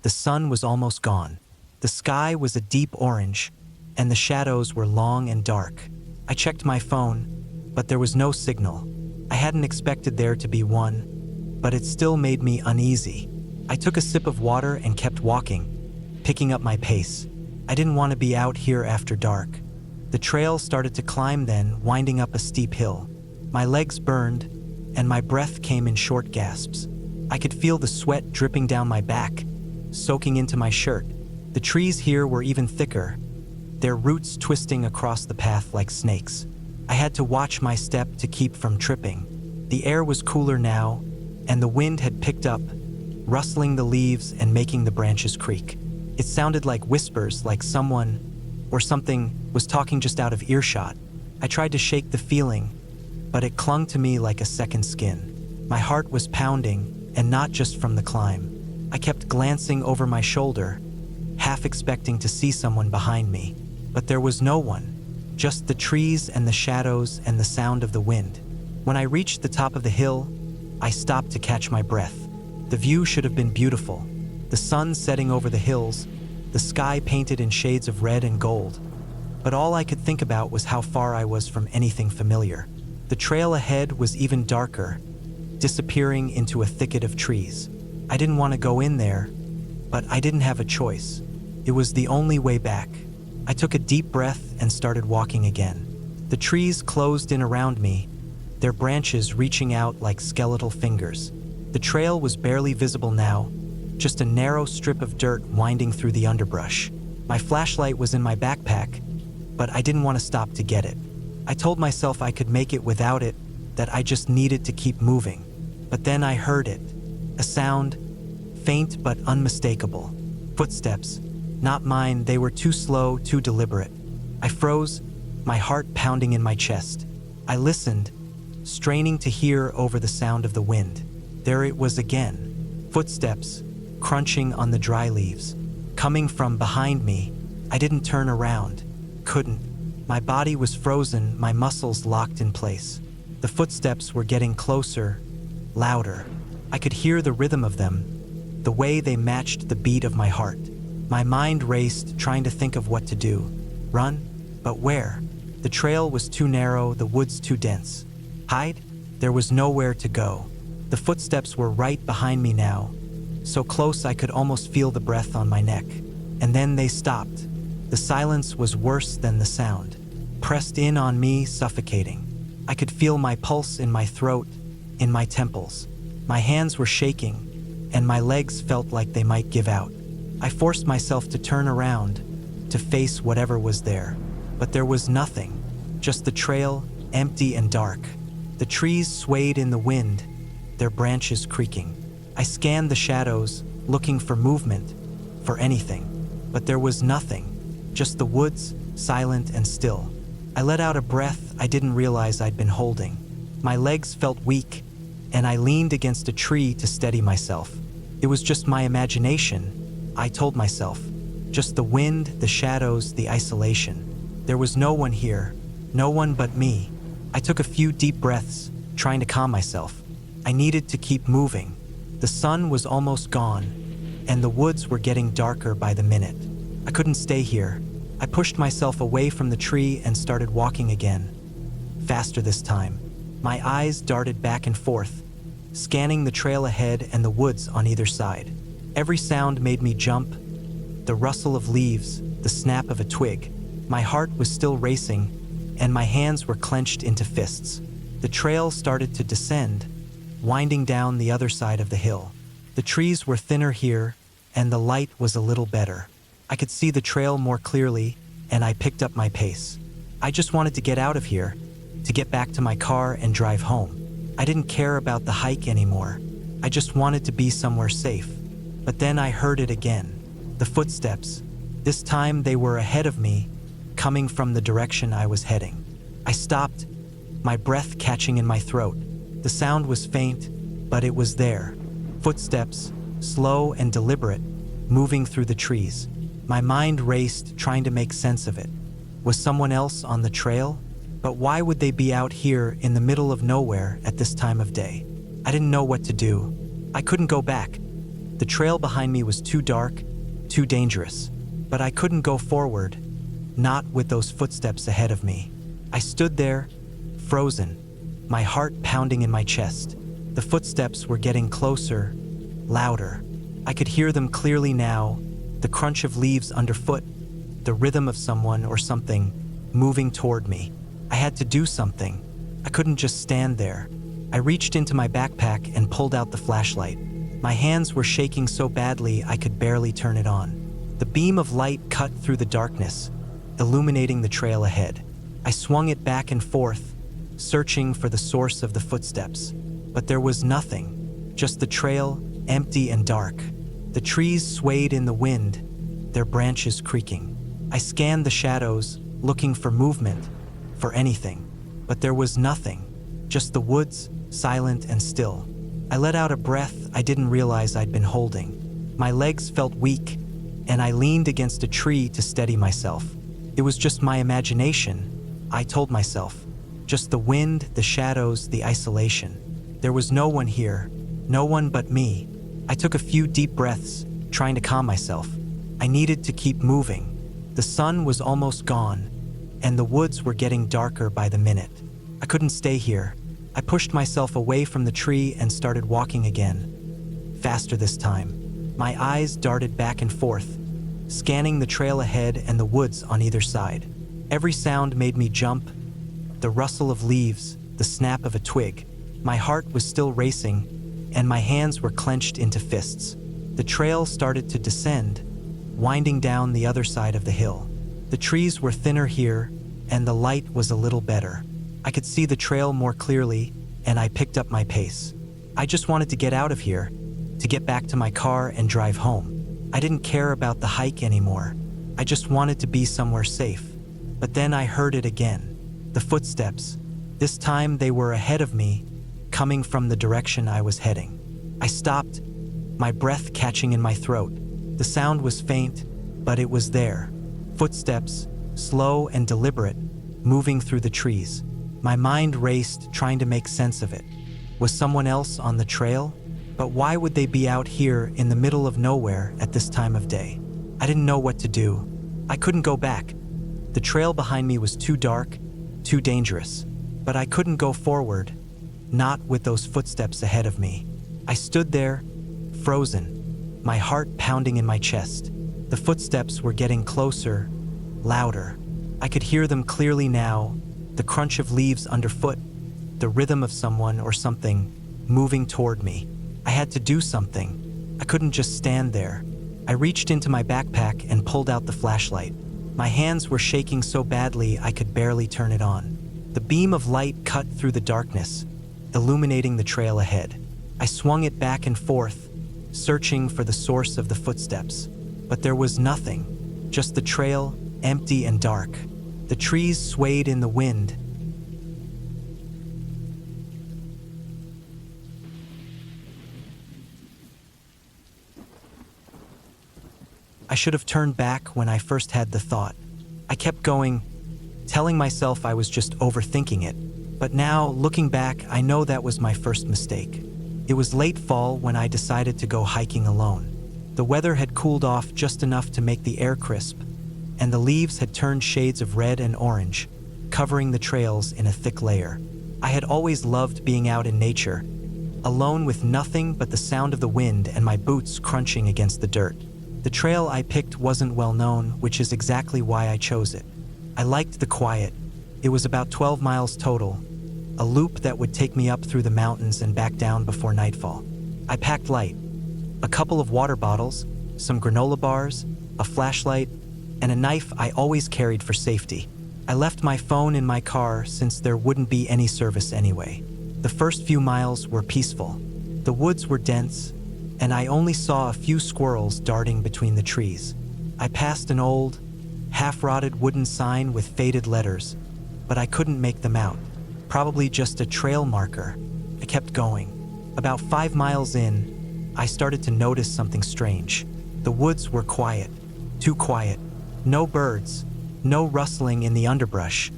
the sun was almost gone. The sky was a deep orange, and the shadows were long and dark. I checked my phone, but there was no signal. I hadn't expected there to be one, but it still made me uneasy. I took a sip of water and kept walking, picking up my pace. I didn't want to be out here after dark. The trail started to climb then, winding up a steep hill. My legs burned, and my breath came in short gasps. I could feel the sweat dripping down my back, soaking into my shirt. The trees here were even thicker, their roots twisting across the path like snakes. I had to watch my step to keep from tripping. The air was cooler now, and the wind had picked up, rustling the leaves and making the branches creak. It sounded like whispers, like someone or something was talking just out of earshot. I tried to shake the feeling, but it clung to me like a second skin. My heart was pounding, and not just from the climb. I kept glancing over my shoulder, half expecting to see someone behind me. But there was no one, just the trees and the shadows and the sound of the wind. When I reached the top of the hill, I stopped to catch my breath. The view should have been beautiful. The sun setting over the hills, the sky painted in shades of red and gold. But all I could think about was how far I was from anything familiar. The trail ahead was even darker, disappearing into a thicket of trees. I didn't want to go in there, but I didn't have a choice. It was the only way back. I took a deep breath and started walking again. The trees closed in around me, their branches reaching out like skeletal fingers. The trail was barely visible now, just a narrow strip of dirt winding through the underbrush. My flashlight was in my backpack, but I didn't want to stop to get it. I told myself I could make it without it, that I just needed to keep moving. But then I heard it. A sound, faint but unmistakable. Footsteps. Not mine, they were too slow, too deliberate. I froze, my heart pounding in my chest. I listened, straining to hear over the sound of the wind. There it was again. Footsteps, crunching on the dry leaves. Coming from behind me. I didn't turn around. Couldn't. My body was frozen, my muscles locked in place. The footsteps were getting closer, louder. I could hear the rhythm of them, the way they matched the beat of my heart. My mind raced, trying to think of what to do. Run? But where? The trail was too narrow, the woods too dense. Hide? There was nowhere to go. The footsteps were right behind me now, so close I could almost feel the breath on my neck. And then they stopped. The silence was worse than the sound, pressed in on me, suffocating. I could feel my pulse in my throat, in my temples. My hands were shaking, and my legs felt like they might give out. I forced myself to turn around, to face whatever was there. But there was nothing, just the trail, empty and dark. The trees swayed in the wind, their branches creaking. I scanned the shadows, looking for movement, for anything. But there was nothing, just the woods, silent and still. I let out a breath I didn't realize I'd been holding. My legs felt weak, and I leaned against a tree to steady myself. It was just my imagination, I told myself. Just the wind, the shadows, the isolation. There was no one here, no one but me. I took a few deep breaths, trying to calm myself. I needed to keep moving. The sun was almost gone, and the woods were getting darker by the minute. I couldn't stay here. I pushed myself away from the tree and started walking again. Faster this time. My eyes darted back and forth, scanning the trail ahead and the woods on either side. Every sound made me jump. The rustle of leaves, the snap of a twig. My heart was still racing, and my hands were clenched into fists. The trail started to descend, winding down the other side of the hill. The trees were thinner here, and the light was a little better. I could see the trail more clearly, and I picked up my pace. I just wanted to get out of here, to get back to my car and drive home. I didn't care about the hike anymore. I just wanted to be somewhere safe. But then I heard it again. The footsteps. This time they were ahead of me, coming from the direction I was heading. I stopped, my breath catching in my throat. The sound was faint, but it was there. Footsteps, slow and deliberate, moving through the trees. My mind raced, trying to make sense of it. Was someone else on the trail? But why would they be out here in the middle of nowhere at this time of day? I didn't know what to do. I couldn't go back. The trail behind me was too dark, too dangerous. But I couldn't go forward, not with those footsteps ahead of me. I stood there, frozen, my heart pounding in my chest. The footsteps were getting closer, louder. I could hear them clearly now, the crunch of leaves underfoot, the rhythm of someone or something moving toward me. I had to do something. I couldn't just stand there. I reached into my backpack and pulled out the flashlight. My hands were shaking so badly I could barely turn it on. The beam of light cut through the darkness, illuminating the trail ahead. I swung it back and forth, searching for the source of the footsteps. But there was nothing, just the trail, empty and dark. The trees swayed in the wind, their branches creaking. I scanned the shadows, looking for movement, for anything. But there was nothing, just the woods, silent and still. I let out a breath I didn't realize I'd been holding. My legs felt weak, and I leaned against a tree to steady myself. It was just my imagination, I told myself. Just the wind, the shadows, the isolation. There was no one here, no one but me. I took a few deep breaths, trying to calm myself. I needed to keep moving. The sun was almost gone, and the woods were getting darker by the minute. I couldn't stay here. I pushed myself away from the tree and started walking again. Faster this time. My eyes darted back and forth, scanning the trail ahead and the woods on either side. Every sound made me jump. The rustle of leaves, the snap of a twig. My heart was still racing, and my hands were clenched into fists. The trail started to descend, winding down the other side of the hill. The trees were thinner here, and the light was a little better. I could see the trail more clearly, and I picked up my pace. I just wanted to get out of here, to get back to my car and drive home. I didn't care about the hike anymore. I just wanted to be somewhere safe. But then I heard it again. The footsteps. This time they were ahead of me, coming from the direction I was heading. I stopped, my breath catching in my throat. The sound was faint, but it was there. Footsteps, slow and deliberate, moving through the trees. My mind raced, trying to make sense of it. Was someone else on the trail? But why would they be out here in the middle of nowhere at this time of day? I didn't know what to do. I couldn't go back. The trail behind me was too dark, too dangerous. But I couldn't go forward, not with those footsteps ahead of me. I stood there, frozen, my heart pounding in my chest. The footsteps were getting closer, louder. I could hear them clearly now, the crunch of leaves underfoot, the rhythm of someone or something moving toward me. I had to do something. I couldn't just stand there. I reached into my backpack and pulled out the flashlight. My hands were shaking so badly I could barely turn it on. The beam of light cut through the darkness, illuminating the trail ahead. I swung it back and forth, searching for the source of the footsteps. But there was nothing, just the trail, empty and dark. The trees swayed in the wind. I should have turned back when I first had the thought. I kept going, telling myself I was just overthinking it. But now, looking back, I know that was my first mistake. It was late fall when I decided to go hiking alone. The weather had cooled off just enough to make the air crisp, and the leaves had turned shades of red and orange, covering the trails in a thick layer. I had always loved being out in nature, alone with nothing but the sound of the wind and my boots crunching against the dirt. The trail I picked wasn't well known, which is exactly why I chose it. I liked the quiet. It was about 12 miles total, a loop that would take me up through the mountains and back down before nightfall. I packed light, a couple of water bottles, some granola bars, a flashlight, and a knife I always carried for safety. I left my phone in my car since there wouldn't be any service anyway. The first few miles were peaceful. The woods were dense, and I only saw a few squirrels darting between the trees. I passed an old, half-rotted wooden sign with faded letters, but I couldn't make them out. Probably just a trail marker. I kept going. About 5 miles in, I started to notice something strange. The woods were quiet, too quiet. No birds, no rustling in the underbrush,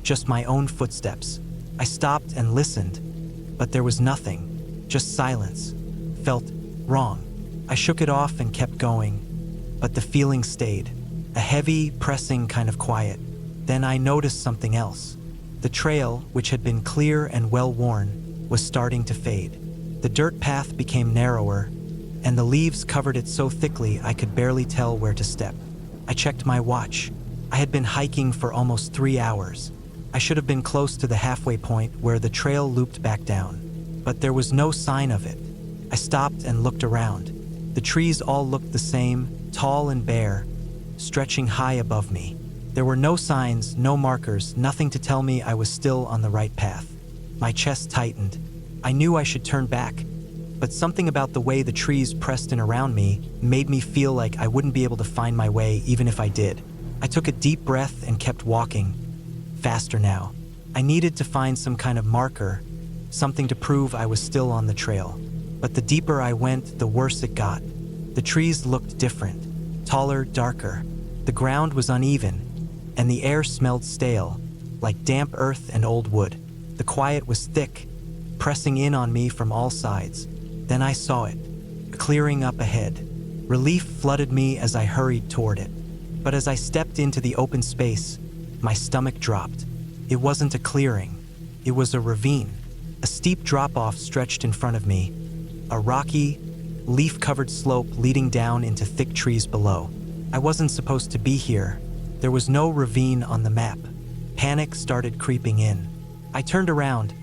just my own footsteps. I stopped and listened, but there was nothing, just silence. Felt wrong. I shook it off and kept going, but the feeling stayed. A heavy, pressing kind of quiet. Then I noticed something else. The trail, which had been clear and well-worn, was starting to fade. The dirt path became narrower, and the leaves covered it so thickly I could barely tell where to step. I checked my watch. I had been hiking for almost 3 hours. I should have been close to the halfway point where the trail looped back down, but there was no sign of it. I stopped and looked around. The trees all looked the same, tall and bare, stretching high above me. There were no signs, no markers, nothing to tell me I was still on the right path. My chest tightened. I knew I should turn back, but something about the way the trees pressed in around me made me feel like I wouldn't be able to find my way even if I did. I took a deep breath and kept walking, faster now. I needed to find some kind of marker, something to prove I was still on the trail. But the deeper I went, the worse it got. The trees looked different, taller, darker. The ground was uneven, and the air smelled stale, like damp earth and old wood. The quiet was thick, pressing in on me from all sides. Then I saw it, clearing up ahead. Relief flooded me as I hurried toward it. But as I stepped into the open space, my stomach dropped. It wasn't a clearing. It was a ravine. A steep drop-off stretched in front of me, a rocky, leaf-covered slope leading down into thick trees below. I wasn't supposed to be here. There was no ravine on the map. Panic started creeping in. I turned around,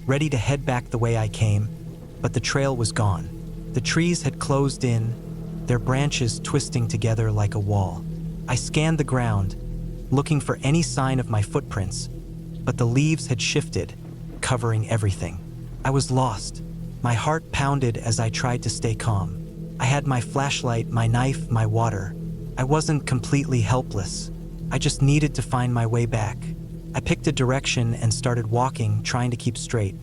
ready to head back the way I came, but the trail was gone. The trees had closed in, their branches twisting together like a wall. I scanned the ground, looking for any sign of my footprints, but the leaves had shifted, covering everything. I was lost. My heart pounded as I tried to stay calm. I had my flashlight, my knife, my water. I wasn't completely helpless. I just needed to find my way back. I picked a direction and started walking, trying to keep straight.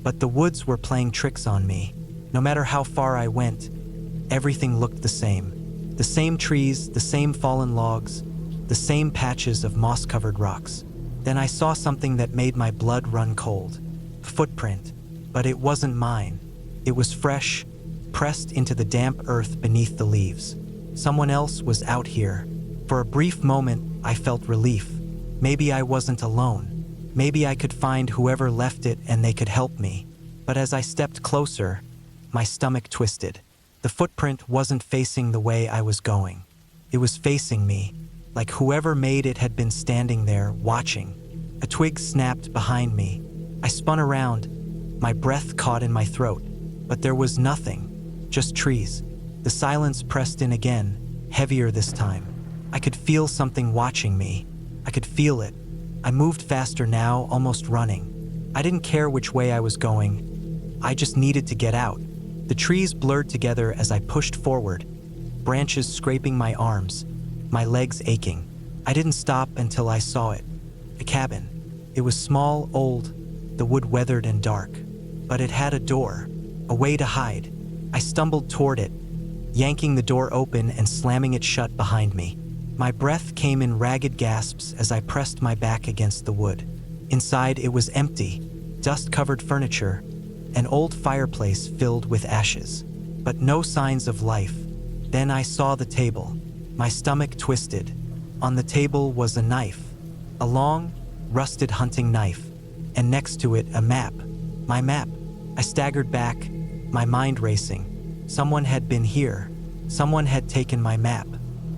But the woods were playing tricks on me. No matter how far I went, everything looked the same. The same trees, the same fallen logs, the same patches of moss-covered rocks. Then I saw something that made my blood run cold. A footprint, but it wasn't mine. It was fresh, pressed into the damp earth beneath the leaves. Someone else was out here. For a brief moment, I felt relief. Maybe I wasn't alone. Maybe I could find whoever left it and they could help me. But as I stepped closer, my stomach twisted. The footprint wasn't facing the way I was going. It was facing me, like whoever made it had been standing there, watching. A twig snapped behind me. I spun around, my breath caught in my throat. But there was nothing, just trees. The silence pressed in again, heavier this time. I could feel something watching me. I could feel it. I moved faster now, almost running. I didn't care which way I was going. I just needed to get out. The trees blurred together as I pushed forward, branches scraping my arms, my legs aching. I didn't stop until I saw it. A cabin. It was small, old, the wood weathered and dark. But it had a door, a way to hide. I stumbled toward it, yanking the door open and slamming it shut behind me. My breath came in ragged gasps as I pressed my back against the wood. Inside, it was empty, dust-covered furniture, an old fireplace filled with ashes, but no signs of life. Then I saw the table. My stomach twisted. On the table was a knife, a long, rusted hunting knife, and next to it a map. My map. I staggered back, my mind racing. Someone had been here. Someone had taken my map.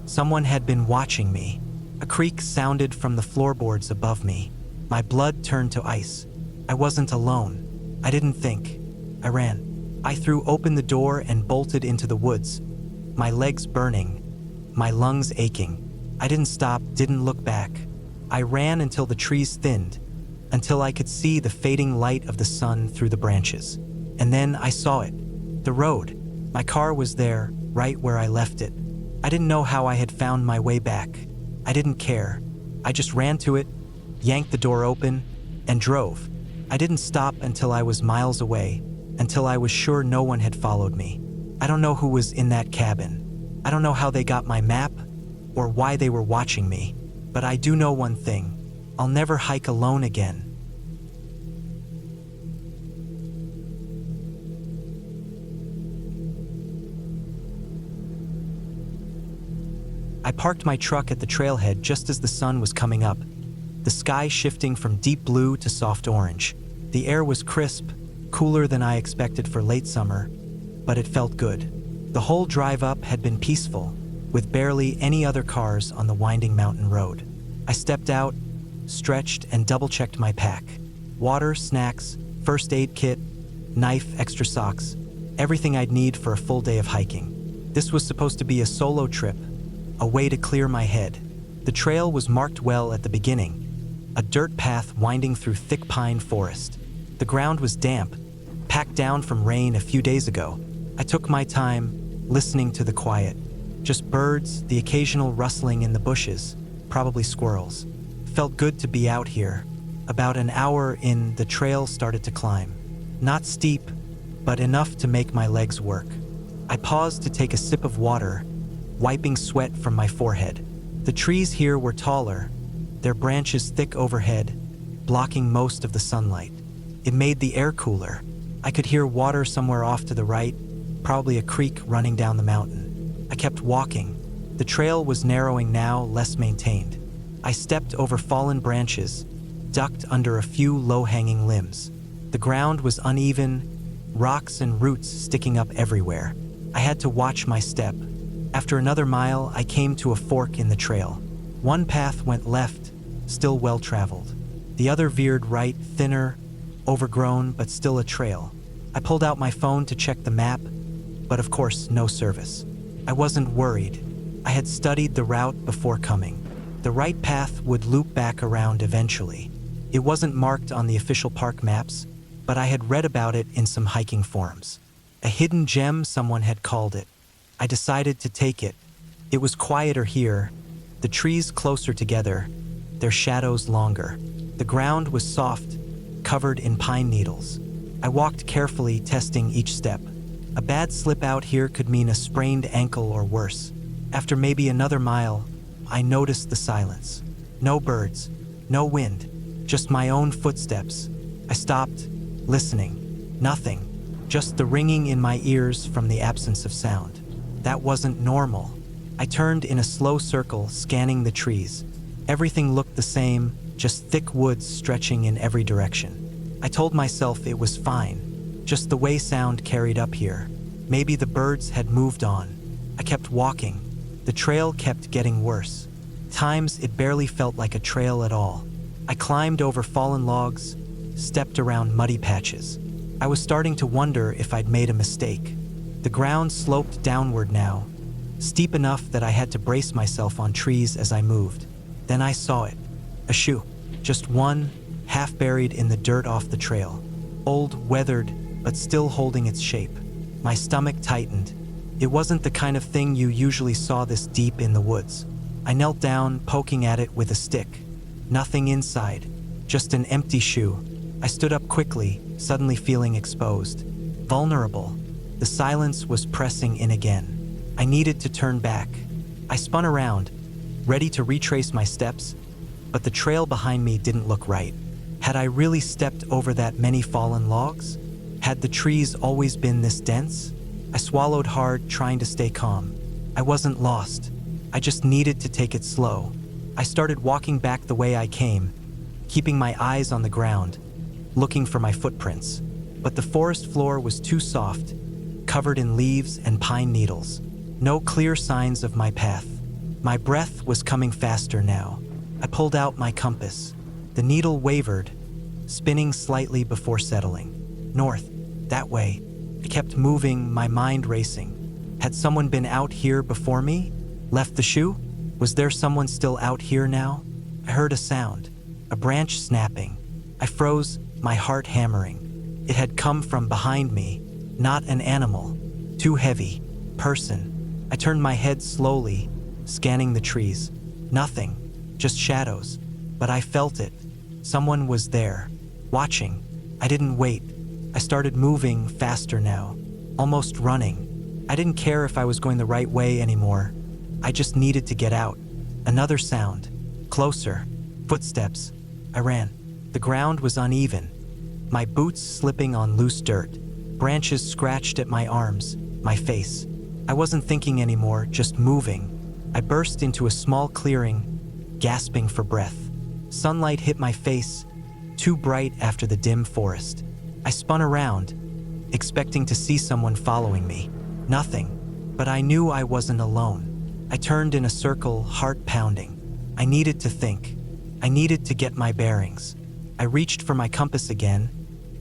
Someone had been watching me. A creak sounded from the floorboards above me. My blood turned to ice. I wasn't alone. I didn't think. I ran. I threw open the door and bolted into the woods, my legs burning, my lungs aching. I didn't stop, didn't look back. I ran until the trees thinned, until I could see the fading light of the sun through the branches. And then I saw it. The road. My car was there, right where I left it. I didn't know how I had found my way back. I didn't care. I just ran to it, yanked the door open, and drove. I didn't stop until I was miles away, until I was sure no one had followed me. I don't know who was in that cabin. I don't know how they got my map, or why they were watching me. But I do know one thing. I'll never hike alone again. I parked my truck at the trailhead just as the sun was coming up, the sky shifting from deep blue to soft orange. The air was crisp, cooler than I expected for late summer, but it felt good. The whole drive up had been peaceful, with barely any other cars on the winding mountain road. I stepped out, stretched, and double-checked my pack. Water, snacks, first aid kit, knife, extra socks, everything I'd need for a full day of hiking. This was supposed to be a solo trip, a way to clear my head. The trail was marked well at the beginning, a dirt path winding through thick pine forest. The ground was damp, packed down from rain a few days ago. I took my time, listening to the quiet. Just birds, the occasional rustling in the bushes, probably squirrels. Felt good to be out here. About an hour in, the trail started to climb. Not steep, but enough to make my legs work. I paused to take a sip of water, wiping sweat from my forehead. The trees here were taller, their branches thick overhead, blocking most of the sunlight. It made the air cooler. I could hear water somewhere off to the right, probably a creek running down the mountain. I kept walking. The trail was narrowing now, less maintained. I stepped over fallen branches, ducked under a few low-hanging limbs. The ground was uneven, rocks and roots sticking up everywhere. I had to watch my step. After another mile, I came to a fork in the trail. One path went left, still well-traveled. The other veered right, thinner, overgrown, but still a trail. I pulled out my phone to check the map, but of course, no service. I wasn't worried. I had studied the route before coming. The right path would loop back around eventually. It wasn't marked on the official park maps, but I had read about it in some hiking forums. A hidden gem, someone had called it. I decided to take it. It was quieter here, the trees closer together, their shadows longer. The ground was soft, covered in pine needles. I walked carefully, testing each step. A bad slip out here could mean a sprained ankle or worse. After maybe another mile, I noticed the silence. No birds, no wind, just my own footsteps. I stopped, listening. Nothing, just the ringing in my ears from the absence of sound. That wasn't normal. I turned in a slow circle, scanning the trees. Everything looked the same, just thick woods stretching in every direction. I told myself it was fine, just the way sound carried up here. Maybe the birds had moved on. I kept walking. The trail kept getting worse. Times it barely felt like a trail at all. I climbed over fallen logs, stepped around muddy patches. I was starting to wonder if I'd made a mistake. The ground sloped downward now, steep enough that I had to brace myself on trees as I moved. Then I saw it. A shoe. Just one, half buried in the dirt off the trail. Old, weathered, but still holding its shape. My stomach tightened. It wasn't the kind of thing you usually saw this deep in the woods. I knelt down, poking at it with a stick. Nothing inside, just an empty shoe. I stood up quickly, suddenly feeling exposed. Vulnerable. The silence was pressing in again. I needed to turn back. I spun around, ready to retrace my steps, but the trail behind me didn't look right. Had I really stepped over that many fallen logs? Had the trees always been this dense? I swallowed hard, trying to stay calm. I wasn't lost. I just needed to take it slow. I started walking back the way I came, keeping my eyes on the ground, looking for my footprints. But the forest floor was too soft, covered in leaves and pine needles. No clear signs of my path. My breath was coming faster now. I pulled out my compass. The needle wavered, spinning slightly before settling. North, that way. I kept moving, my mind racing. Had someone been out here before me? Left the shoe? Was there someone still out here now? I heard a sound, a branch snapping. I froze, my heart hammering. It had come from behind me, not an animal. Too heavy. Person. I turned my head slowly, scanning the trees. Nothing, just shadows. But I felt it. Someone was there, watching. I didn't wait. I started moving faster now, almost running. I didn't care if I was going the right way anymore. I just needed to get out. Another sound. Closer. Footsteps. I ran. The ground was uneven. My boots slipping on loose dirt. Branches scratched at my arms, my face. I wasn't thinking anymore, just moving. I burst into a small clearing, gasping for breath. Sunlight hit my face, too bright after the dim forest. I spun around, expecting to see someone following me. Nothing, but I knew I wasn't alone. I turned in a circle, heart pounding. I needed to think. I needed to get my bearings. I reached for my compass again,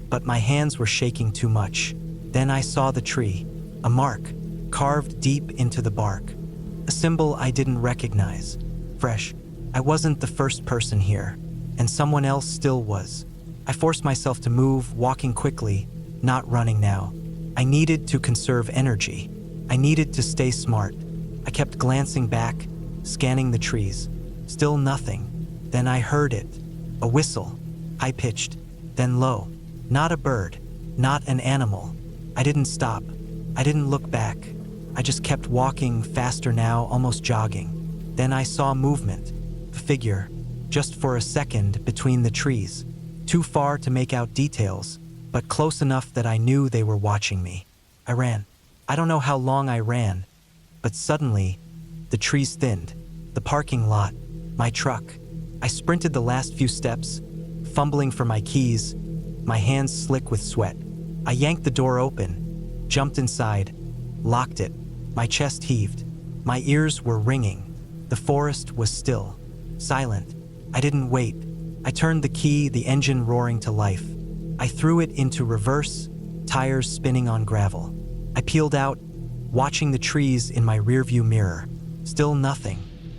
but my hands were shaking too much. Then I saw the tree, a mark, carved deep into the bark. A symbol I didn't recognize. Fresh. I wasn't the first person here, and someone else still was. I forced myself to move, walking quickly, not running now. I needed to conserve energy. I needed to stay smart. I kept glancing back, scanning the trees. Still nothing. Then I heard it. A whistle. High-pitched, then low. Not a bird. Not an animal. I didn't stop. I didn't look back. I just kept walking, faster now, almost jogging. Then I saw movement. A figure, just for a second, between the trees. Too far to make out details, but close enough that I knew they were watching me. I ran. I don't know how long I ran, but suddenly, the trees thinned. The parking lot, my truck. I sprinted the last few steps, fumbling for my keys, my hands slick with sweat. I yanked the door open, jumped inside, locked it. My chest heaved. My ears were ringing. The forest was still, silent. I didn't wait. I turned the key, the engine roaring to life. I threw it into reverse, tires spinning on gravel. I peeled out, watching the trees in my rearview mirror. Still nothing,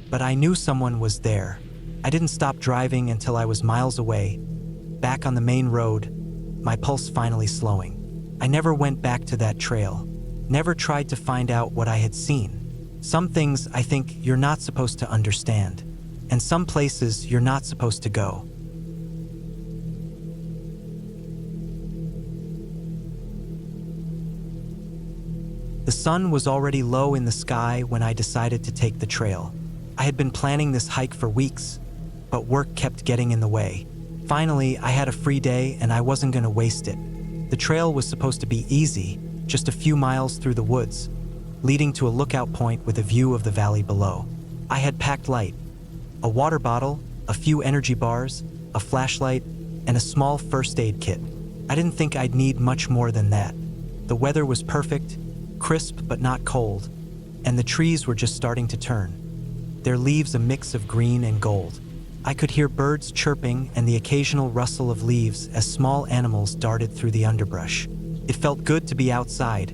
but I knew someone was there. I didn't stop driving until I was miles away, back on the main road, my pulse finally slowing. I never went back to that trail, never tried to find out what I had seen. Some things I think you're not supposed to understand, and some places you're not supposed to go. The sun was already low in the sky when I decided to take the trail. I had been planning this hike for weeks, but work kept getting in the way. Finally, I had a free day and I wasn't going to waste it. The trail was supposed to be easy, just a few miles through the woods, leading to a lookout point with a view of the valley below. I had packed light: a water bottle, a few energy bars, a flashlight, and a small first aid kit. I didn't think I'd need much more than that. The weather was perfect, crisp but not cold, and the trees were just starting to turn, their leaves a mix of green and gold. I could hear birds chirping and the occasional rustle of leaves as small animals darted through the underbrush. It felt good to be outside,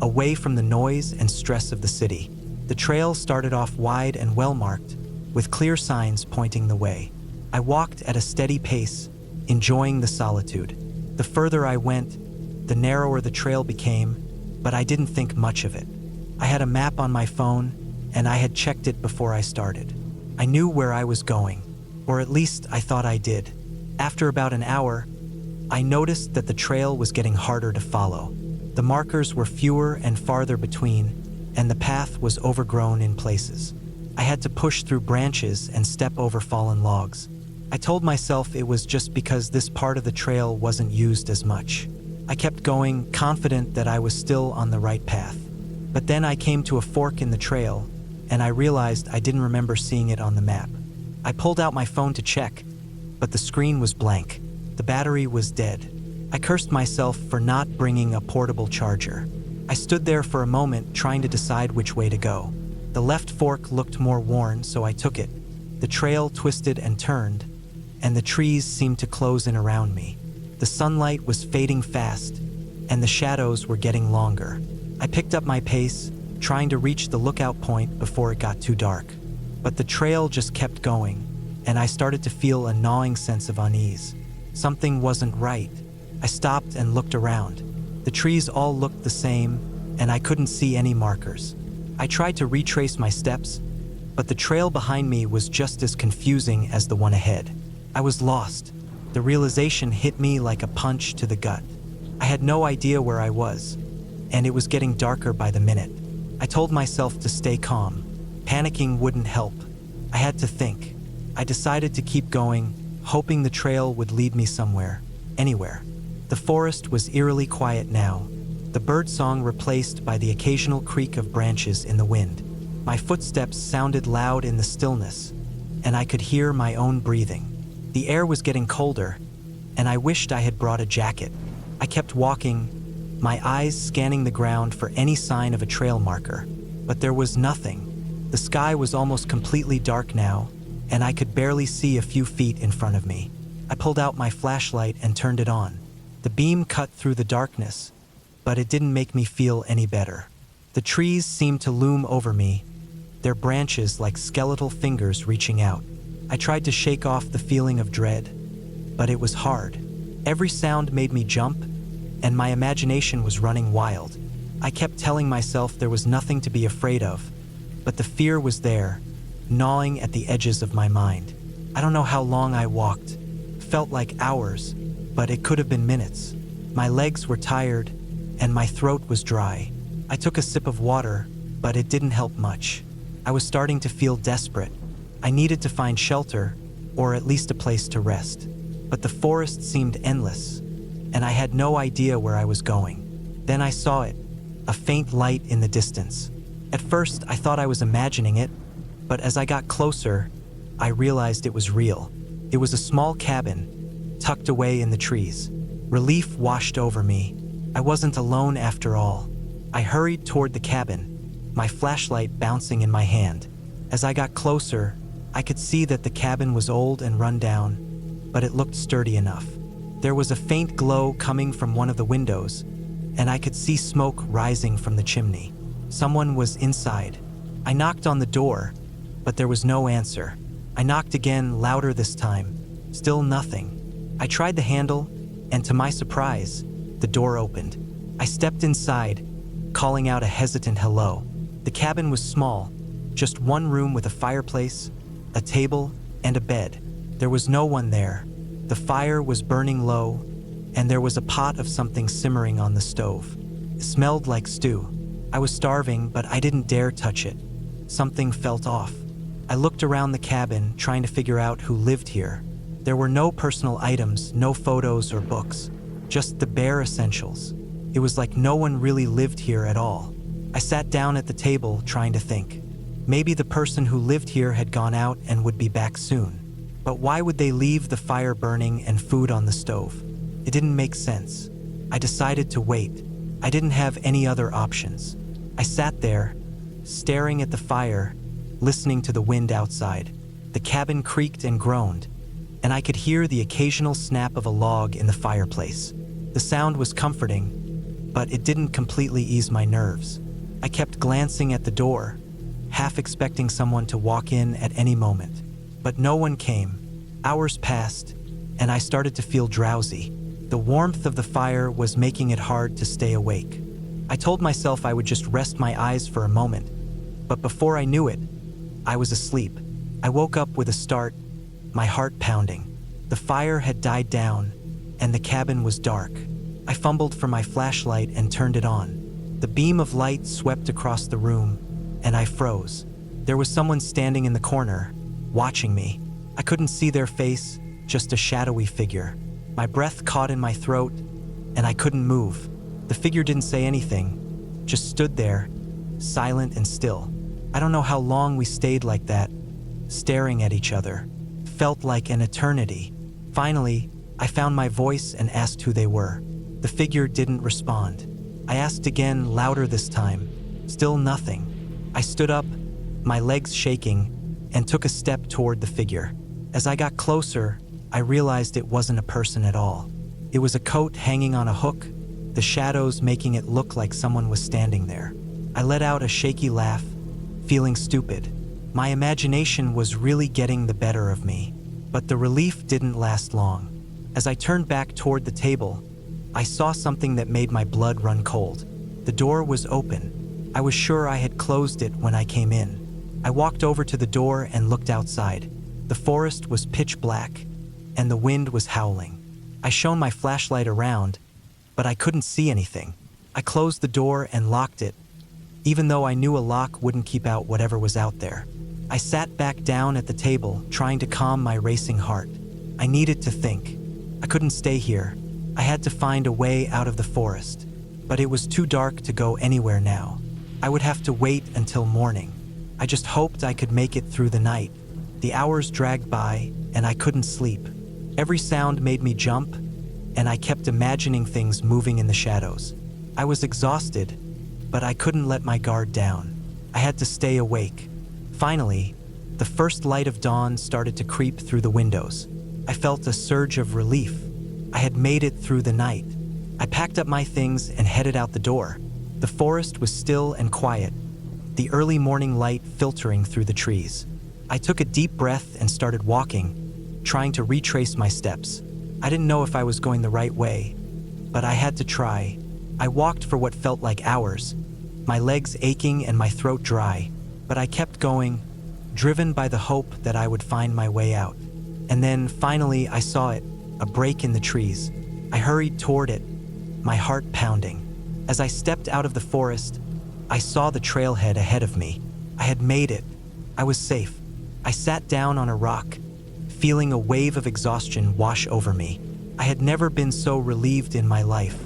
away from the noise and stress of the city. The trail started off wide and well-marked, with clear signs pointing the way. I walked at a steady pace, enjoying the solitude. The further I went, the narrower the trail became, but I didn't think much of it. I had a map on my phone, and I had checked it before I started. I knew where I was going, or at least I thought I did. After about an hour, I noticed that the trail was getting harder to follow. The markers were fewer and farther between, and the path was overgrown in places. I had to push through branches and step over fallen logs. I told myself it was just because this part of the trail wasn't used as much. I kept going, confident that I was still on the right path. But then I came to a fork in the trail, and I realized I didn't remember seeing it on the map. I pulled out my phone to check, but the screen was blank. The battery was dead. I cursed myself for not bringing a portable charger. I stood there for a moment trying to decide which way to go. The left fork looked more worn, so I took it. The trail twisted and turned, and the trees seemed to close in around me. The sunlight was fading fast, and the shadows were getting longer. I picked up my pace, trying to reach the lookout point before it got too dark. But the trail just kept going, and I started to feel a gnawing sense of unease. Something wasn't right. I stopped and looked around. The trees all looked the same, and I couldn't see any markers. I tried to retrace my steps, but the trail behind me was just as confusing as the one ahead. I was lost. The realization hit me like a punch to the gut. I had no idea where I was, and it was getting darker by the minute. I told myself to stay calm. Panicking wouldn't help. I had to think. I decided to keep going, hoping the trail would lead me somewhere, anywhere. The forest was eerily quiet now, the birdsong replaced by the occasional creak of branches in the wind. My footsteps sounded loud in the stillness, and I could hear my own breathing. The air was getting colder, and I wished I had brought a jacket. I kept walking, my eyes scanning the ground for any sign of a trail marker, but there was nothing. The sky was almost completely dark now, and I could barely see a few feet in front of me. I pulled out my flashlight and turned it on. The beam cut through the darkness, but it didn't make me feel any better. The trees seemed to loom over me, their branches like skeletal fingers reaching out. I tried to shake off the feeling of dread, but it was hard. Every sound made me jump, and my imagination was running wild. I kept telling myself there was nothing to be afraid of, but the fear was there, gnawing at the edges of my mind. I don't know how long I walked. Felt like hours, but it could have been minutes. My legs were tired, and my throat was dry. I took a sip of water, but it didn't help much. I was starting to feel desperate. I needed to find shelter, or at least a place to rest. But the forest seemed endless, and I had no idea where I was going. Then I saw it, a faint light in the distance. At first, I thought I was imagining it, but as I got closer, I realized it was real. It was a small cabin, tucked away in the trees. Relief washed over me. I wasn't alone after all. I hurried toward the cabin, my flashlight bouncing in my hand. As I got closer, I could see that the cabin was old and run down, but it looked sturdy enough. There was a faint glow coming from one of the windows, and I could see smoke rising from the chimney. Someone was inside. I knocked on the door, but there was no answer. I knocked again, louder this time. Still nothing. I tried the handle, and to my surprise, the door opened. I stepped inside, calling out a hesitant hello. The cabin was small, just one room with a fireplace, a table, and a bed. There was no one there. The fire was burning low, and there was a pot of something simmering on the stove. It smelled like stew. I was starving, but I didn't dare touch it. Something felt off. I looked around the cabin, trying to figure out who lived here. There were no personal items, no photos or books, just the bare essentials. It was like no one really lived here at all. I sat down at the table, trying to think. Maybe the person who lived here had gone out and would be back soon. But why would they leave the fire burning and food on the stove? It didn't make sense. I decided to wait. I didn't have any other options. I sat there, staring at the fire, listening to the wind outside. The cabin creaked and groaned, and I could hear the occasional snap of a log in the fireplace. The sound was comforting, but it didn't completely ease my nerves. I kept glancing at the door, half expecting someone to walk in at any moment. But no one came. Hours passed, and I started to feel drowsy. The warmth of the fire was making it hard to stay awake. I told myself I would just rest my eyes for a moment, but before I knew it, I was asleep. I woke up with a start, my heart pounding. The fire had died down, and the cabin was dark. I fumbled for my flashlight and turned it on. The beam of light swept across the room, and I froze. There was someone standing in the corner, watching me. I couldn't see their face, just a shadowy figure. My breath caught in my throat, and I couldn't move. The figure didn't say anything, just stood there, silent and still. I don't know how long we stayed like that, staring at each other. Felt like an eternity. Finally, I found my voice and asked who they were. The figure didn't respond. I asked again, louder this time. Still nothing. I stood up, my legs shaking, and took a step toward the figure. As I got closer, I realized it wasn't a person at all. It was a coat hanging on a hook, the shadows making it look like someone was standing there. I let out a shaky laugh, feeling stupid. My imagination was really getting the better of me, but the relief didn't last long. As I turned back toward the table, I saw something that made my blood run cold. The door was open. I was sure I had closed it when I came in. I walked over to the door and looked outside. The forest was pitch black, and the wind was howling. I shone my flashlight around, but I couldn't see anything. I closed the door and locked it, even though I knew a lock wouldn't keep out whatever was out there. I sat back down at the table, trying to calm my racing heart. I needed to think. I couldn't stay here. I had to find a way out of the forest, but it was too dark to go anywhere now. I would have to wait until morning. I just hoped I could make it through the night. The hours dragged by, and I couldn't sleep. Every sound made me jump, and I kept imagining things moving in the shadows. I was exhausted, but I couldn't let my guard down. I had to stay awake. Finally, the first light of dawn started to creep through the windows. I felt a surge of relief. I had made it through the night. I packed up my things and headed out the door. The forest was still and quiet, the early morning light filtering through the trees. I took a deep breath and started walking, trying to retrace my steps. I didn't know if I was going the right way, but I had to try. I walked for what felt like hours, my legs aching and my throat dry, but I kept going, driven by the hope that I would find my way out. And then, finally, I saw it, a break in the trees. I hurried toward it, my heart pounding. As I stepped out of the forest, I saw the trailhead ahead of me. I had made it. I was safe. I sat down on a rock, feeling a wave of exhaustion wash over me. I had never been so relieved in my life.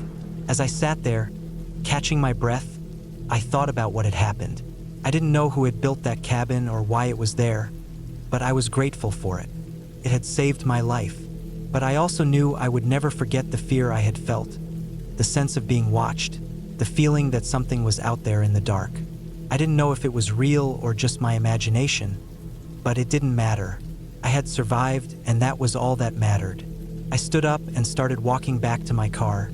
As I sat there, catching my breath, I thought about what had happened. I didn't know who had built that cabin or why it was there, but I was grateful for it. It had saved my life. But I also knew I would never forget the fear I had felt, the sense of being watched, the feeling that something was out there in the dark. I didn't know if it was real or just my imagination, but it didn't matter. I had survived, and that was all that mattered. I stood up and started walking back to my car,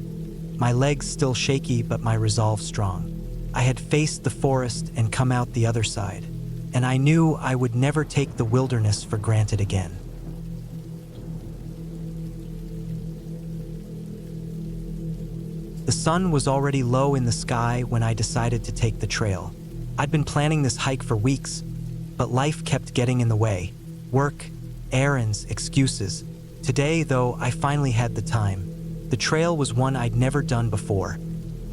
my legs still shaky but my resolve strong. I had faced the forest and come out the other side, and I knew I would never take the wilderness for granted again. The sun was already low in the sky when I decided to take the trail. I'd been planning this hike for weeks, but life kept getting in the way. Work, errands, excuses. Today, though, I finally had the time. The trail was one I'd never done before.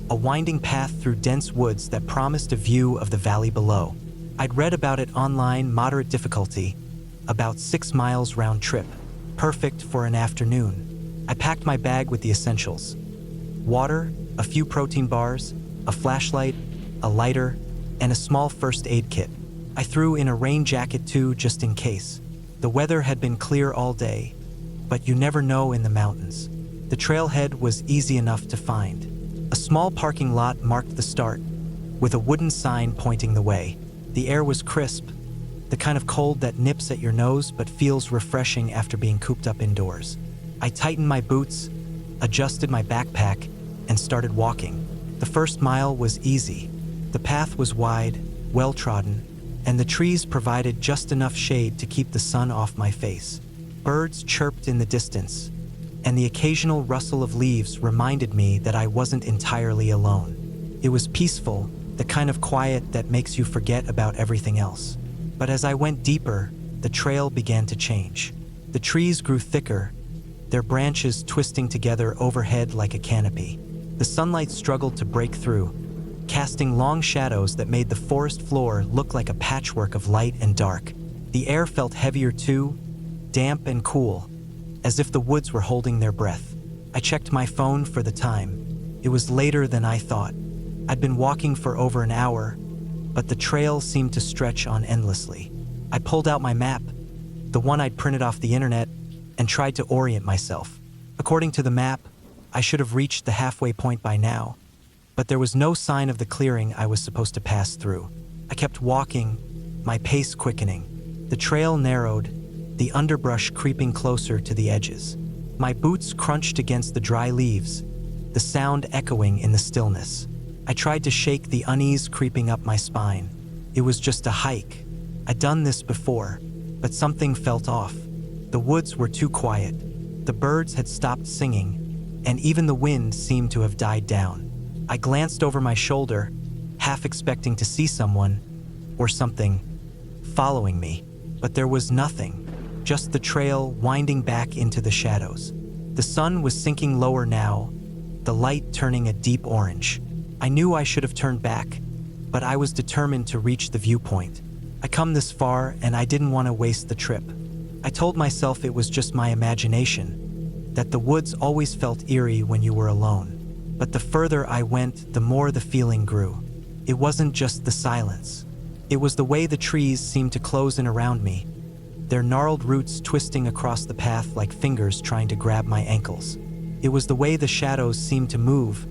A winding path through dense woods that promised a view of the valley below. I'd read about it online, moderate difficulty, about 6 miles round trip, perfect for an afternoon. I packed my bag with the essentials. Water, a few protein bars, a flashlight, a lighter, and a small first aid kit. I threw in a rain jacket too, just in case. The weather had been clear all day, but you never know in the mountains. The trailhead was easy enough to find. A small parking lot marked the start, with a wooden sign pointing the way. The air was crisp, the kind of cold that nips at your nose but feels refreshing after being cooped up indoors. I tightened my boots, adjusted my backpack, and started walking. The first mile was easy. The path was wide, well-trodden, and the trees provided just enough shade to keep the sun off my face. Birds chirped in the distance, and the occasional rustle of leaves reminded me that I wasn't entirely alone. It was peaceful, the kind of quiet that makes you forget about everything else. But as I went deeper, the trail began to change. The trees grew thicker, their branches twisting together overhead like a canopy. The sunlight struggled to break through, casting long shadows that made the forest floor look like a patchwork of light and dark. The air felt heavier too, damp and cool, as if the woods were holding their breath. I checked my phone for the time. It was later than I thought. I'd been walking for over an hour, but the trail seemed to stretch on endlessly. I pulled out my map, the one I'd printed off the internet, and tried to orient myself. According to the map, I should have reached the halfway point by now, but there was no sign of the clearing I was supposed to pass through. I kept walking, my pace quickening. The trail narrowed, the underbrush creeping closer to the edges. My boots crunched against the dry leaves, the sound echoing in the stillness. I tried to shake the unease creeping up my spine. It was just a hike. I'd done this before, but something felt off. The woods were too quiet. The birds had stopped singing, and even the wind seemed to have died down. I glanced over my shoulder, half expecting to see someone, or something, following me. But there was nothing, just the trail winding back into the shadows. The sun was sinking lower now, the light turning a deep orange. I knew I should have turned back, but I was determined to reach the viewpoint. I come this far, and I didn't want to waste the trip. I told myself it was just my imagination, that the woods always felt eerie when you were alone. But the further I went, the more the feeling grew. It wasn't just the silence. It was the way the trees seemed to close in around me, their gnarled roots twisting across the path like fingers trying to grab my ankles. It was the way the shadows seemed to move,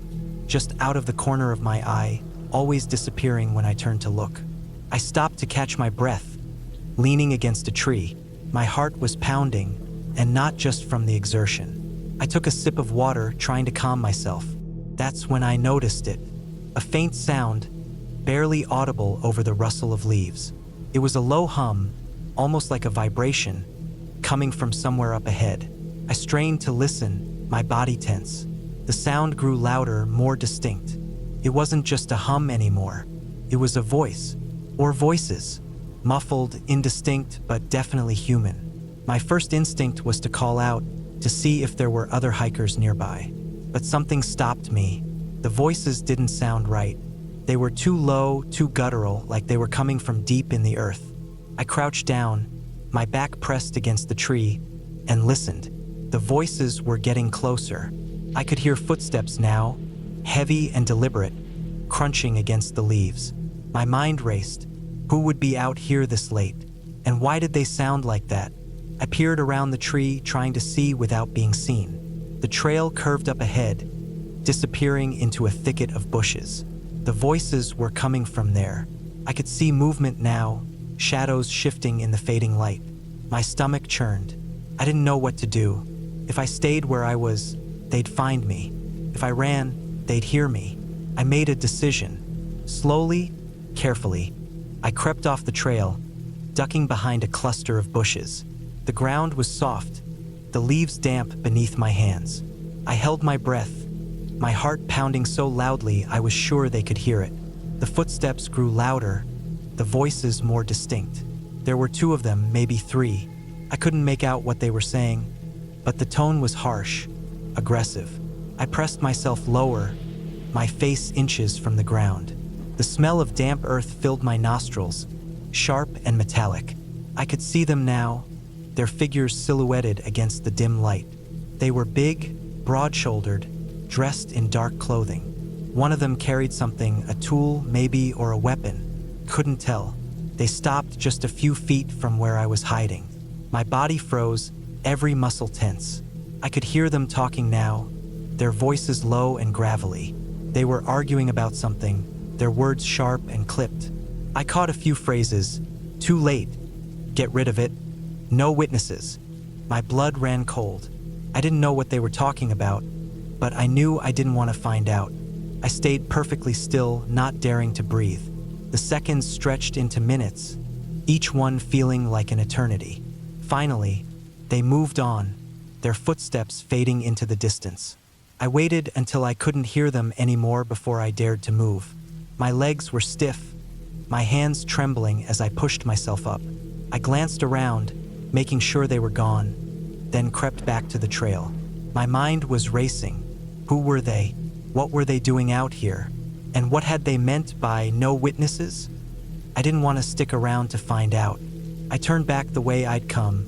just out of the corner of my eye, always disappearing when I turned to look. I stopped to catch my breath, leaning against a tree. My heart was pounding, and not just from the exertion. I took a sip of water, trying to calm myself. That's when I noticed it. A faint sound, barely audible over the rustle of leaves. It was a low hum, almost like a vibration, coming from somewhere up ahead. I strained to listen, my body tense. The sound grew louder, more distinct. It wasn't just a hum anymore. It was a voice, or voices, muffled, indistinct, but definitely human. My first instinct was to call out, to see if there were other hikers nearby. But something stopped me. The voices didn't sound right. They were too low, too guttural, like they were coming from deep in the earth. I crouched down, my back pressed against the tree, and listened. The voices were getting closer. I could hear footsteps now, heavy and deliberate, crunching against the leaves. My mind raced. Who would be out here this late? And why did they sound like that? I peered around the tree, trying to see without being seen. The trail curved up ahead, disappearing into a thicket of bushes. The voices were coming from there. I could see movement now, shadows shifting in the fading light. My stomach churned. I didn't know what to do. If I stayed where I was, they'd find me. If I ran, they'd hear me. I made a decision. Slowly, carefully, I crept off the trail, ducking behind a cluster of bushes. The ground was soft, the leaves damp beneath my hands. I held my breath, my heart pounding so loudly I was sure they could hear it. The footsteps grew louder, the voices more distinct. There were two of them, maybe three. I couldn't make out what they were saying, but the tone was harsh, aggressive. I pressed myself lower, my face inches from the ground. The smell of damp earth filled my nostrils, sharp and metallic. I could see them now, their figures silhouetted against the dim light. They were big, broad-shouldered, dressed in dark clothing. One of them carried something, a tool maybe, or a weapon. Couldn't tell. They stopped just a few feet from where I was hiding. My body froze, every muscle tense. I could hear them talking now, their voices low and gravelly. They were arguing about something, their words sharp and clipped. I caught a few phrases. Too late. Get rid of it. No witnesses. My blood ran cold. I didn't know what they were talking about, but I knew I didn't want to find out. I stayed perfectly still, not daring to breathe. The seconds stretched into minutes, each one feeling like an eternity. Finally, they moved on, their footsteps fading into the distance. I waited until I couldn't hear them anymore before I dared to move. My legs were stiff, my hands trembling as I pushed myself up. I glanced around, making sure they were gone, then crept back to the trail. My mind was racing. Who were they? What were they doing out here? And what had they meant by no witnesses? I didn't want to stick around to find out. I turned back the way I'd come,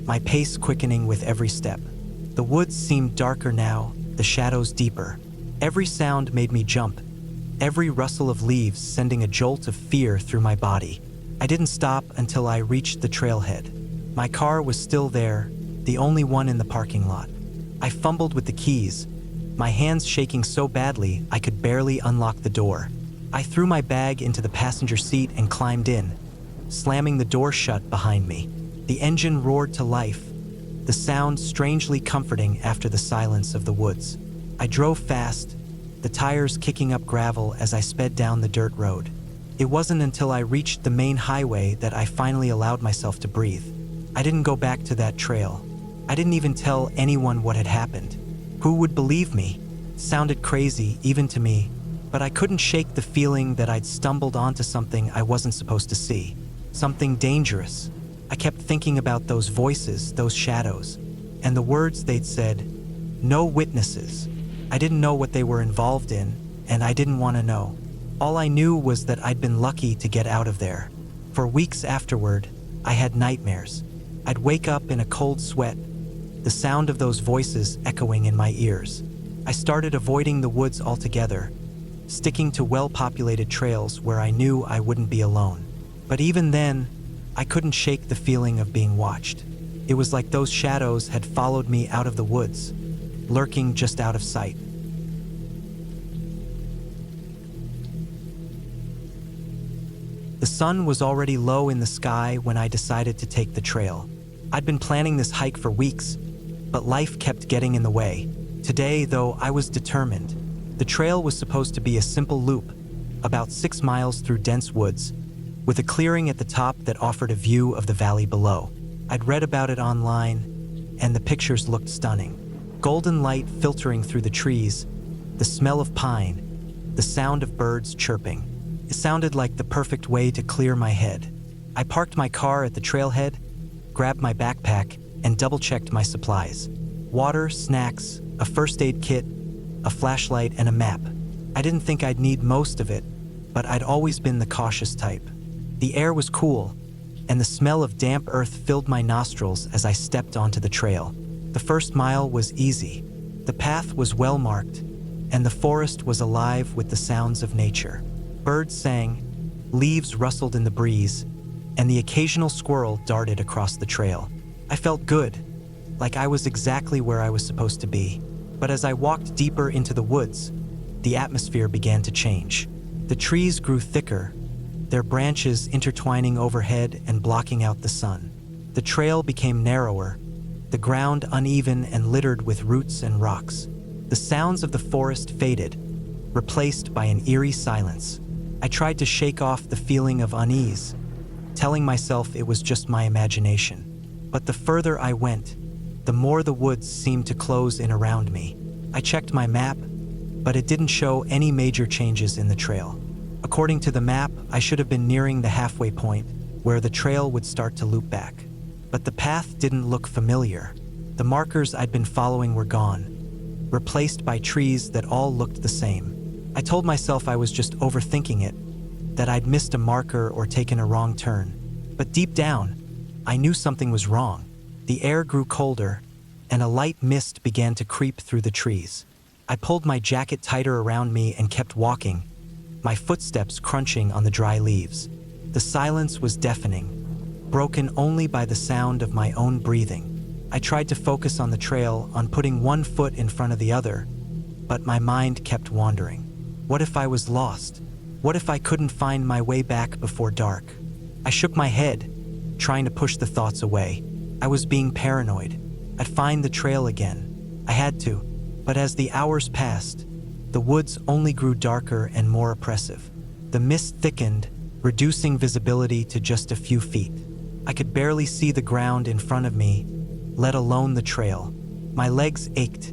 my pace quickening with every step. The woods seemed darker now, the shadows deeper. Every sound made me jump, every rustle of leaves sending a jolt of fear through my body. I didn't stop until I reached the trailhead. My car was still there, the only one in the parking lot. I fumbled with the keys, my hands shaking so badly I could barely unlock the door. I threw my bag into the passenger seat and climbed in, slamming the door shut behind me. The engine roared to life, the sound strangely comforting after the silence of the woods. I drove fast, the tires kicking up gravel as I sped down the dirt road. It wasn't until I reached the main highway that I finally allowed myself to breathe. I didn't go back to that trail. I didn't even tell anyone what had happened. Who would believe me? It sounded crazy, even to me, but I couldn't shake the feeling that I'd stumbled onto something I wasn't supposed to see. Something dangerous. I kept thinking about those voices, those shadows, and the words they'd said. No witnesses. I didn't know what they were involved in, and I didn't want to know. All I knew was that I'd been lucky to get out of there. For weeks afterward, I had nightmares. I'd wake up in a cold sweat, the sound of those voices echoing in my ears. I started avoiding the woods altogether, sticking to well-populated trails where I knew I wouldn't be alone. But even then, I couldn't shake the feeling of being watched. It was like those shadows had followed me out of the woods, lurking just out of sight. The sun was already low in the sky when I decided to take the trail. I'd been planning this hike for weeks, but life kept getting in the way. Today, though, I was determined. The trail was supposed to be a simple loop, about 6 miles through dense woods, with a clearing at the top that offered a view of the valley below. I'd read about it online, and the pictures looked stunning. Golden light filtering through the trees, the smell of pine, the sound of birds chirping. It sounded like the perfect way to clear my head. I parked my car at the trailhead, grabbed my backpack, and double-checked my supplies. Water, snacks, a first aid kit, a flashlight, and a map. I didn't think I'd need most of it, but I'd always been the cautious type. The air was cool, and the smell of damp earth filled my nostrils as I stepped onto the trail. The first mile was easy. The path was well marked, and the forest was alive with the sounds of nature. Birds sang, leaves rustled in the breeze, and the occasional squirrel darted across the trail. I felt good, like I was exactly where I was supposed to be. But as I walked deeper into the woods, the atmosphere began to change. The trees grew thicker, their branches intertwining overhead and blocking out the sun. The trail became narrower, the ground uneven and littered with roots and rocks. The sounds of the forest faded, replaced by an eerie silence. I tried to shake off the feeling of unease, telling myself it was just my imagination. But the further I went, the more the woods seemed to close in around me. I checked my map, but it didn't show any major changes in the trail. According to the map, I should have been nearing the halfway point, where the trail would start to loop back. But the path didn't look familiar. The markers I'd been following were gone, replaced by trees that all looked the same. I told myself I was just overthinking it, that I'd missed a marker or taken a wrong turn. But deep down, I knew something was wrong. The air grew colder, and a light mist began to creep through the trees. I pulled my jacket tighter around me and kept walking, my footsteps crunching on the dry leaves. The silence was deafening, broken only by the sound of my own breathing. I tried to focus on the trail, on putting one foot in front of the other, but my mind kept wandering. What if I was lost? What if I couldn't find my way back before dark? I shook my head, trying to push the thoughts away. I was being paranoid. I'd find the trail again. I had to. But as the hours passed, the woods only grew darker and more oppressive. The mist thickened, reducing visibility to just a few feet. I could barely see the ground in front of me, let alone the trail. My legs ached,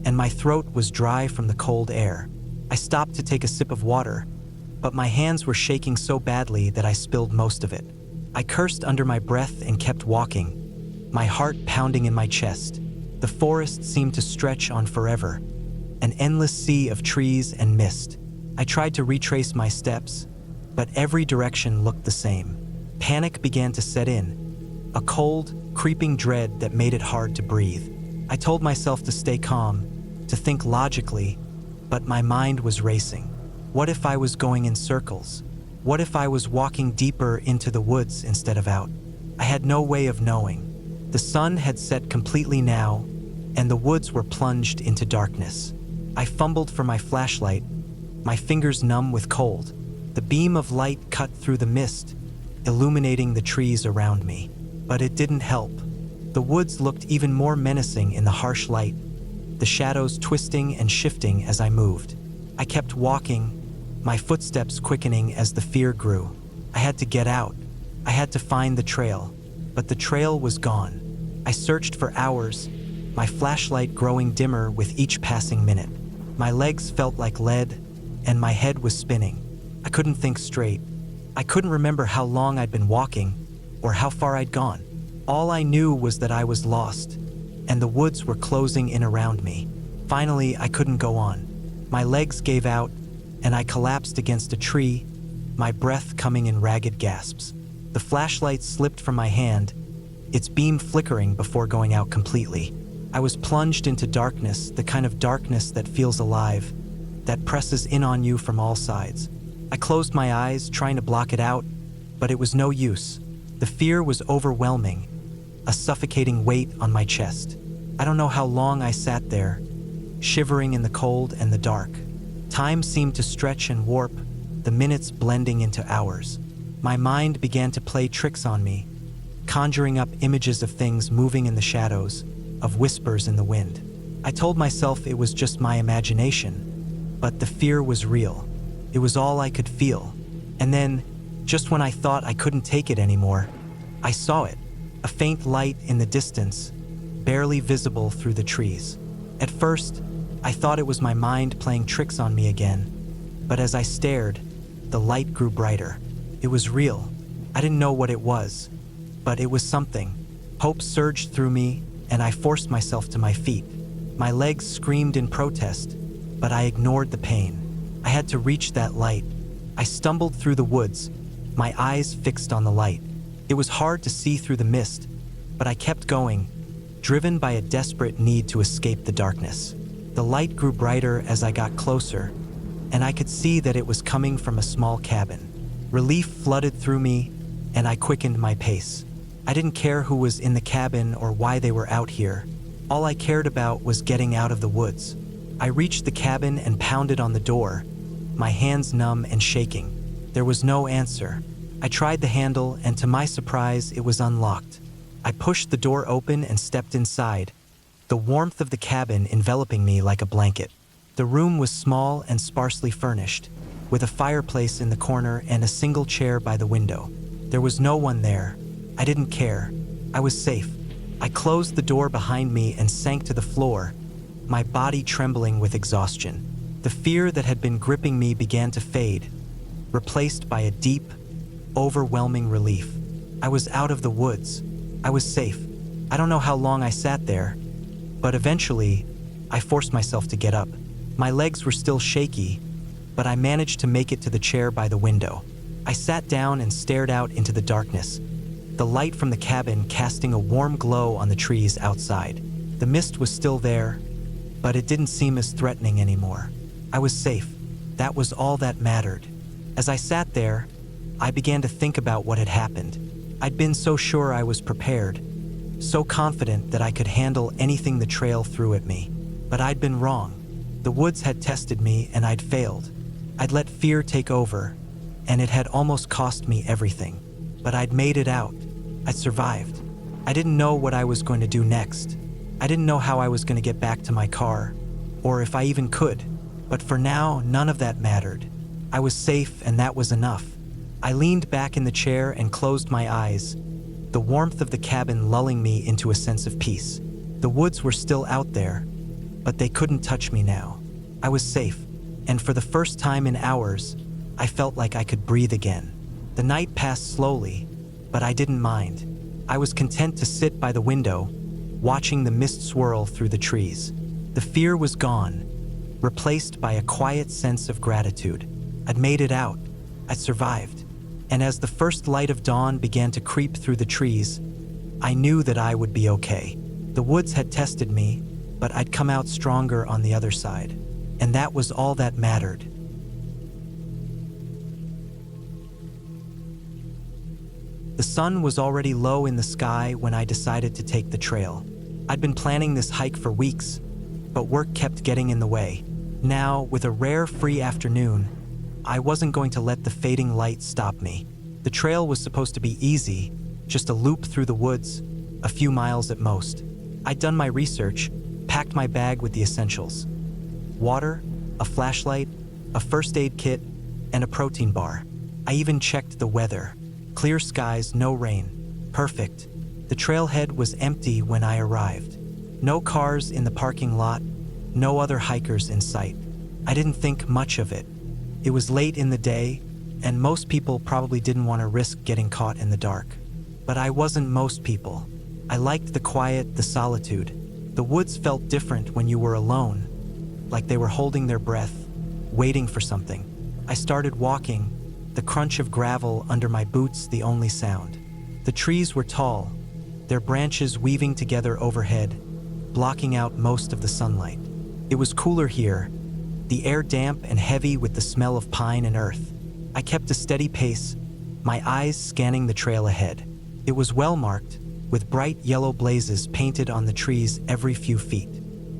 and my throat was dry from the cold air. I stopped to take a sip of water, but my hands were shaking so badly that I spilled most of it. I cursed under my breath and kept walking, my heart pounding in my chest. The forest seemed to stretch on forever, an endless sea of trees and mist. I tried to retrace my steps, but every direction looked the same. Panic began to set in, a cold, creeping dread that made it hard to breathe. I told myself to stay calm, to think logically, but my mind was racing. What if I was going in circles? What if I was walking deeper into the woods instead of out? I had no way of knowing. The sun had set completely now, and the woods were plunged into darkness. I fumbled for my flashlight, my fingers numb with cold. The beam of light cut through the mist, illuminating the trees around me. But it didn't help. The woods looked even more menacing in the harsh light, the shadows twisting and shifting as I moved. I kept walking, my footsteps quickening as the fear grew. I had to get out. I had to find the trail, but the trail was gone. I searched for hours, my flashlight growing dimmer with each passing minute. My legs felt like lead, and my head was spinning. I couldn't think straight. I couldn't remember how long I'd been walking, or how far I'd gone. All I knew was that I was lost, and the woods were closing in around me. Finally, I couldn't go on. My legs gave out, and I collapsed against a tree, my breath coming in ragged gasps. The flashlight slipped from my hand, its beam flickering before going out completely. I was plunged into darkness, the kind of darkness that feels alive, that presses in on you from all sides. I closed my eyes, trying to block it out, but it was no use. The fear was overwhelming, a suffocating weight on my chest. I don't know how long I sat there, shivering in the cold and the dark. Time seemed to stretch and warp, the minutes blending into hours. My mind began to play tricks on me, conjuring up images of things moving in the shadows, of whispers in the wind. I told myself it was just my imagination, but the fear was real. It was all I could feel. And then, just when I thought I couldn't take it anymore, I saw it, a faint light in the distance, barely visible through the trees. At first, I thought it was my mind playing tricks on me again, but as I stared, the light grew brighter. It was real. I didn't know what it was, but it was something. Hope surged through me, and I forced myself to my feet. My legs screamed in protest, but I ignored the pain. I had to reach that light. I stumbled through the woods, my eyes fixed on the light. It was hard to see through the mist, but I kept going, driven by a desperate need to escape the darkness. The light grew brighter as I got closer, and I could see that it was coming from a small cabin. Relief flooded through me, and I quickened my pace. I didn't care who was in the cabin or why they were out here. All I cared about was getting out of the woods. I reached the cabin and pounded on the door, my hands numb and shaking. There was no answer. I tried the handle, and to my surprise, it was unlocked. I pushed the door open and stepped inside, the warmth of the cabin enveloping me like a blanket. The room was small and sparsely furnished. with a fireplace in the corner and a single chair by the window. There was no one there. I didn't care. I was safe. I closed the door behind me and sank to the floor, my body trembling with exhaustion. The fear that had been gripping me began to fade, replaced by a deep, overwhelming relief. I was out of the woods. I was safe. I don't know how long I sat there, but eventually, I forced myself to get up. My legs were still shaky, but I managed to make it to the chair by the window. I sat down and stared out into the darkness, the light from the cabin casting a warm glow on the trees outside. The mist was still there, but it didn't seem as threatening anymore. I was safe. That was all that mattered. As I sat there, I began to think about what had happened. I'd been so sure I was prepared, so confident that I could handle anything the trail threw at me. But I'd been wrong. The woods had tested me and I'd failed. I'd let fear take over, and it had almost cost me everything. But I'd made it out. I'd survived. I didn't know what I was going to do next. I didn't know how I was going to get back to my car, or if I even could. But for now, none of that mattered. I was safe, and that was enough. I leaned back in the chair and closed my eyes, the warmth of the cabin lulling me into a sense of peace. The woods were still out there, but they couldn't touch me now. I was safe, and for the first time in hours, I felt like I could breathe again. The night passed slowly, but I didn't mind. I was content to sit by the window, watching the mist swirl through the trees. The fear was gone, replaced by a quiet sense of gratitude. I'd made it out. I'd survived. And as the first light of dawn began to creep through the trees, I knew that I would be okay. The woods had tested me, but I'd come out stronger on the other side. And that was all that mattered. The sun was already low in the sky when I decided to take the trail. I'd been planning this hike for weeks, but work kept getting in the way. Now, with a rare free afternoon, I wasn't going to let the fading light stop me. The trail was supposed to be easy, just a loop through the woods, a few miles at most. I'd done my research, packed my bag with the essentials: water, a flashlight, a first aid kit, and a protein bar. I even checked the weather. Clear skies, no rain. Perfect. The trailhead was empty when I arrived. No cars in the parking lot, no other hikers in sight. I didn't think much of it. It was late in the day, and most people probably didn't want to risk getting caught in the dark. But I wasn't most people. I liked the quiet, the solitude. The woods felt different when you were alone, like they were holding their breath, waiting for something. I started walking, the crunch of gravel under my boots the only sound. The trees were tall, their branches weaving together overhead, blocking out most of the sunlight. It was cooler here, the air damp and heavy with the smell of pine and earth. I kept a steady pace, my eyes scanning the trail ahead. It was well marked, with bright yellow blazes painted on the trees every few feet.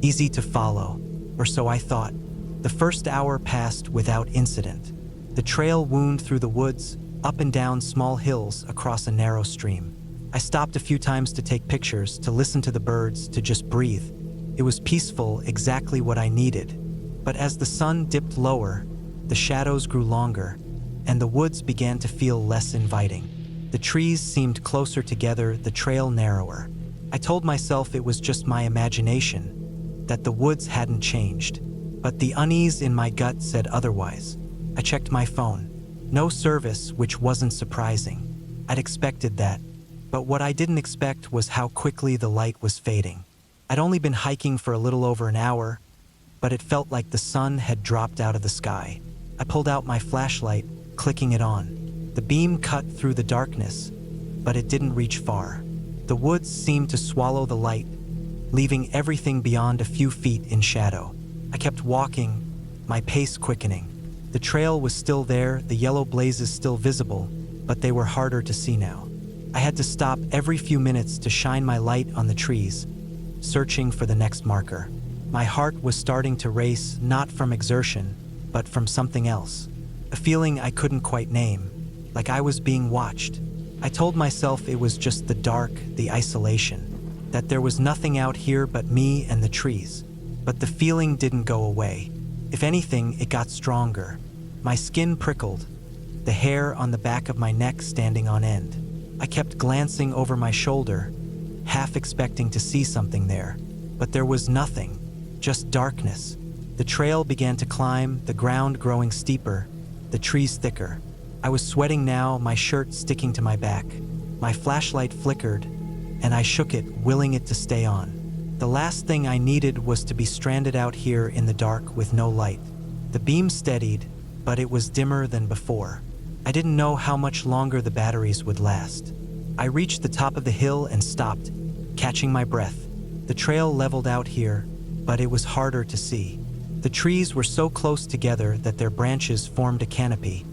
Easy to follow, or so I thought. The first hour passed without incident. The trail wound through the woods, up and down small hills across a narrow stream. I stopped a few times to take pictures, to listen to the birds, to just breathe. It was peaceful, exactly what I needed. But as the sun dipped lower, the shadows grew longer, and the woods began to feel less inviting. The trees seemed closer together, the trail narrower. I told myself it was just my imagination, that the woods hadn't changed. But the unease in my gut said otherwise. I checked my phone. No service, which wasn't surprising. I'd expected that. But what I didn't expect was how quickly the light was fading. I'd only been hiking for a little over an hour, but it felt like the sun had dropped out of the sky. I pulled out my flashlight, clicking it on. The beam cut through the darkness, but it didn't reach far. The woods seemed to swallow the light, leaving everything beyond a few feet in shadow. I kept walking, my pace quickening. The trail was still there, the yellow blazes still visible, but they were harder to see now. I had to stop every few minutes to shine my light on the trees, searching for the next marker. My heart was starting to race, not from exertion, but from something else. A feeling I couldn't quite name, like I was being watched. I told myself it was just the dark, the isolation, that there was nothing out here but me and the trees. But the feeling didn't go away. If anything, it got stronger, My skin prickled, the hair on the back of my neck standing on end. I kept glancing over my shoulder, half expecting to see something there, but there was nothing, just darkness. The trail began to climb, the ground growing steeper, the trees thicker. I was sweating now, my shirt sticking to my back. My flashlight flickered, and I shook it, willing it to stay on. The last thing I needed was to be stranded out here in the dark with no light. The beam steadied, but it was dimmer than before. I didn't know how much longer the batteries would last. I reached the top of the hill and stopped, catching my breath. The trail leveled out here, but it was harder to see. The trees were so close together that their branches formed a canopy,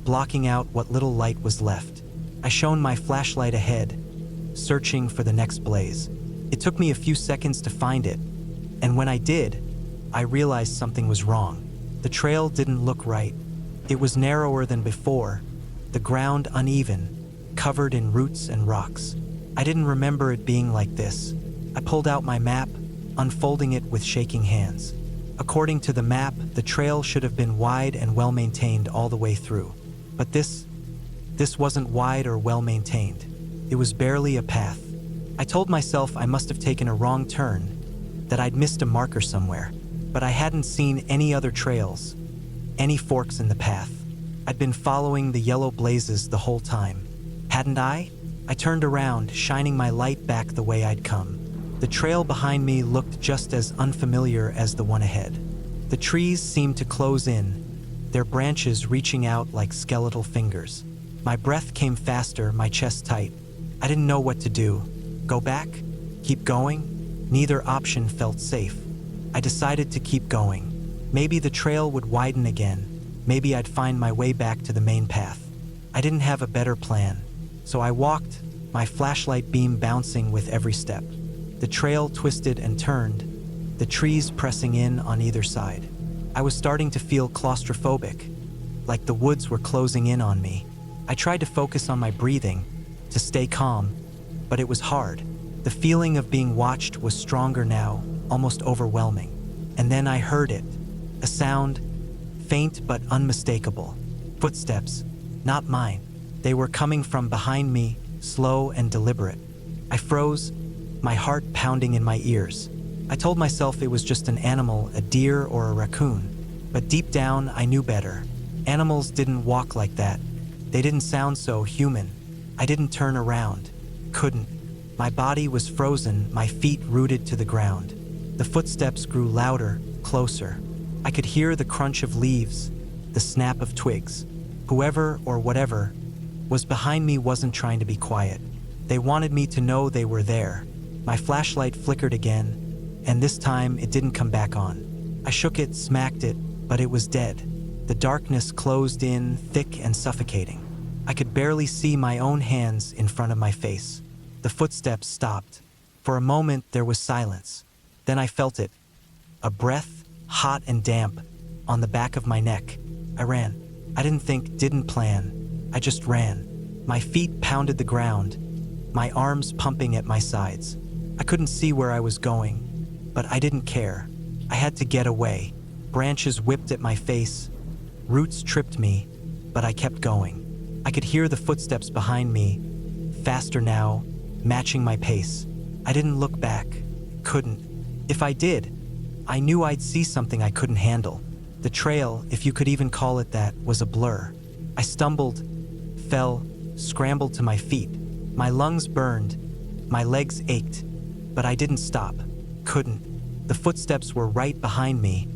blocking out what little light was left. I shone my flashlight ahead, searching for the next blaze. It took me a few seconds to find it, and when I did, I realized something was wrong. The trail didn't look right. It was narrower than before, the ground uneven, covered in roots and rocks. I didn't remember it being like this. I pulled out my map, unfolding it with shaking hands. According to the map, the trail should have been wide and well-maintained all the way through. But this wasn't wide or well-maintained. It was barely a path. I told myself I must have taken a wrong turn, that I'd missed a marker somewhere. But I hadn't seen any other trails, any forks in the path. I'd been following the yellow blazes the whole time. Hadn't I? I turned around, shining my light back the way I'd come. The trail behind me looked just as unfamiliar as the one ahead. The trees seemed to close in, their branches reaching out like skeletal fingers. My breath came faster, my chest tight. I didn't know what to do. Go back? Keep going? Neither option felt safe. I decided to keep going. Maybe the trail would widen again. Maybe I'd find my way back to the main path. I didn't have a better plan, so I walked, my flashlight beam bouncing with every step. The trail twisted and turned, the trees pressing in on either side. I was starting to feel claustrophobic, like the woods were closing in on me. I tried to focus on my breathing, to stay calm, but it was hard. The feeling of being watched was stronger now, almost overwhelming. And then I heard it, a sound, faint but unmistakable. Footsteps, not mine. They were coming from behind me, slow and deliberate. I froze, my heart pounding in my ears. I told myself it was just an animal, a deer or a raccoon. But deep down, I knew better. Animals didn't walk like that. They didn't sound so human. I didn't turn around. Couldn't. My body was frozen, my feet rooted to the ground. The footsteps grew louder, closer. I could hear the crunch of leaves, the snap of twigs. Whoever or whatever was behind me wasn't trying to be quiet. They wanted me to know they were there. My flashlight flickered again, and this time it didn't come back on. I shook it, smacked it, but it was dead. The darkness closed in, thick and suffocating. I could barely see my own hands in front of my face. The footsteps stopped. For a moment, there was silence. Then I felt it, a breath, hot and damp, on the back of my neck. I ran. I didn't think, didn't plan. I just ran. My feet pounded the ground, my arms pumping at my sides. I couldn't see where I was going, but I didn't care. I had to get away. Branches whipped at my face, roots tripped me, but I kept going. I could hear the footsteps behind me, faster now, matching my pace. I didn't look back, couldn't. If I did, I knew I'd see something I couldn't handle. The trail, if you could even call it that, was a blur. I stumbled, fell, scrambled to my feet. My lungs burned, my legs ached, but I didn't stop, couldn't. The footsteps were right behind me,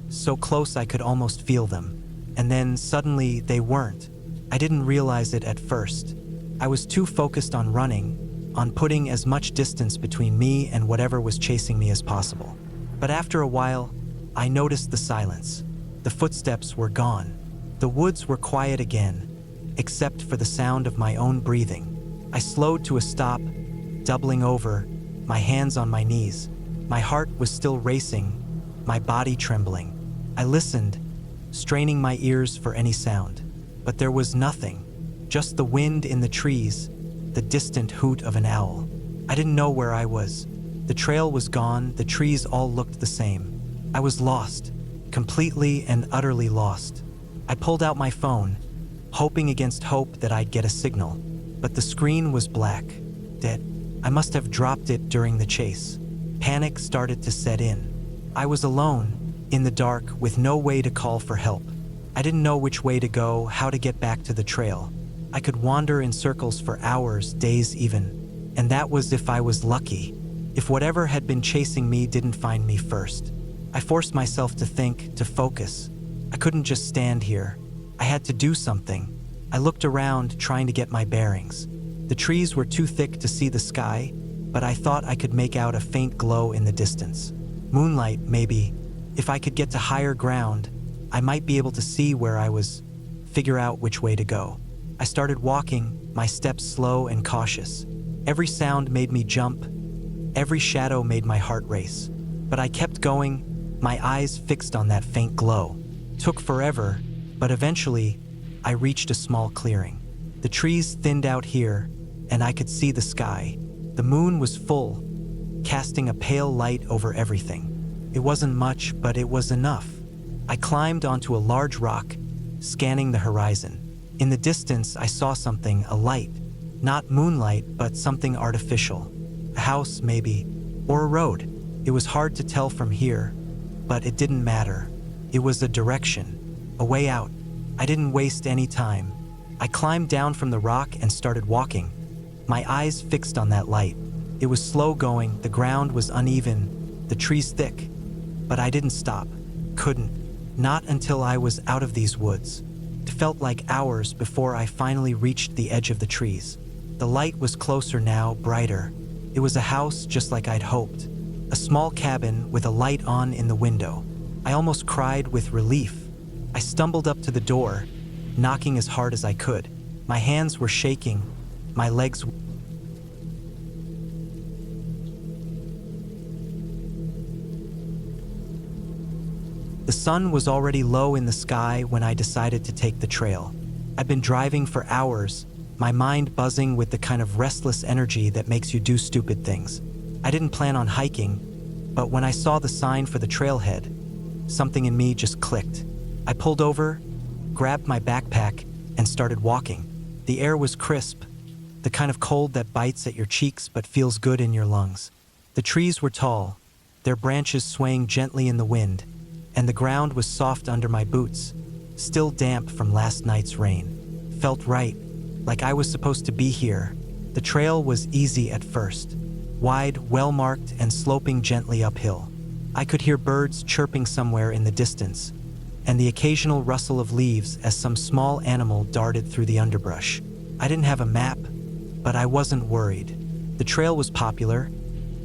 so close I could almost feel them. And then suddenly they weren't. I didn't realize it at first. I was too focused on running, on putting as much distance between me and whatever was chasing me as possible. But after a while, I noticed the silence. The footsteps were gone. The woods were quiet again, except for the sound of my own breathing. I slowed to a stop, doubling over, my hands on my knees. My heart was still racing, my body trembling. I listened, straining my ears for any sound. But there was nothing, just the wind in the trees, the distant hoot of an owl. I didn't know where I was. The trail was gone, the trees all looked the same. I was lost, completely and utterly lost. I pulled out my phone, hoping against hope that I'd get a signal, but the screen was black, dead. I must have dropped it during the chase. Panic started to set in. I was alone, in the dark, with no way to call for help. I didn't know which way to go, how to get back to the trail. I could wander in circles for hours, days even, and that was if I was lucky, if whatever had been chasing me didn't find me first. I forced myself to think, to focus. I couldn't just stand here. I had to do something. I looked around, trying to get my bearings. The trees were too thick to see the sky, but I thought I could make out a faint glow in the distance. Moonlight, maybe. If I could get to higher ground, I might be able to see where I was, figure out which way to go. I started walking, my steps slow and cautious. Every sound made me jump. Every shadow made my heart race. But I kept going, my eyes fixed on that faint glow. Took forever, but eventually, I reached a small clearing. The trees thinned out here, and I could see the sky. The moon was full, casting a pale light over everything. It wasn't much, but it was enough. I climbed onto a large rock, scanning the horizon. In the distance, I saw something, a light. Not moonlight, but something artificial. A house, maybe, or a road. It was hard to tell from here, but it didn't matter. It was a direction, a way out. I didn't waste any time. I climbed down from the rock and started walking, my eyes fixed on that light. It was slow going, the ground was uneven, the trees thick, but I didn't stop. Couldn't. Not until I was out of these woods. It felt like hours before I finally reached the edge of the trees. The light was closer now, brighter. It was a house just like I'd hoped. A small cabin with a light on in the window. I almost cried with relief. I stumbled up to the door, knocking as hard as I could. My hands were shaking, my legs. The sun was already low in the sky when I decided to take the trail. I'd been driving for hours, my mind buzzing with the kind of restless energy that makes you do stupid things. I didn't plan on hiking, but when I saw the sign for the trailhead, something in me just clicked. I pulled over, grabbed my backpack, and started walking. The air was crisp, the kind of cold that bites at your cheeks but feels good in your lungs. The trees were tall, their branches swaying gently in the wind, and the ground was soft under my boots, still damp from last night's rain. Felt right, like I was supposed to be here. The trail was easy at first, wide, well-marked, and sloping gently uphill. I could hear birds chirping somewhere in the distance, and the occasional rustle of leaves as some small animal darted through the underbrush. I didn't have a map, but I wasn't worried. The trail was popular,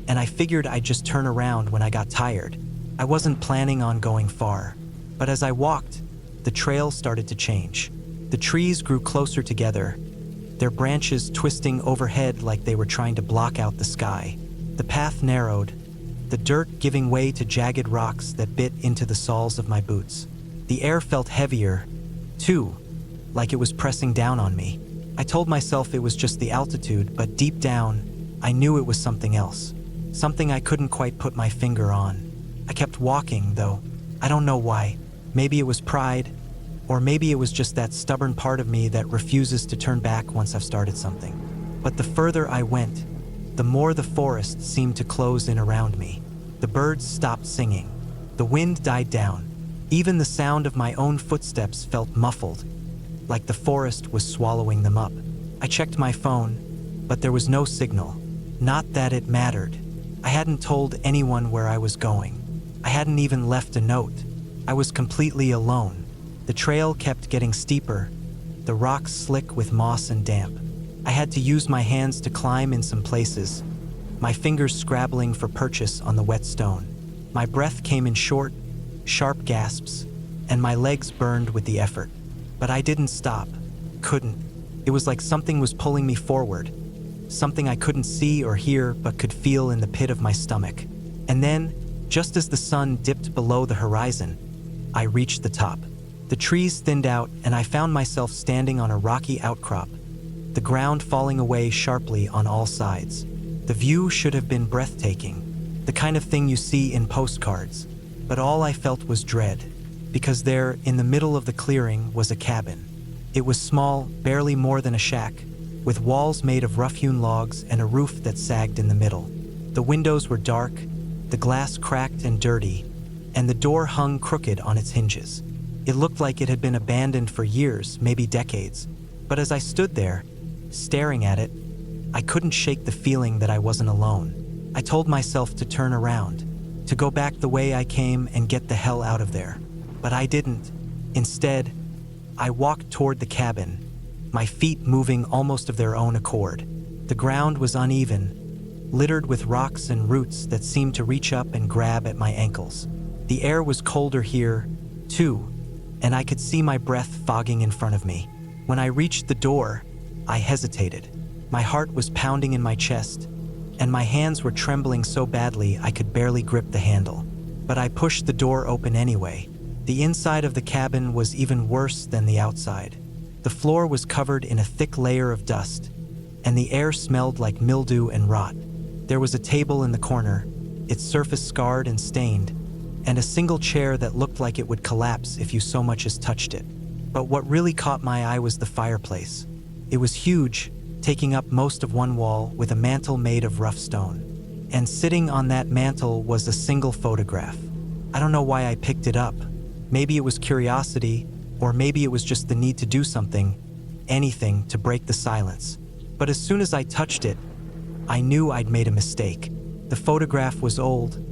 and I figured I'd just turn around when I got tired. I wasn't planning on going far, but as I walked, the trail started to change. The trees grew closer together, their branches twisting overhead like they were trying to block out the sky. The path narrowed, the dirt giving way to jagged rocks that bit into the soles of my boots. The air felt heavier, too, like it was pressing down on me. I told myself it was just the altitude, but deep down, I knew it was something else. Something I couldn't quite put my finger on. I kept walking, though. I don't know why. Maybe it was pride, or maybe it was just that stubborn part of me that refuses to turn back once I've started something. But the further I went, the more the forest seemed to close in around me. The birds stopped singing. The wind died down. Even the sound of my own footsteps felt muffled, like the forest was swallowing them up. I checked my phone, but there was no signal. Not that it mattered. I hadn't told anyone where I was going. I hadn't even left a note. I was completely alone. The trail kept getting steeper, the rocks slick with moss and damp. I had to use my hands to climb in some places, my fingers scrabbling for purchase on the wet stone. My breath came in short, sharp gasps, and my legs burned with the effort. But I didn't stop. Couldn't. It was like something was pulling me forward, something I couldn't see or hear but could feel in the pit of my stomach. And then, just as the sun dipped below the horizon, I reached the top. The trees thinned out, and I found myself standing on a rocky outcrop, the ground falling away sharply on all sides. The view should have been breathtaking, the kind of thing you see in postcards, but all I felt was dread. because there, in the middle of the clearing, was a cabin. It was small, barely more than a shack, with walls made of rough-hewn logs and a roof that sagged in the middle. The windows were dark, the glass cracked and dirty, and the door hung crooked on its hinges. It looked like it had been abandoned for years, maybe decades. But as I stood there, staring at it, I couldn't shake the feeling that I wasn't alone. I told myself to turn around, to go back the way I came and get the hell out of there. But I didn't. Instead, I walked toward the cabin, my feet moving almost of their own accord. The ground was uneven, littered with rocks and roots that seemed to reach up and grab at my ankles. The air was colder here, too, and I could see my breath fogging in front of me. When I reached the door, I hesitated. My heart was pounding in my chest, and my hands were trembling so badly I could barely grip the handle. But I pushed the door open anyway. The inside of the cabin was even worse than the outside. The floor was covered in a thick layer of dust, and the air smelled like mildew and rot. There was a table in the corner, its surface scarred and stained, and a single chair that looked like it would collapse if you so much as touched it. But what really caught my eye was the fireplace. It was huge, taking up most of one wall with a mantel made of rough stone. And sitting on that mantel was a single photograph. I don't know why I picked it up. Maybe it was curiosity, or maybe it was just the need to do something, anything to break the silence. But as soon as I touched it, I knew I'd made a mistake. The photograph was old,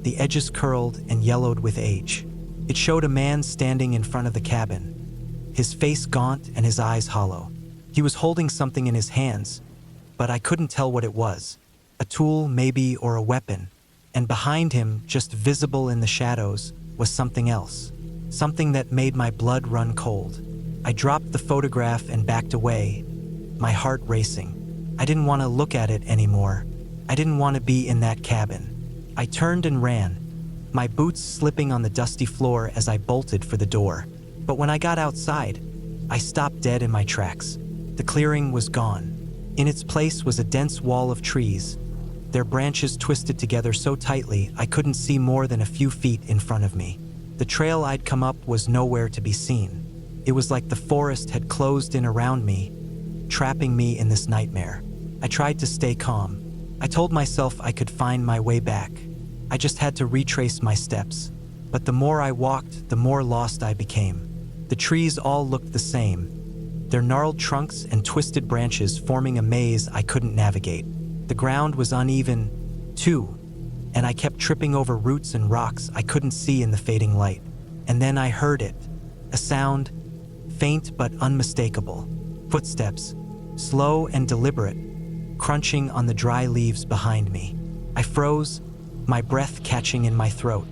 the edges curled and yellowed with age. It showed a man standing in front of the cabin, his face gaunt and his eyes hollow. He was holding something in his hands, but I couldn't tell what it was. A tool, maybe, or a weapon. And behind him, just visible in the shadows, was something else. Something that made my blood run cold. I dropped the photograph and backed away, my heart racing. I didn't want to look at it anymore. I didn't want to be in that cabin. I turned and ran, my boots slipping on the dusty floor as I bolted for the door. But when I got outside, I stopped dead in my tracks. The clearing was gone. In its place was a dense wall of trees, their branches twisted together so tightly I couldn't see more than a few feet in front of me. The trail I'd come up was nowhere to be seen. It was like the forest had closed in around me, trapping me in this nightmare. I tried to stay calm. I told myself I could find my way back. I just had to retrace my steps. But the more I walked, the more lost I became. The trees all looked the same, their gnarled trunks and twisted branches forming a maze I couldn't navigate. The ground was uneven, too, and I kept tripping over roots and rocks I couldn't see in the fading light. And then I heard it, a sound, faint but unmistakable. Footsteps, slow and deliberate, crunching on the dry leaves behind me. I froze, my breath catching in my throat.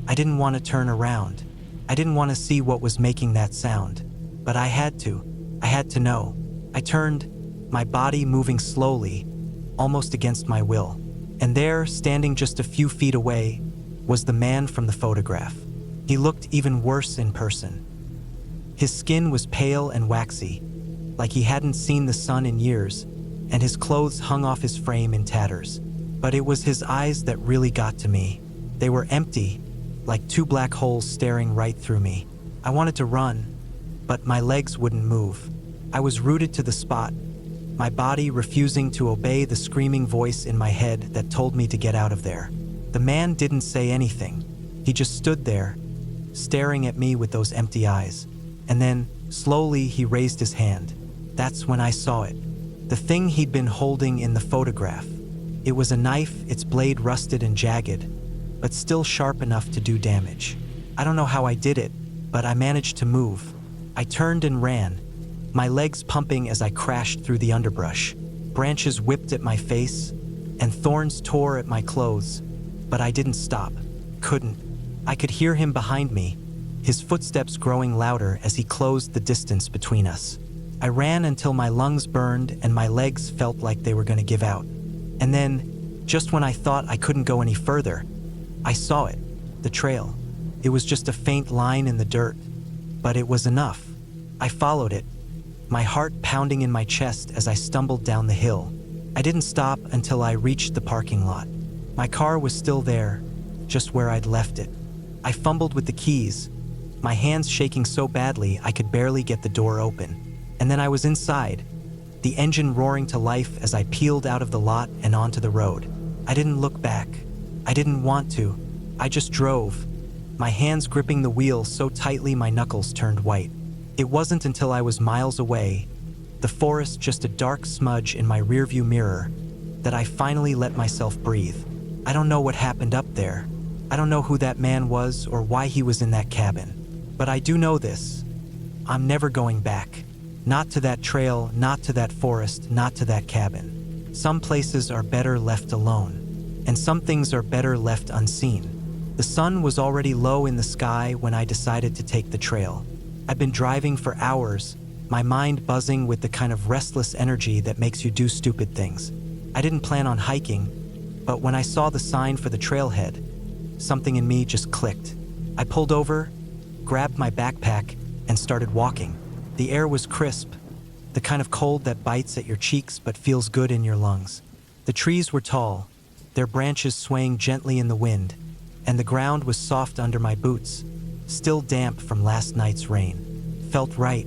I didn't want to turn around. I didn't want to see what was making that sound. But I had to. I had to know. I turned, my body moving slowly, almost against my will. And there, standing just a few feet away, was the man from the photograph. He looked even worse in person. His skin was pale and waxy, like he hadn't seen the sun in years, and his clothes hung off his frame in tatters. But it was his eyes that really got to me. They were empty, like two black holes staring right through me. I wanted to run, but my legs wouldn't move. I was rooted to the spot, my body refusing to obey the screaming voice in my head that told me to get out of there. The man didn't say anything. He just stood there, staring at me with those empty eyes. And then, slowly, he raised his hand. That's when I saw it. The thing he'd been holding in the photograph. It was a knife, its blade rusted and jagged, but still sharp enough to do damage. I don't know how I did it, but I managed to move. I turned and ran, my legs pumping as I crashed through the underbrush. Branches whipped at my face, and thorns tore at my clothes, but I didn't stop. Couldn't. I could hear him behind me, his footsteps growing louder as he closed the distance between us. I ran until my lungs burned and my legs felt like they were going to give out. And then, just when I thought I couldn't go any further, I saw it, the trail. It was just a faint line in the dirt, but it was enough. I followed it, my heart pounding in my chest as I stumbled down the hill. I didn't stop until I reached the parking lot. My car was still there, just where I'd left it. I fumbled with the keys, my hands shaking so badly I could barely get the door open. And then I was inside, the engine roaring to life as I peeled out of the lot and onto the road. I didn't look back. I didn't want to. I just drove, my hands gripping the wheel so tightly my knuckles turned white. It wasn't until I was miles away, the forest just a dark smudge in my rearview mirror, that I finally let myself breathe. I don't know what happened up there. I don't know who that man was or why he was in that cabin. But I do know this. I'm never going back. Not to that trail, not to that forest, not to that cabin. Some places are better left alone, and some things are better left unseen. The sun was already low in the sky when I decided to take the trail. I'd been driving for hours, my mind buzzing with the kind of restless energy that makes you do stupid things. I didn't plan on hiking, but when I saw the sign for the trailhead, something in me just clicked. I pulled over, grabbed my backpack, and started walking. The air was crisp, the kind of cold that bites at your cheeks but feels good in your lungs. The trees were tall, their branches swaying gently in the wind, and the ground was soft under my boots, still damp from last night's rain. Felt right,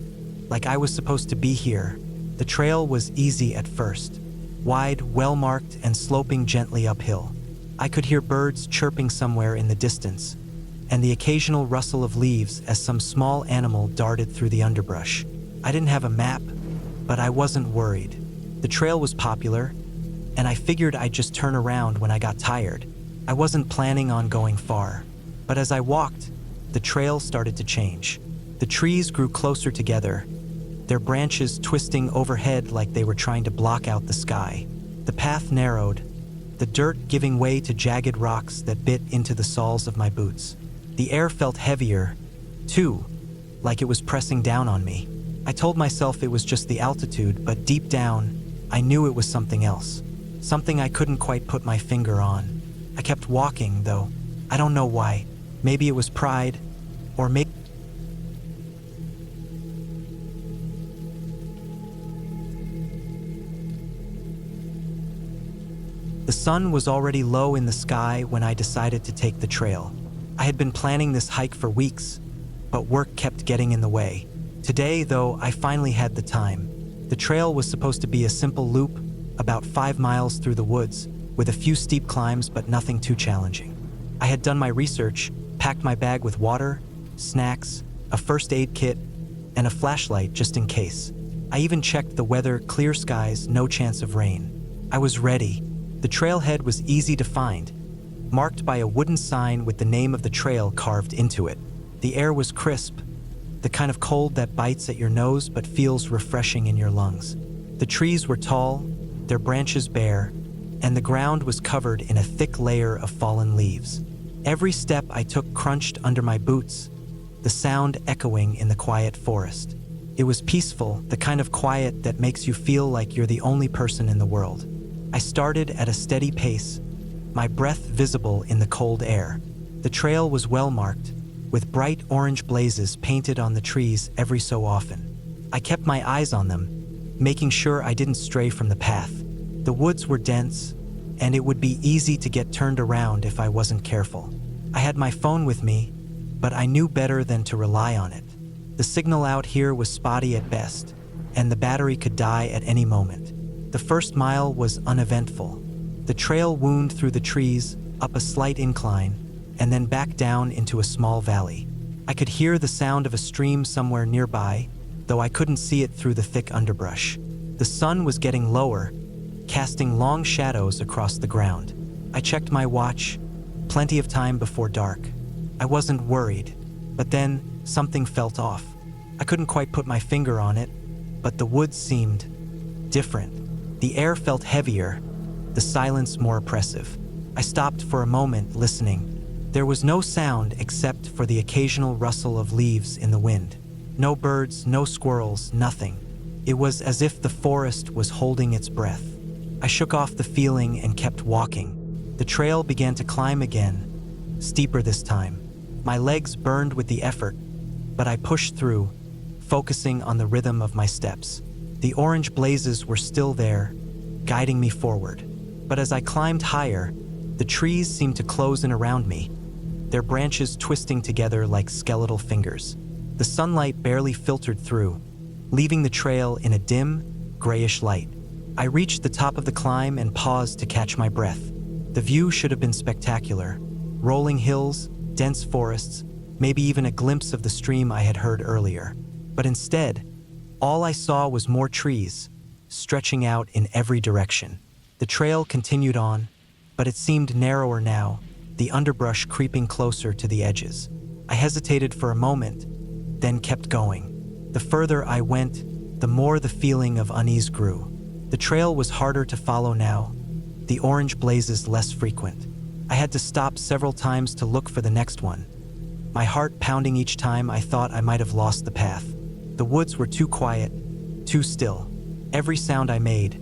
like I was supposed to be here. The trail was easy at first, wide, well-marked, and sloping gently uphill. I could hear birds chirping somewhere in the distance, and the occasional rustle of leaves as some small animal darted through the underbrush. I didn't have a map, but I wasn't worried. The trail was popular, and I figured I'd just turn around when I got tired. I wasn't planning on going far, but as I walked, the trail started to change. The trees grew closer together, their branches twisting overhead like they were trying to block out the sky. The path narrowed, the dirt giving way to jagged rocks that bit into the soles of my boots. The air felt heavier, too, like it was pressing down on me. I told myself it was just the altitude, but deep down, I knew it was something else. Something I couldn't quite put my finger on. I kept walking, though. I don't know why. Maybe it was pride, or maybe the sun was already low in the sky when I decided to take the trail. I had been planning this hike for weeks, but work kept getting in the way. Today, though, I finally had the time. The trail was supposed to be a simple loop, about 5 miles through the woods, with a few steep climbs but nothing too challenging. I had done my research, packed my bag with water, snacks, a first aid kit, and a flashlight just in case. I even checked the weather, clear skies, no chance of rain. I was ready. The trailhead was easy to find, marked by a wooden sign with the name of the trail carved into it. The air was crisp, the kind of cold that bites at your nose but feels refreshing in your lungs. The trees were tall, their branches bare, and the ground was covered in a thick layer of fallen leaves. Every step I took crunched under my boots, the sound echoing in the quiet forest. It was peaceful, the kind of quiet that makes you feel like you're the only person in the world. I started at a steady pace, my breath visible in the cold air. The trail was well marked, with bright orange blazes painted on the trees every so often. I kept my eyes on them, making sure I didn't stray from the path. The woods were dense, and it would be easy to get turned around if I wasn't careful. I had my phone with me, but I knew better than to rely on it. The signal out here was spotty at best, and the battery could die at any moment. The first mile was uneventful. The trail wound through the trees, up a slight incline, and then back down into a small valley. I could hear the sound of a stream somewhere nearby, though I couldn't see it through the thick underbrush. The sun was getting lower, casting long shadows across the ground. I checked my watch, plenty of time before dark. I wasn't worried, but then something felt off. I couldn't quite put my finger on it, but the woods seemed different. The air felt heavier, the silence more oppressive. I stopped for a moment, listening. There was no sound except for the occasional rustle of leaves in the wind. No birds, no squirrels, nothing. It was as if the forest was holding its breath. I shook off the feeling and kept walking. The trail began to climb again, steeper this time. My legs burned with the effort, but I pushed through, focusing on the rhythm of my steps. The orange blazes were still there, guiding me forward. But as I climbed higher, the trees seemed to close in around me, their branches twisting together like skeletal fingers. The sunlight barely filtered through, leaving the trail in a dim, grayish light. I reached the top of the climb and paused to catch my breath. The view should have been spectacular. Rolling hills, dense forests, maybe even a glimpse of the stream I had heard earlier. But instead, all I saw was more trees, stretching out in every direction. The trail continued on, but it seemed narrower now, the underbrush creeping closer to the edges. I hesitated for a moment, then kept going. The further I went, the more the feeling of unease grew. The trail was harder to follow now, the orange blazes less frequent. I had to stop several times to look for the next one, my heart pounding each time I thought I might have lost the path. The woods were too quiet, too still. Every sound I made,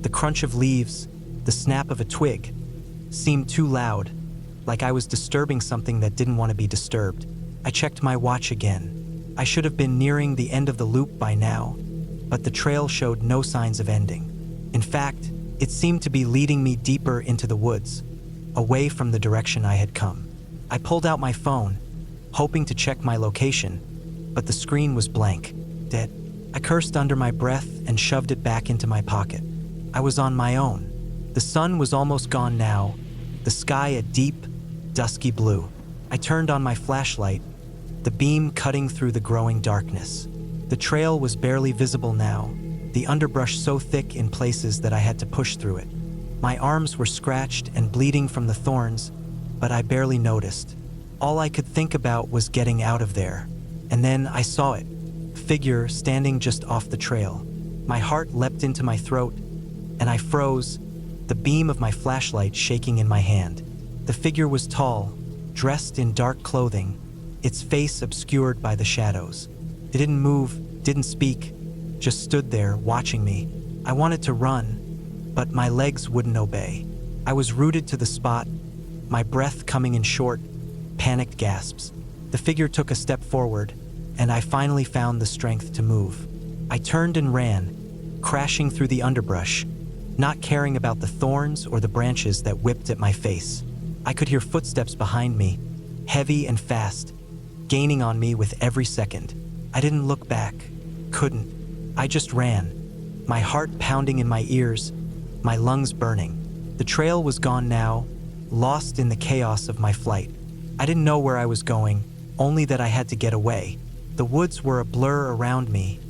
the crunch of leaves, the snap of a twig, seemed too loud, like I was disturbing something that didn't want to be disturbed. I checked my watch again. I should have been nearing the end of the loop by now, but the trail showed no signs of ending. In fact, it seemed to be leading me deeper into the woods, away from the direction I had come. I pulled out my phone, hoping to check my location, but the screen was blank, dead. I cursed under my breath and shoved it back into my pocket. I was on my own. The sun was almost gone now, the sky a deep, dusky blue. I turned on my flashlight, the beam cutting through the growing darkness. The trail was barely visible now, the underbrush so thick in places that I had to push through it. My arms were scratched and bleeding from the thorns, but I barely noticed. All I could think about was getting out of there. And then I saw it, a figure standing just off the trail. My heart leapt into my throat, and I froze, the beam of my flashlight shaking in my hand. The figure was tall, dressed in dark clothing, its face obscured by the shadows. It didn't move, didn't speak, just stood there watching me. I wanted to run, but my legs wouldn't obey. I was rooted to the spot, my breath coming in short, panicked gasps. The figure took a step forward, and I finally found the strength to move. I turned and ran, crashing through the underbrush, not caring about the thorns or the branches that whipped at my face. I could hear footsteps behind me, heavy and fast, gaining on me with every second. I didn't look back, couldn't. I just ran, my heart pounding in my ears, my lungs burning. The trail was gone now, lost in the chaos of my flight. I didn't know where I was going, only that I had to get away. The woods were a blur around me,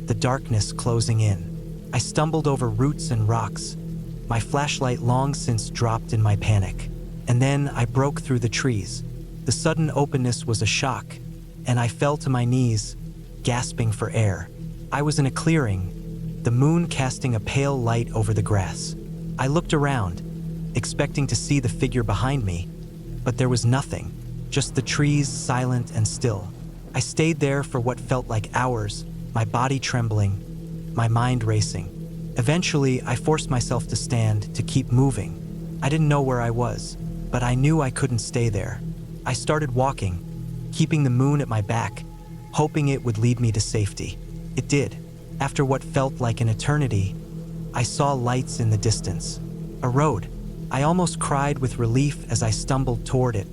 the darkness closing in. I stumbled over roots and rocks, my flashlight long since dropped in my panic. And then I broke through the trees. The sudden openness was a shock, and I fell to my knees, gasping for air. I was in a clearing, the moon casting a pale light over the grass. I looked around, expecting to see the figure behind me, but there was nothing, just the trees silent and still. I stayed there for what felt like hours, my body trembling, my mind racing. Eventually, I forced myself to stand, to keep moving. I didn't know where I was, but I knew I couldn't stay there. I started walking, keeping the moon at my back, hoping it would lead me to safety. It did. After what felt like an eternity, I saw lights in the distance. A road. I almost cried with relief as I stumbled toward it,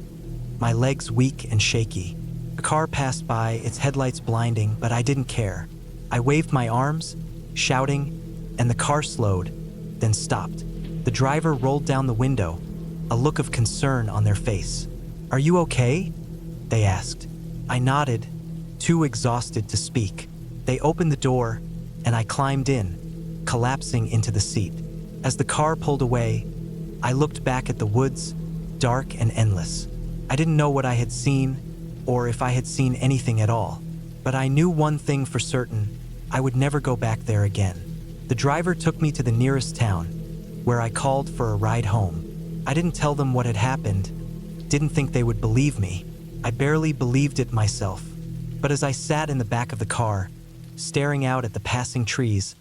my legs weak and shaky. A car passed by, its headlights blinding, but I didn't care. I waved my arms, shouting, and the car slowed, then stopped. The driver rolled down the window, a look of concern on their face. "Are you okay?" they asked. I nodded, too exhausted to speak. They opened the door, and I climbed in, collapsing into the seat. As the car pulled away, I looked back at the woods, dark and endless. I didn't know what I had seen, or if I had seen anything at all. But I knew one thing for certain: I would never go back there again. The driver took me to the nearest town, where I called for a ride home. I didn't tell them what had happened, didn't think they would believe me. I barely believed it myself. But as I sat in the back of the car, staring out at the passing trees,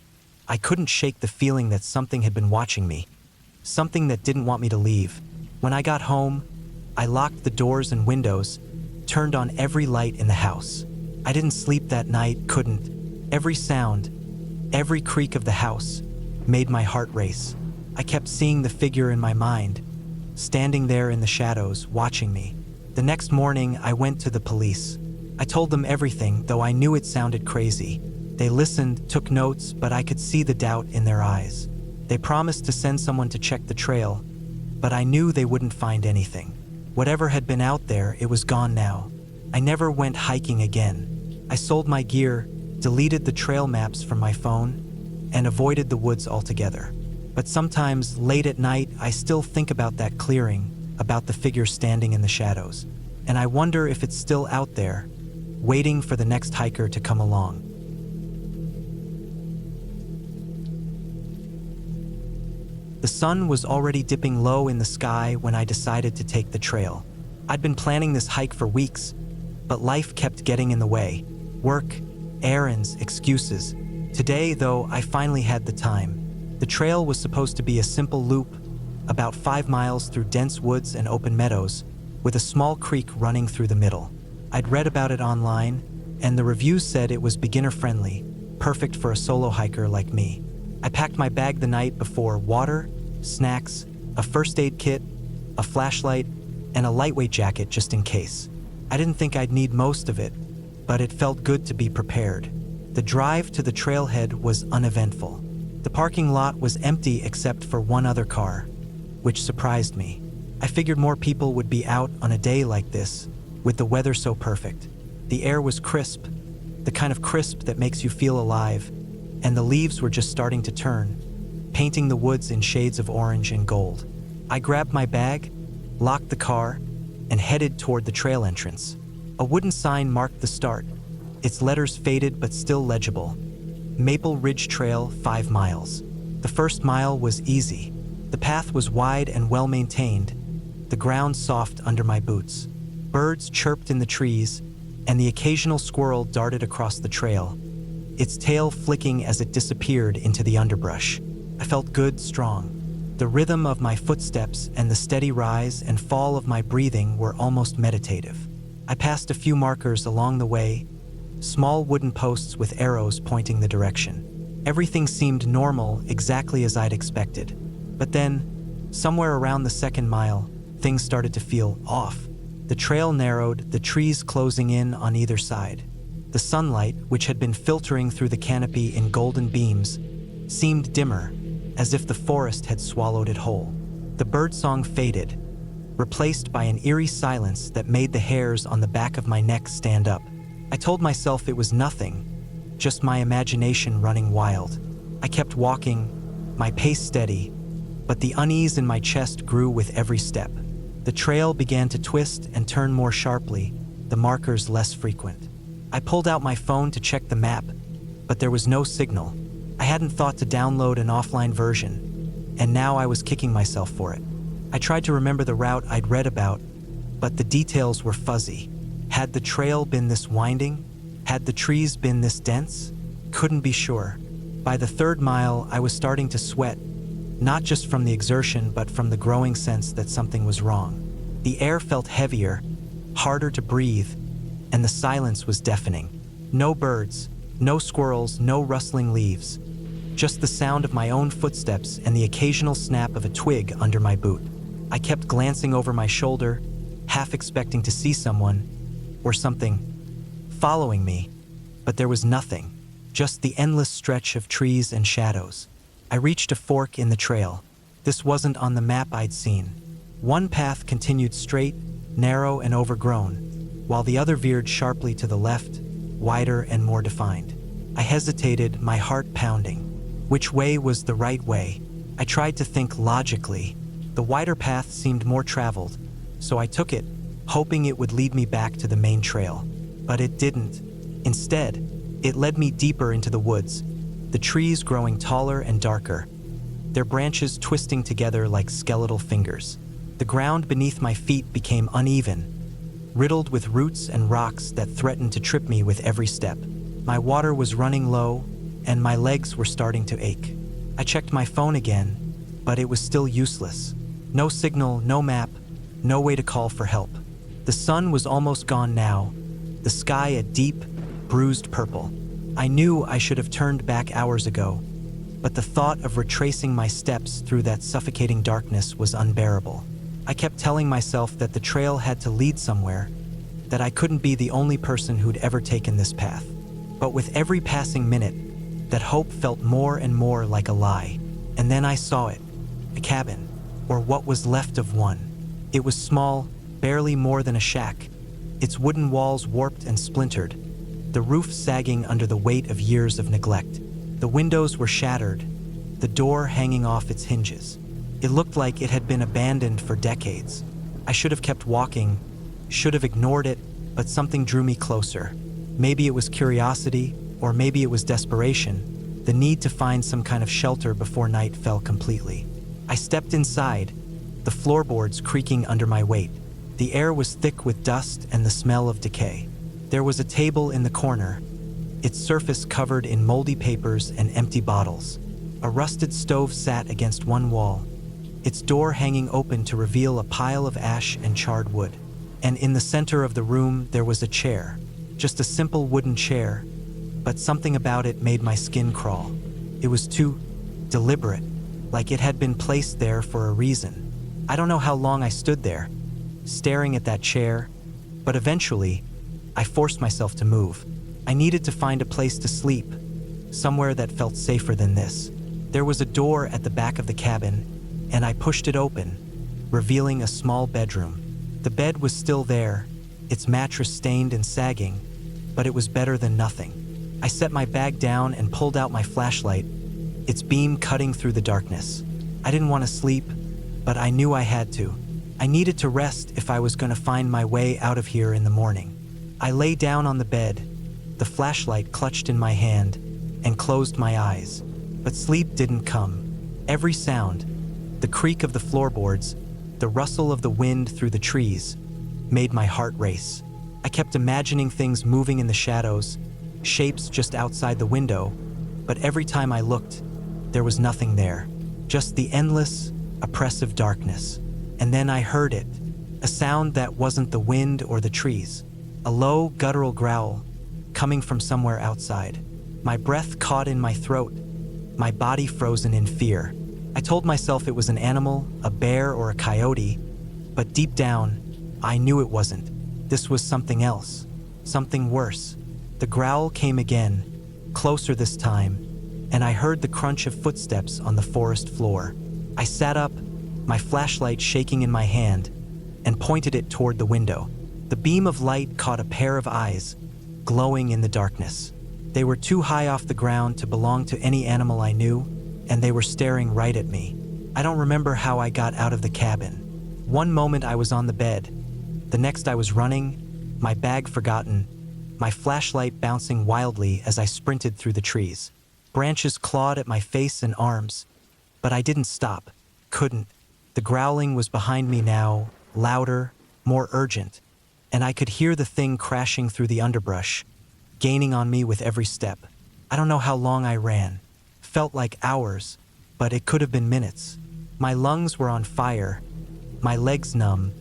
I couldn't shake the feeling that something had been watching me, something that didn't want me to leave. When I got home, I locked the doors and windows, turned on every light in the house. I didn't sleep that night, couldn't. Every sound, every creak of the house, made my heart race. I kept seeing the figure in my mind, standing there in the shadows, watching me. The next morning, I went to the police. I told them everything, though I knew it sounded crazy. They listened, took notes, but I could see the doubt in their eyes. They promised to send someone to check the trail, but I knew they wouldn't find anything. Whatever had been out there, it was gone now. I never went hiking again. I sold my gear, deleted the trail maps from my phone, and avoided the woods altogether. But sometimes, late at night, I still think about that clearing, about the figure standing in the shadows. And I wonder if it's still out there, waiting for the next hiker to come along. The sun was already dipping low in the sky when I decided to take the trail. I'd been planning this hike for weeks, but life kept getting in the way. Work, errands, excuses. Today, though, I finally had the time. The trail was supposed to be a simple loop, about 5 miles through dense woods and open meadows, with a small creek running through the middle. I'd read about it online, and the reviews said it was beginner-friendly, perfect for a solo hiker like me. I packed my bag the night before: water, snacks, a first aid kit, a flashlight, and a lightweight jacket just in case. I didn't think I'd need most of it, but it felt good to be prepared. The drive to the trailhead was uneventful. The parking lot was empty except for one other car, which surprised me. I figured more people would be out on a day like this, with the weather so perfect. The air was crisp, the kind of crisp that makes you feel alive, and the leaves were just starting to turn, painting the woods in shades of orange and gold. I grabbed my bag, locked the car, and headed toward the trail entrance. A wooden sign marked the start, its letters faded but still legible. Maple Ridge Trail, 5 miles. The first mile was easy. The path was wide and well-maintained, the ground soft under my boots. Birds chirped in the trees, and the occasional squirrel darted across the trail, its tail flicking as it disappeared into the underbrush. I felt good, strong. The rhythm of my footsteps and the steady rise and fall of my breathing were almost meditative. I passed a few markers along the way, small wooden posts with arrows pointing the direction. Everything seemed normal, exactly as I'd expected. But then, somewhere around the second mile, things started to feel off. The trail narrowed, the trees closing in on either side. The sunlight, which had been filtering through the canopy in golden beams, seemed dimmer, as if the forest had swallowed it whole. The birdsong faded, replaced by an eerie silence that made the hairs on the back of my neck stand up. I told myself it was nothing, just my imagination running wild. I kept walking, my pace steady, but the unease in my chest grew with every step. The trail began to twist and turn more sharply, the markers less frequent. I pulled out my phone to check the map, but there was no signal. I hadn't thought to download an offline version, and now I was kicking myself for it. I tried to remember the route I'd read about, but the details were fuzzy. Had the trail been this winding? Had the trees been this dense? Couldn't be sure. By the third mile, I was starting to sweat, not just from the exertion, but from the growing sense that something was wrong. The air felt heavier, harder to breathe, and the silence was deafening. No birds, no squirrels, no rustling leaves. Just the sound of my own footsteps and the occasional snap of a twig under my boot. I kept glancing over my shoulder, half expecting to see someone, or something, following me, but there was nothing, just the endless stretch of trees and shadows. I reached a fork in the trail. This wasn't on the map I'd seen. One path continued straight, narrow and overgrown, while the other veered sharply to the left, wider and more defined. I hesitated, my heart pounding. Which way was the right way? I tried to think logically. The wider path seemed more traveled, so I took it, hoping it would lead me back to the main trail. But it didn't. Instead, it led me deeper into the woods, the trees growing taller and darker, their branches twisting together like skeletal fingers. The ground beneath my feet became uneven, riddled with roots and rocks that threatened to trip me with every step. My water was running low, and my legs were starting to ache. I checked my phone again, but it was still useless. No signal, no map, no way to call for help. The sun was almost gone now, the sky a deep, bruised purple. I knew I should have turned back hours ago, but the thought of retracing my steps through that suffocating darkness was unbearable. I kept telling myself that the trail had to lead somewhere, that I couldn't be the only person who'd ever taken this path. But with every passing minute, that hope felt more and more like a lie. And then I saw it, a cabin, or what was left of one. It was small, barely more than a shack, its wooden walls warped and splintered, the roof sagging under the weight of years of neglect. The windows were shattered, the door hanging off its hinges. It looked like it had been abandoned for decades. I should have kept walking, should have ignored it, but something drew me closer. Maybe it was curiosity, or maybe it was desperation, the need to find some kind of shelter before night fell completely. I stepped inside, the floorboards creaking under my weight. The air was thick with dust and the smell of decay. There was a table in the corner, its surface covered in moldy papers and empty bottles. A rusted stove sat against one wall, its door hanging open to reveal a pile of ash and charred wood. And in the center of the room, there was a chair, just a simple wooden chair, but something about it made my skin crawl. It was too deliberate, like it had been placed there for a reason. I don't know how long I stood there, staring at that chair, but eventually, I forced myself to move. I needed to find a place to sleep, somewhere that felt safer than this. There was a door at the back of the cabin, and I pushed it open, revealing a small bedroom. The bed was still there, its mattress stained and sagging, but it was better than nothing. I set my bag down and pulled out my flashlight, its beam cutting through the darkness. I didn't want to sleep, but I knew I had to. I needed to rest if I was going to find my way out of here in the morning. I lay down on the bed, the flashlight clutched in my hand, and closed my eyes. But sleep didn't come. Every sound, the creak of the floorboards, the rustle of the wind through the trees, made my heart race. I kept imagining things moving in the shadows, shapes just outside the window, but every time I looked, there was nothing there, just the endless, oppressive darkness. And then I heard it, a sound that wasn't the wind or the trees, a low, guttural growl coming from somewhere outside. My breath caught in my throat, my body frozen in fear. I told myself it was an animal, a bear or a coyote, but deep down, I knew it wasn't. This was something else, something worse. The growl came again, closer this time, and I heard the crunch of footsteps on the forest floor. I sat up, my flashlight shaking in my hand, and pointed it toward the window. The beam of light caught a pair of eyes, glowing in the darkness. They were too high off the ground to belong to any animal I knew, and they were staring right at me. I don't remember how I got out of the cabin. One moment I was on the bed, the next I was running, my bag forgotten, my flashlight bouncing wildly as I sprinted through the trees. Branches clawed at my face and arms, but I didn't stop, couldn't. The growling was behind me now, louder, more urgent, and I could hear the thing crashing through the underbrush, gaining on me with every step. I don't know how long I ran. Felt like hours, but it could have been minutes. My lungs were on fire, my legs numb,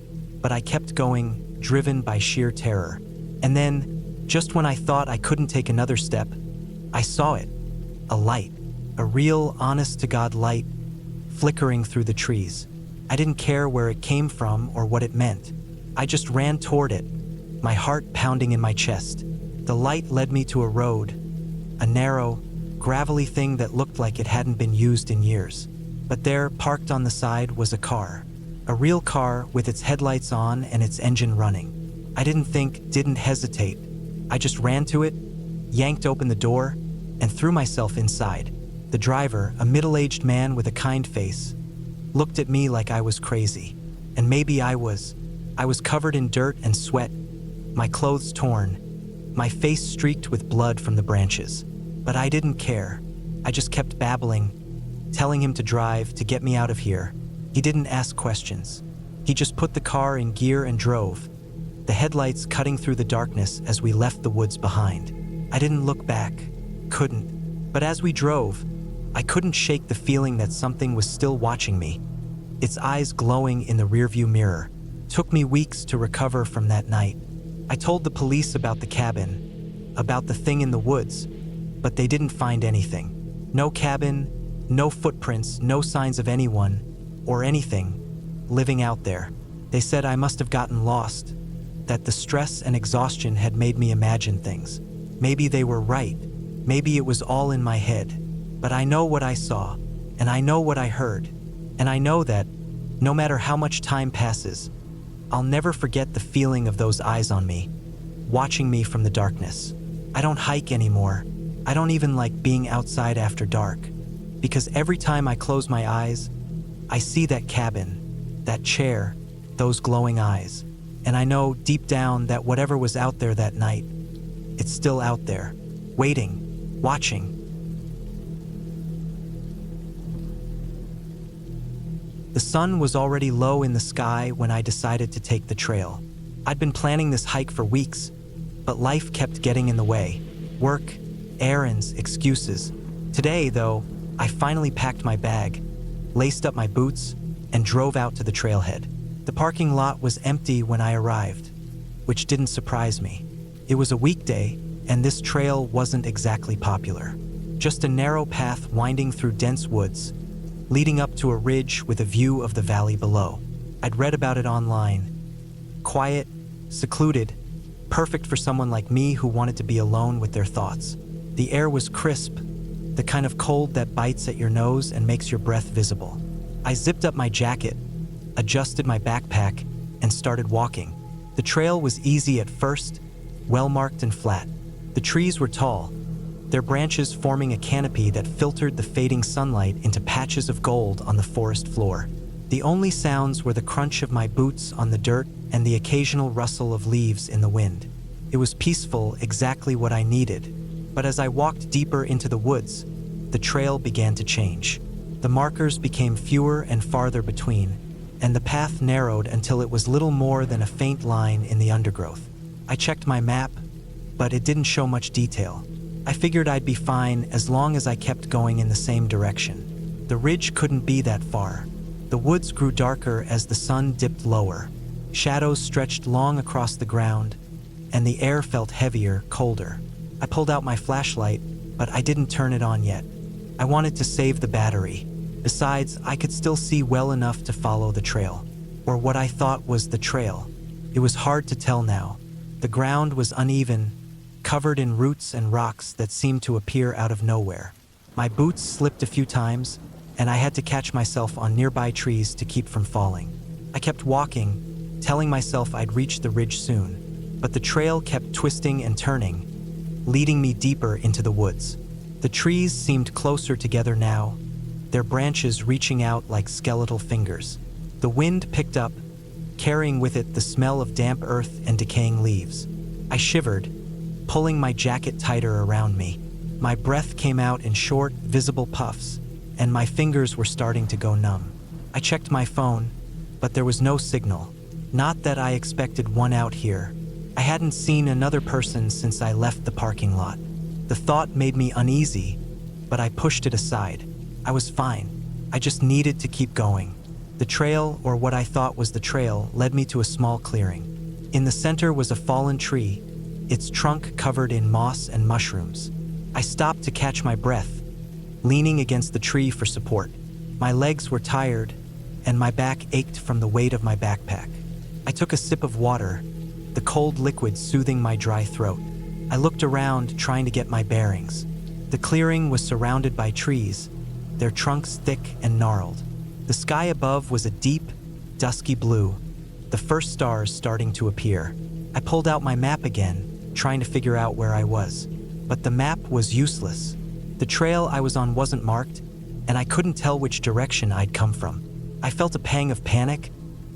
but I kept going, driven by sheer terror. And then, just when I thought I couldn't take another step, I saw it. A light, a real, honest-to-God light, flickering through the trees. I didn't care where it came from or what it meant. I just ran toward it, my heart pounding in my chest. The light led me to a road, a narrow, gravelly thing that looked like it hadn't been used in years. But there, parked on the side, was a car. A real car with its headlights on and its engine running. I didn't think, didn't hesitate. I just ran to it, yanked open the door, and threw myself inside. The driver, a middle-aged man with a kind face, looked at me like I was crazy. And maybe I was. I was covered in dirt and sweat, my clothes torn, my face streaked with blood from the branches. But I didn't care. I just kept babbling, telling him to drive, to get me out of here. He didn't ask questions. He just put the car in gear and drove, the headlights cutting through the darkness as we left the woods behind. I didn't look back, couldn't. But as we drove, I couldn't shake the feeling that something was still watching me, its eyes glowing in the rearview mirror. Took me weeks to recover from that night. I told the police about the cabin, about the thing in the woods, but they didn't find anything. No cabin, no footprints, no signs of anyone or anything. living out there. They said I must have gotten lost, that the stress and exhaustion had made me imagine things. Maybe they were right. Maybe it was all in my head. But I know what I saw, and I know what I heard, and I know that, no matter how much time passes, I'll never forget the feeling of those eyes on me, watching me from the darkness. I don't hike anymore. I don't even like being outside after dark, because every time I close my eyes, I see that cabin, that chair, those glowing eyes, and I know deep down that whatever was out there that night, it's still out there, waiting, watching. The sun was already low in the sky when I decided to take the trail. I'd been planning this hike for weeks, but life kept getting in the way. Work, errands, excuses. Today, though, I finally packed my bag, laced up my boots, and drove out to the trailhead. The parking lot was empty when I arrived, which didn't surprise me. It was a weekday, and this trail wasn't exactly popular. Just a narrow path winding through dense woods, leading up to a ridge with a view of the valley below. I'd read about it online. Quiet, secluded, perfect for someone like me who wanted to be alone with their thoughts. The air was crisp, the kind of cold that bites at your nose and makes your breath visible. I zipped up my jacket, adjusted my backpack, and started walking. The trail was easy at first, well-marked and flat. The trees were tall, their branches forming a canopy that filtered the fading sunlight into patches of gold on the forest floor. The only sounds were the crunch of my boots on the dirt and the occasional rustle of leaves in the wind. It was peaceful, exactly what I needed. But as I walked deeper into the woods, the trail began to change. The markers became fewer and farther between, and the path narrowed until it was little more than a faint line in the undergrowth. I checked my map, but it didn't show much detail. I figured I'd be fine as long as I kept going in the same direction. The ridge couldn't be that far. The woods grew darker as the sun dipped lower. Shadows stretched long across the ground, and the air felt heavier, colder. I pulled out my flashlight, but I didn't turn it on yet. I wanted to save the battery. Besides, I could still see well enough to follow the trail, or what I thought was the trail. It was hard to tell now. The ground was uneven, covered in roots and rocks that seemed to appear out of nowhere. My boots slipped a few times, and I had to catch myself on nearby trees to keep from falling. I kept walking, telling myself I'd reach the ridge soon, but the trail kept twisting and turning, leading me deeper into the woods. The trees seemed closer together now, their branches reaching out like skeletal fingers. The wind picked up, carrying with it the smell of damp earth and decaying leaves. I shivered, pulling my jacket tighter around me. My breath came out in short, visible puffs, and my fingers were starting to go numb. I checked my phone, but there was no signal. Not that I expected one out here. I hadn't seen another person since I left the parking lot. The thought made me uneasy, but I pushed it aside. I was fine. I just needed to keep going. The trail, or what I thought was the trail, led me to a small clearing. In the center was a fallen tree, its trunk covered in moss and mushrooms. I stopped to catch my breath, leaning against the tree for support. My legs were tired, and my back ached from the weight of my backpack. I took a sip of water, the cold liquid soothing my dry throat. I looked around, trying to get my bearings. The clearing was surrounded by trees, their trunks thick and gnarled. The sky above was a deep, dusky blue, the first stars starting to appear. I pulled out my map again, trying to figure out where I was. But the map was useless. The trail I was on wasn't marked, and I couldn't tell which direction I'd come from. I felt a pang of panic,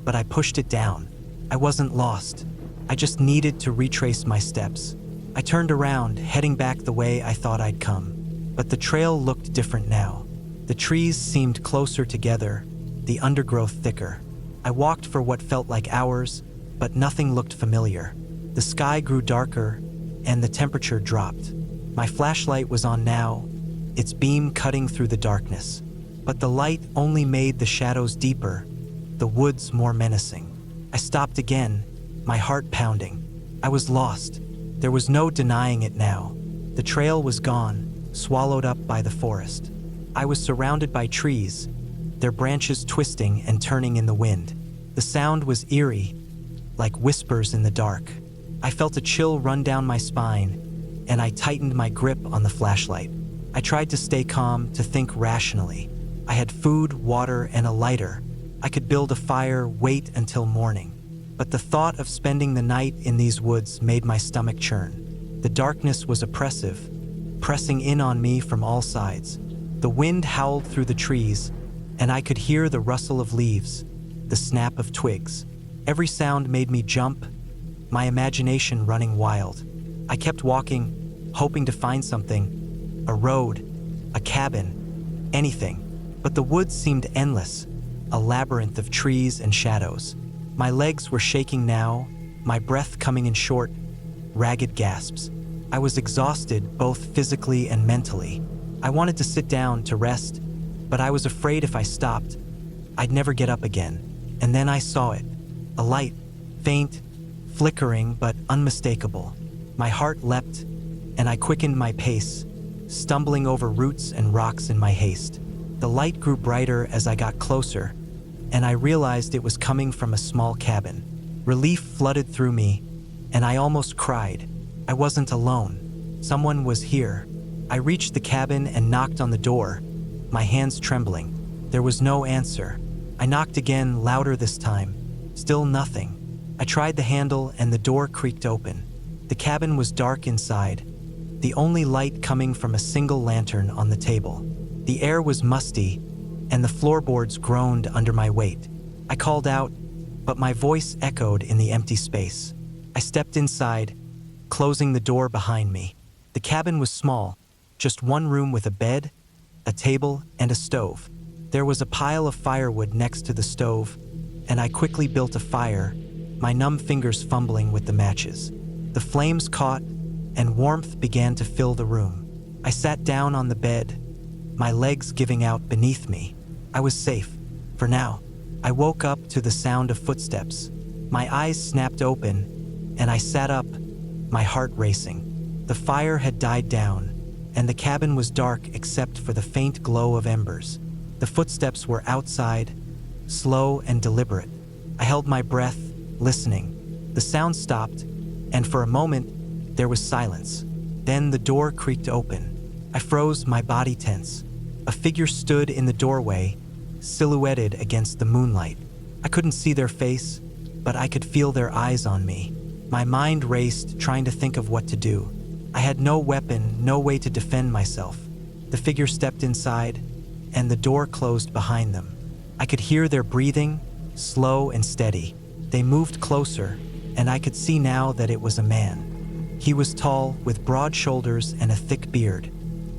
but I pushed it down. I wasn't lost. I just needed to retrace my steps. I turned around, heading back the way I thought I'd come. But the trail looked different now. The trees seemed closer together, the undergrowth thicker. I walked for what felt like hours, but nothing looked familiar. The sky grew darker, and the temperature dropped. My flashlight was on now, its beam cutting through the darkness. But the light only made the shadows deeper, the woods more menacing. I stopped again, my heart pounding. I was lost. There was no denying it now. The trail was gone, swallowed up by the forest. I was surrounded by trees, their branches twisting and turning in the wind. The sound was eerie, like whispers in the dark. I felt a chill run down my spine, and I tightened my grip on the flashlight. I tried to stay calm, to think rationally. I had food, water, and a lighter. I could build a fire, wait until morning. But the thought of spending the night in these woods made my stomach churn. The darkness was oppressive, pressing in on me from all sides. The wind howled through the trees, and I could hear the rustle of leaves, the snap of twigs. Every sound made me jump, my imagination running wild. I kept walking, hoping to find something, a road, a cabin, anything. But the woods seemed endless, a labyrinth of trees and shadows. My legs were shaking now, my breath coming in short, ragged gasps. I was exhausted both physically and mentally. I wanted to sit down to rest, but I was afraid if I stopped, I'd never get up again. And then I saw it, a light, faint, flickering but unmistakable. My heart leapt, and I quickened my pace, stumbling over roots and rocks in my haste. The light grew brighter as I got closer, and I realized it was coming from a small cabin. Relief flooded through me, and I almost cried. I wasn't alone. Someone was here. I reached the cabin and knocked on the door, my hands trembling. There was no answer. I knocked again, louder this time. Still nothing. I tried the handle and the door creaked open. The cabin was dark inside, the only light coming from a single lantern on the table. The air was musty, and the floorboards groaned under my weight. I called out, but my voice echoed in the empty space. I stepped inside, closing the door behind me. The cabin was small, just one room with a bed, a table, and a stove. There was a pile of firewood next to the stove, and I quickly built a fire, my numb fingers fumbling with the matches. The flames caught, and warmth began to fill the room. I sat down on the bed, my legs giving out beneath me. I was safe, for now. I woke up to the sound of footsteps. My eyes snapped open, and I sat up, my heart racing. The fire had died down, and the cabin was dark except for the faint glow of embers. The footsteps were outside, slow and deliberate. I held my breath, listening. The sound stopped, and for a moment, there was silence. Then the door creaked open. I froze, my body tense. A figure stood in the doorway, silhouetted against the moonlight. I couldn't see their face, but I could feel their eyes on me. My mind raced, trying to think of what to do. I had no weapon, no way to defend myself. The figure stepped inside, and the door closed behind them. I could hear their breathing, slow and steady. They moved closer, and I could see now that it was a man. He was tall, with broad shoulders and a thick beard.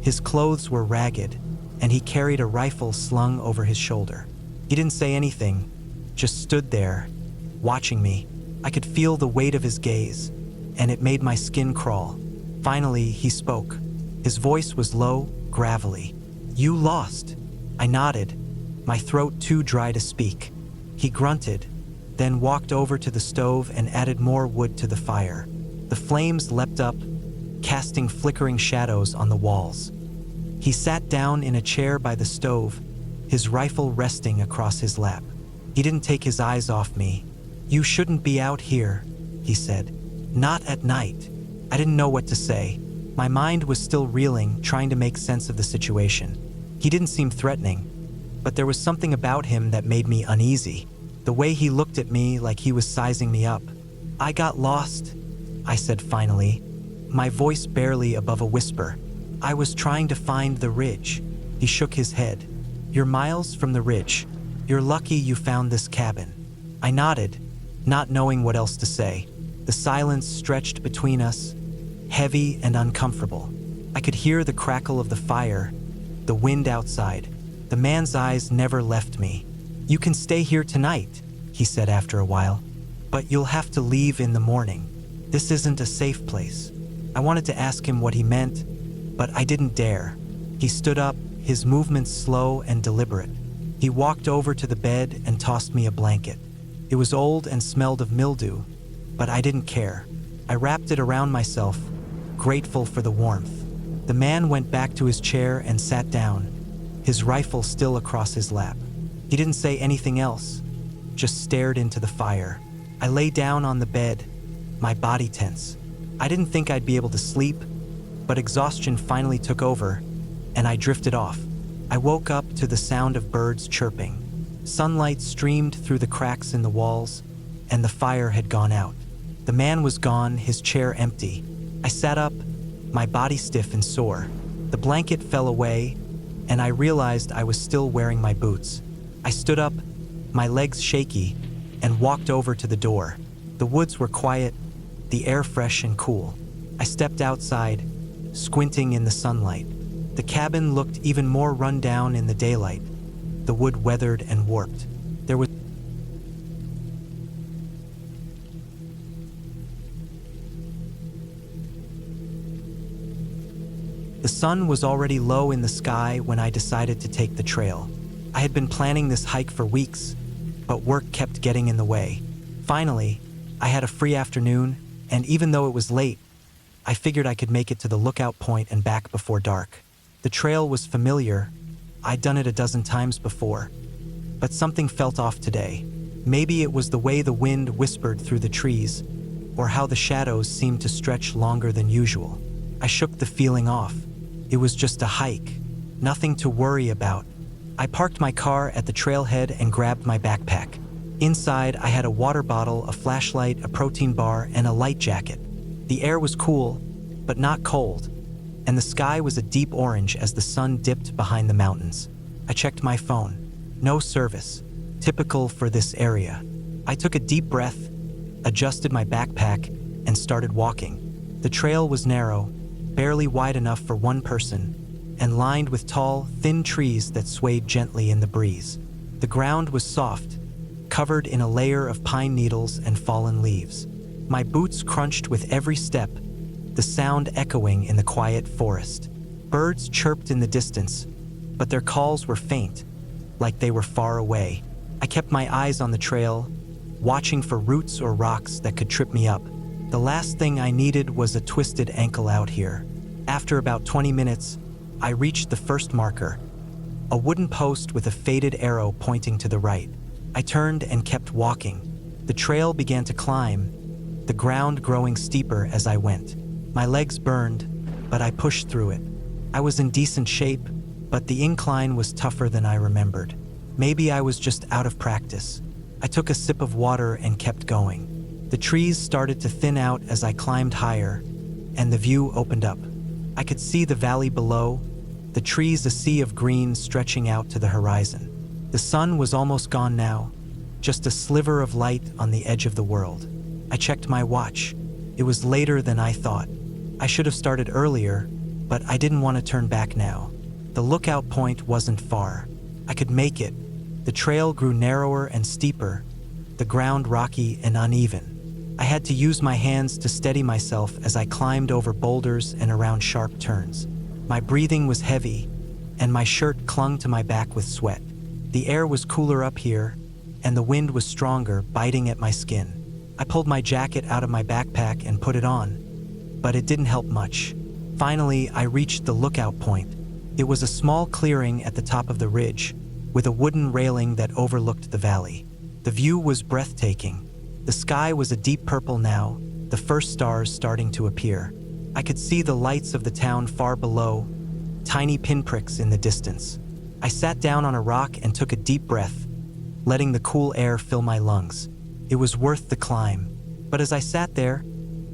His clothes were ragged, and he carried a rifle slung over his shoulder. He didn't say anything, just stood there, watching me. I could feel the weight of his gaze, and it made my skin crawl. Finally, he spoke. His voice was low, gravelly. "You lost." I nodded, my throat too dry to speak. He grunted, then walked over to the stove and added more wood to the fire. The flames leapt up, casting flickering shadows on the walls. He sat down in a chair by the stove, his rifle resting across his lap. He didn't take his eyes off me. "You shouldn't be out here," he said. "Not at night." I didn't know what to say. My mind was still reeling, trying to make sense of the situation. He didn't seem threatening, but there was something about him that made me uneasy. The way he looked at me like he was sizing me up. "I got lost," I said finally, my voice barely above a whisper. "I was trying to find the ridge." He shook his head. "You're miles from the ridge. You're lucky you found this cabin." I nodded, not knowing what else to say. The silence stretched between us, heavy and uncomfortable. I could hear the crackle of the fire, the wind outside. The man's eyes never left me. "You can stay here tonight," he said after a while, "but you'll have to leave in the morning. This isn't a safe place." I wanted to ask him what he meant, but I didn't dare. He stood up, his movements slow and deliberate. He walked over to the bed and tossed me a blanket. It was old and smelled of mildew, but I didn't care. I wrapped it around myself, grateful for the warmth. The man went back to his chair and sat down, his rifle still across his lap. He didn't say anything else, just stared into the fire. I lay down on the bed, my body tense. I didn't think I'd be able to sleep, but exhaustion finally took over, and I drifted off. I woke up to the sound of birds chirping. Sunlight streamed through the cracks in the walls, and the fire had gone out. The man was gone, his chair empty. I sat up, my body stiff and sore. The blanket fell away, and I realized I was still wearing my boots. I stood up, my legs shaky, and walked over to the door. The woods were quiet, the air fresh and cool. I stepped outside, squinting in the sunlight. The cabin looked even more run down in the daylight, the wood weathered and warped. There was The sun was already low in the sky when I decided to take the trail. I had been planning this hike for weeks, but work kept getting in the way. Finally, I had a free afternoon, and even though it was late, I figured I could make it to the lookout point and back before dark. The trail was familiar. I'd done it a dozen times before, but something felt off today. Maybe it was the way the wind whispered through the trees, or how the shadows seemed to stretch longer than usual. I shook the feeling off. It was just a hike, nothing to worry about. I parked my car at the trailhead and grabbed my backpack. Inside, I had a water bottle, a flashlight, a protein bar, and a light jacket. The air was cool, but not cold, and the sky was a deep orange as the sun dipped behind the mountains. I checked my phone. No service, typical for this area. I took a deep breath, adjusted my backpack, and started walking. The trail was narrow, barely wide enough for one person, and lined with tall, thin trees that swayed gently in the breeze. The ground was soft, covered in a layer of pine needles and fallen leaves. My boots crunched with every step, the sound echoing in the quiet forest. Birds chirped in the distance, but their calls were faint, like they were far away. I kept my eyes on the trail, watching for roots or rocks that could trip me up. The last thing I needed was a twisted ankle out here. After about 20 minutes, I reached the first marker, a wooden post with a faded arrow pointing to the right. I turned and kept walking. The trail began to climb, the ground growing steeper as I went. My legs burned, but I pushed through it. I was in decent shape, but the incline was tougher than I remembered. Maybe I was just out of practice. I took a sip of water and kept going. The trees started to thin out as I climbed higher, and the view opened up. I could see the valley below, the trees a sea of green stretching out to the horizon. The sun was almost gone now, just a sliver of light on the edge of the world. I checked my watch. It was later than I thought. I should have started earlier, but I didn't want to turn back now. The lookout point wasn't far. I could make it. The trail grew narrower and steeper, the ground rocky and uneven. I had to use my hands to steady myself as I climbed over boulders and around sharp turns. My breathing was heavy, and my shirt clung to my back with sweat. The air was cooler up here, and the wind was stronger, biting at my skin. I pulled my jacket out of my backpack and put it on, but it didn't help much. Finally, I reached the lookout point. It was a small clearing at the top of the ridge, with a wooden railing that overlooked the valley. The view was breathtaking. The sky was a deep purple now, the first stars starting to appear. I could see the lights of the town far below, tiny pinpricks in the distance. I sat down on a rock and took a deep breath, letting the cool air fill my lungs. It was worth the climb. But as I sat there,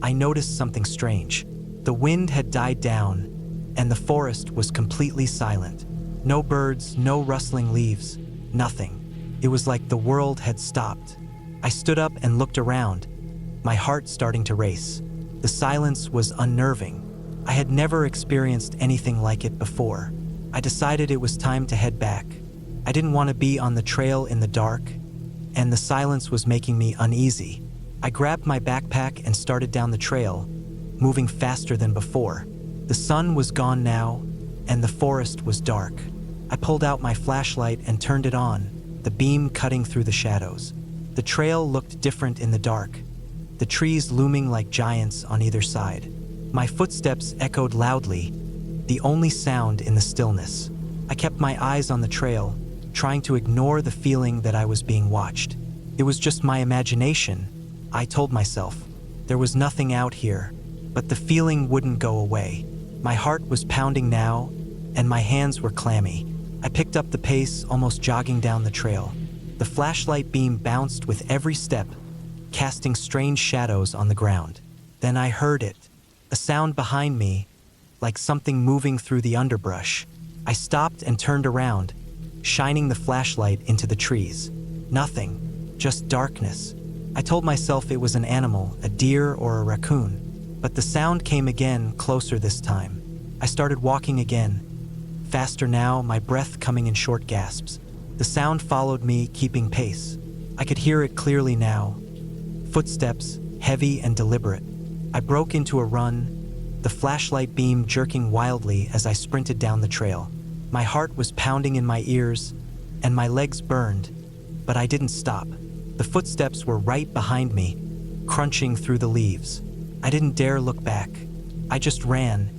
I noticed something strange. The wind had died down, and the forest was completely silent. No birds, no rustling leaves, nothing. It was like the world had stopped. I stood up and looked around, my heart starting to race. The silence was unnerving. I had never experienced anything like it before. I decided it was time to head back. I didn't want to be on the trail in the dark, and the silence was making me uneasy. I grabbed my backpack and started down the trail, moving faster than before. The sun was gone now, and the forest was dark. I pulled out my flashlight and turned it on, the beam cutting through the shadows. The trail looked different in the dark, the trees looming like giants on either side. My footsteps echoed loudly, the only sound in the stillness. I kept my eyes on the trail, trying to ignore the feeling that I was being watched. It was just my imagination, I told myself. There was nothing out here, but the feeling wouldn't go away. My heart was pounding now, and my hands were clammy. I picked up the pace, almost jogging down the trail. The flashlight beam bounced with every step, casting strange shadows on the ground. Then I heard it, a sound behind me, like something moving through the underbrush. I stopped and turned around, shining the flashlight into the trees. Nothing, just darkness. I told myself it was an animal, a deer or a raccoon. But the sound came again, closer this time. I started walking again, faster now, my breath coming in short gasps. The sound followed me, keeping pace. I could hear it clearly now. Footsteps, heavy and deliberate. I broke into a run, the flashlight beam jerking wildly as I sprinted down the trail. My heart was pounding in my ears, and my legs burned, but I didn't stop. The footsteps were right behind me, crunching through the leaves. I didn't dare look back. I just ran,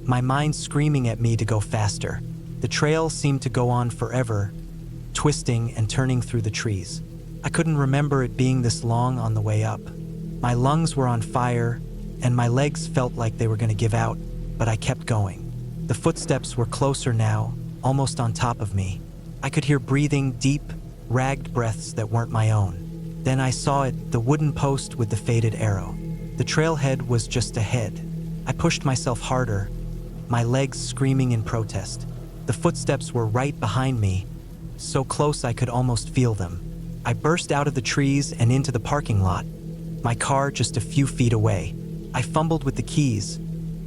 my mind screaming at me to go faster. The trail seemed to go on forever, twisting and turning through the trees. I couldn't remember it being this long on the way up. My lungs were on fire, and my legs felt like they were going to give out, but I kept going. The footsteps were closer now, almost on top of me. I could hear breathing, deep, ragged breaths that weren't my own. Then I saw it, the wooden post with the faded arrow. The trailhead was just ahead. I pushed myself harder, my legs screaming in protest. The footsteps were right behind me, so close I could almost feel them. I burst out of the trees and into the parking lot, my car just a few feet away. I fumbled with the keys,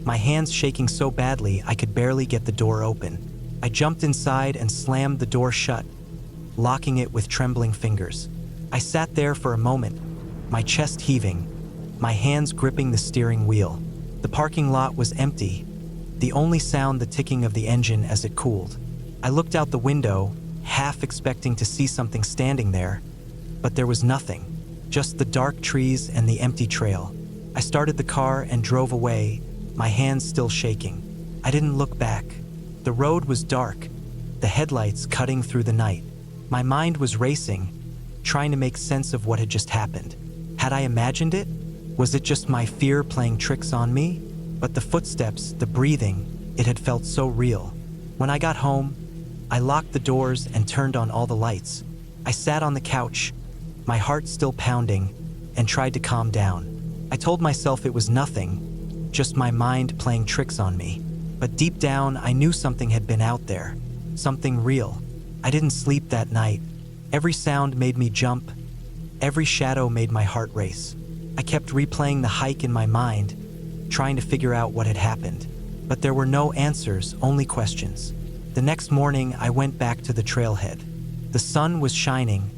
my hands shaking so badly I could barely get the door open. I jumped inside and slammed the door shut, locking it with trembling fingers. I sat there for a moment, my chest heaving, my hands gripping the steering wheel. The parking lot was empty, the only sound the ticking of the engine as it cooled. I looked out the window, half expecting to see something standing there, but there was nothing, just the dark trees and the empty trail. I started the car and drove away, my hands still shaking. I didn't look back. The road was dark, the headlights cutting through the night. My mind was racing, trying to make sense of what had just happened. Had I imagined it? Was it just my fear playing tricks on me? But the footsteps, the breathing, it had felt so real. When I got home, I locked the doors and turned on all the lights. I sat on the couch, my heart still pounding, and tried to calm down. I told myself it was nothing, just my mind playing tricks on me. But deep down, I knew something had been out there, something real. I didn't sleep that night. Every sound made me jump. Every shadow made my heart race. I kept replaying the hike in my mind, trying to figure out what had happened. But there were no answers, only questions. The next morning, I went back to the trailhead. The sun was shining,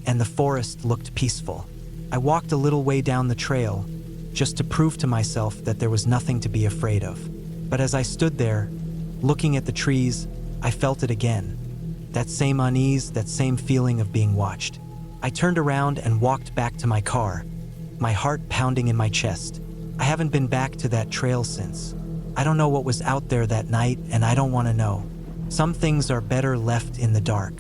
and the forest looked peaceful. I walked a little way down the trail, just to prove to myself that there was nothing to be afraid of. But as I stood there, looking at the trees, I felt it again. That same unease, that same feeling of being watched. I turned around and walked back to my car, my heart pounding in my chest. I haven't been back to that trail since. I don't know what was out there that night, and I don't want to know. Some things are better left in the dark.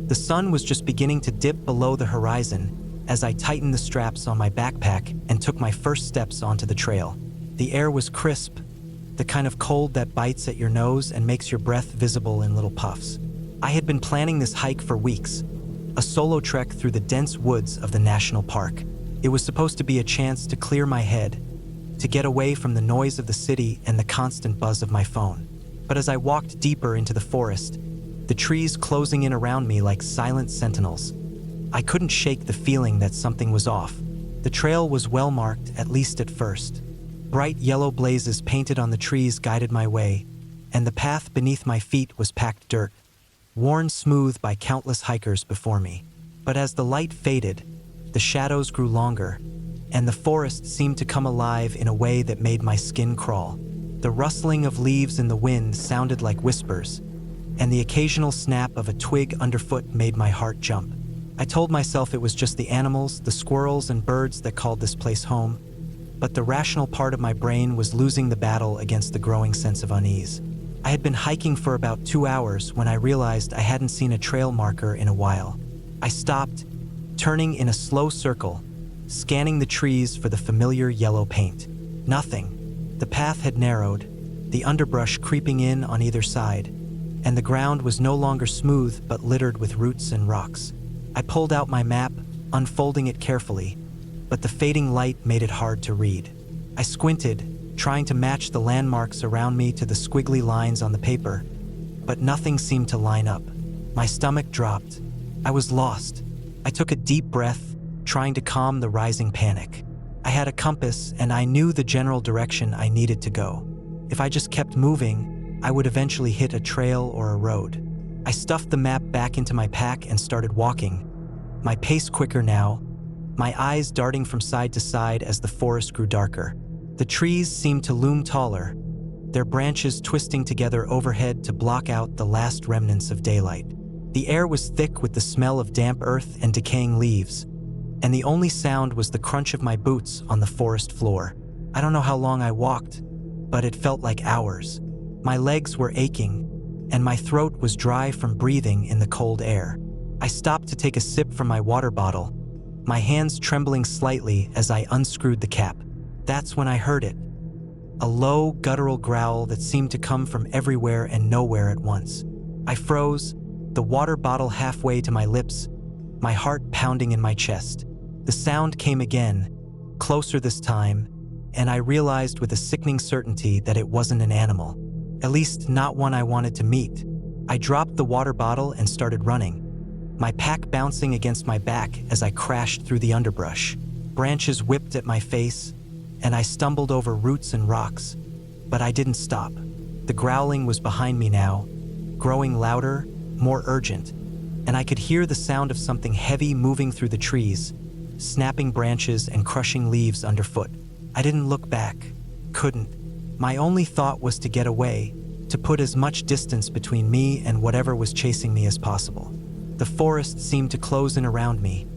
The sun was just beginning to dip below the horizon as I tightened the straps on my backpack and took my first steps onto the trail. The air was crisp, the kind of cold that bites at your nose and makes your breath visible in little puffs. I had been planning this hike for weeks, a solo trek through the dense woods of the national park. It was supposed to be a chance to clear my head, to get away from the noise of the city and the constant buzz of my phone. But as I walked deeper into the forest, the trees closing in around me like silent sentinels, I couldn't shake the feeling that something was off. The trail was well marked, at least at first. Bright yellow blazes painted on the trees guided my way, and the path beneath my feet was packed dirt, worn smooth by countless hikers before me. But as the light faded, the shadows grew longer, and the forest seemed to come alive in a way that made my skin crawl. The rustling of leaves in the wind sounded like whispers, and the occasional snap of a twig underfoot made my heart jump. I told myself it was just the animals, the squirrels and birds that called this place home, but the rational part of my brain was losing the battle against the growing sense of unease. I had been hiking for about 2 hours when I realized I hadn't seen a trail marker in a while. I stopped, turning in a slow circle, scanning the trees for the familiar yellow paint. Nothing. The path had narrowed, the underbrush creeping in on either side, and the ground was no longer smooth but littered with roots and rocks. I pulled out my map, unfolding it carefully, but the fading light made it hard to read. I squinted, trying to match the landmarks around me to the squiggly lines on the paper, but nothing seemed to line up. My stomach dropped. I was lost. I took a deep breath, trying to calm the rising panic. I had a compass, and I knew the general direction I needed to go. If I just kept moving, I would eventually hit a trail or a road. I stuffed the map back into my pack and started walking, my pace quicker now, my eyes darting from side to side as the forest grew darker. The trees seemed to loom taller, their branches twisting together overhead to block out the last remnants of daylight. The air was thick with the smell of damp earth and decaying leaves, and the only sound was the crunch of my boots on the forest floor. I don't know how long I walked, but it felt like hours. My legs were aching, and my throat was dry from breathing in the cold air. I stopped to take a sip from my water bottle, my hands trembling slightly as I unscrewed the cap. That's when I heard it. A low, guttural growl that seemed to come from everywhere and nowhere at once. I froze, the water bottle halfway to my lips, my heart pounding in my chest. The sound came again, closer this time, and I realized with a sickening certainty that it wasn't an animal. At least not one I wanted to meet. I dropped the water bottle and started running, my pack bouncing against my back as I crashed through the underbrush. Branches whipped at my face, and I stumbled over roots and rocks, but I didn't stop. The growling was behind me now, growing louder, more urgent, and I could hear the sound of something heavy moving through the trees, snapping branches and crushing leaves underfoot. I didn't look back, couldn't. My only thought was to get away, to put as much distance between me and whatever was chasing me as possible. The forest seemed to close in around me,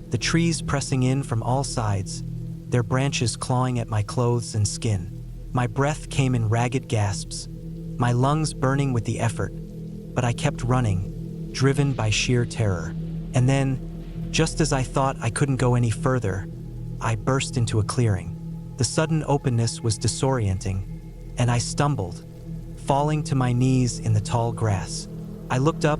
the trees pressing in from all sides, their branches clawing at my clothes and skin. My breath came in ragged gasps, my lungs burning with the effort, but I kept running, driven by sheer terror. And then, just as I thought I couldn't go any further, I burst into a clearing. The sudden openness was disorienting, and I stumbled, falling to my knees in the tall grass. I looked up,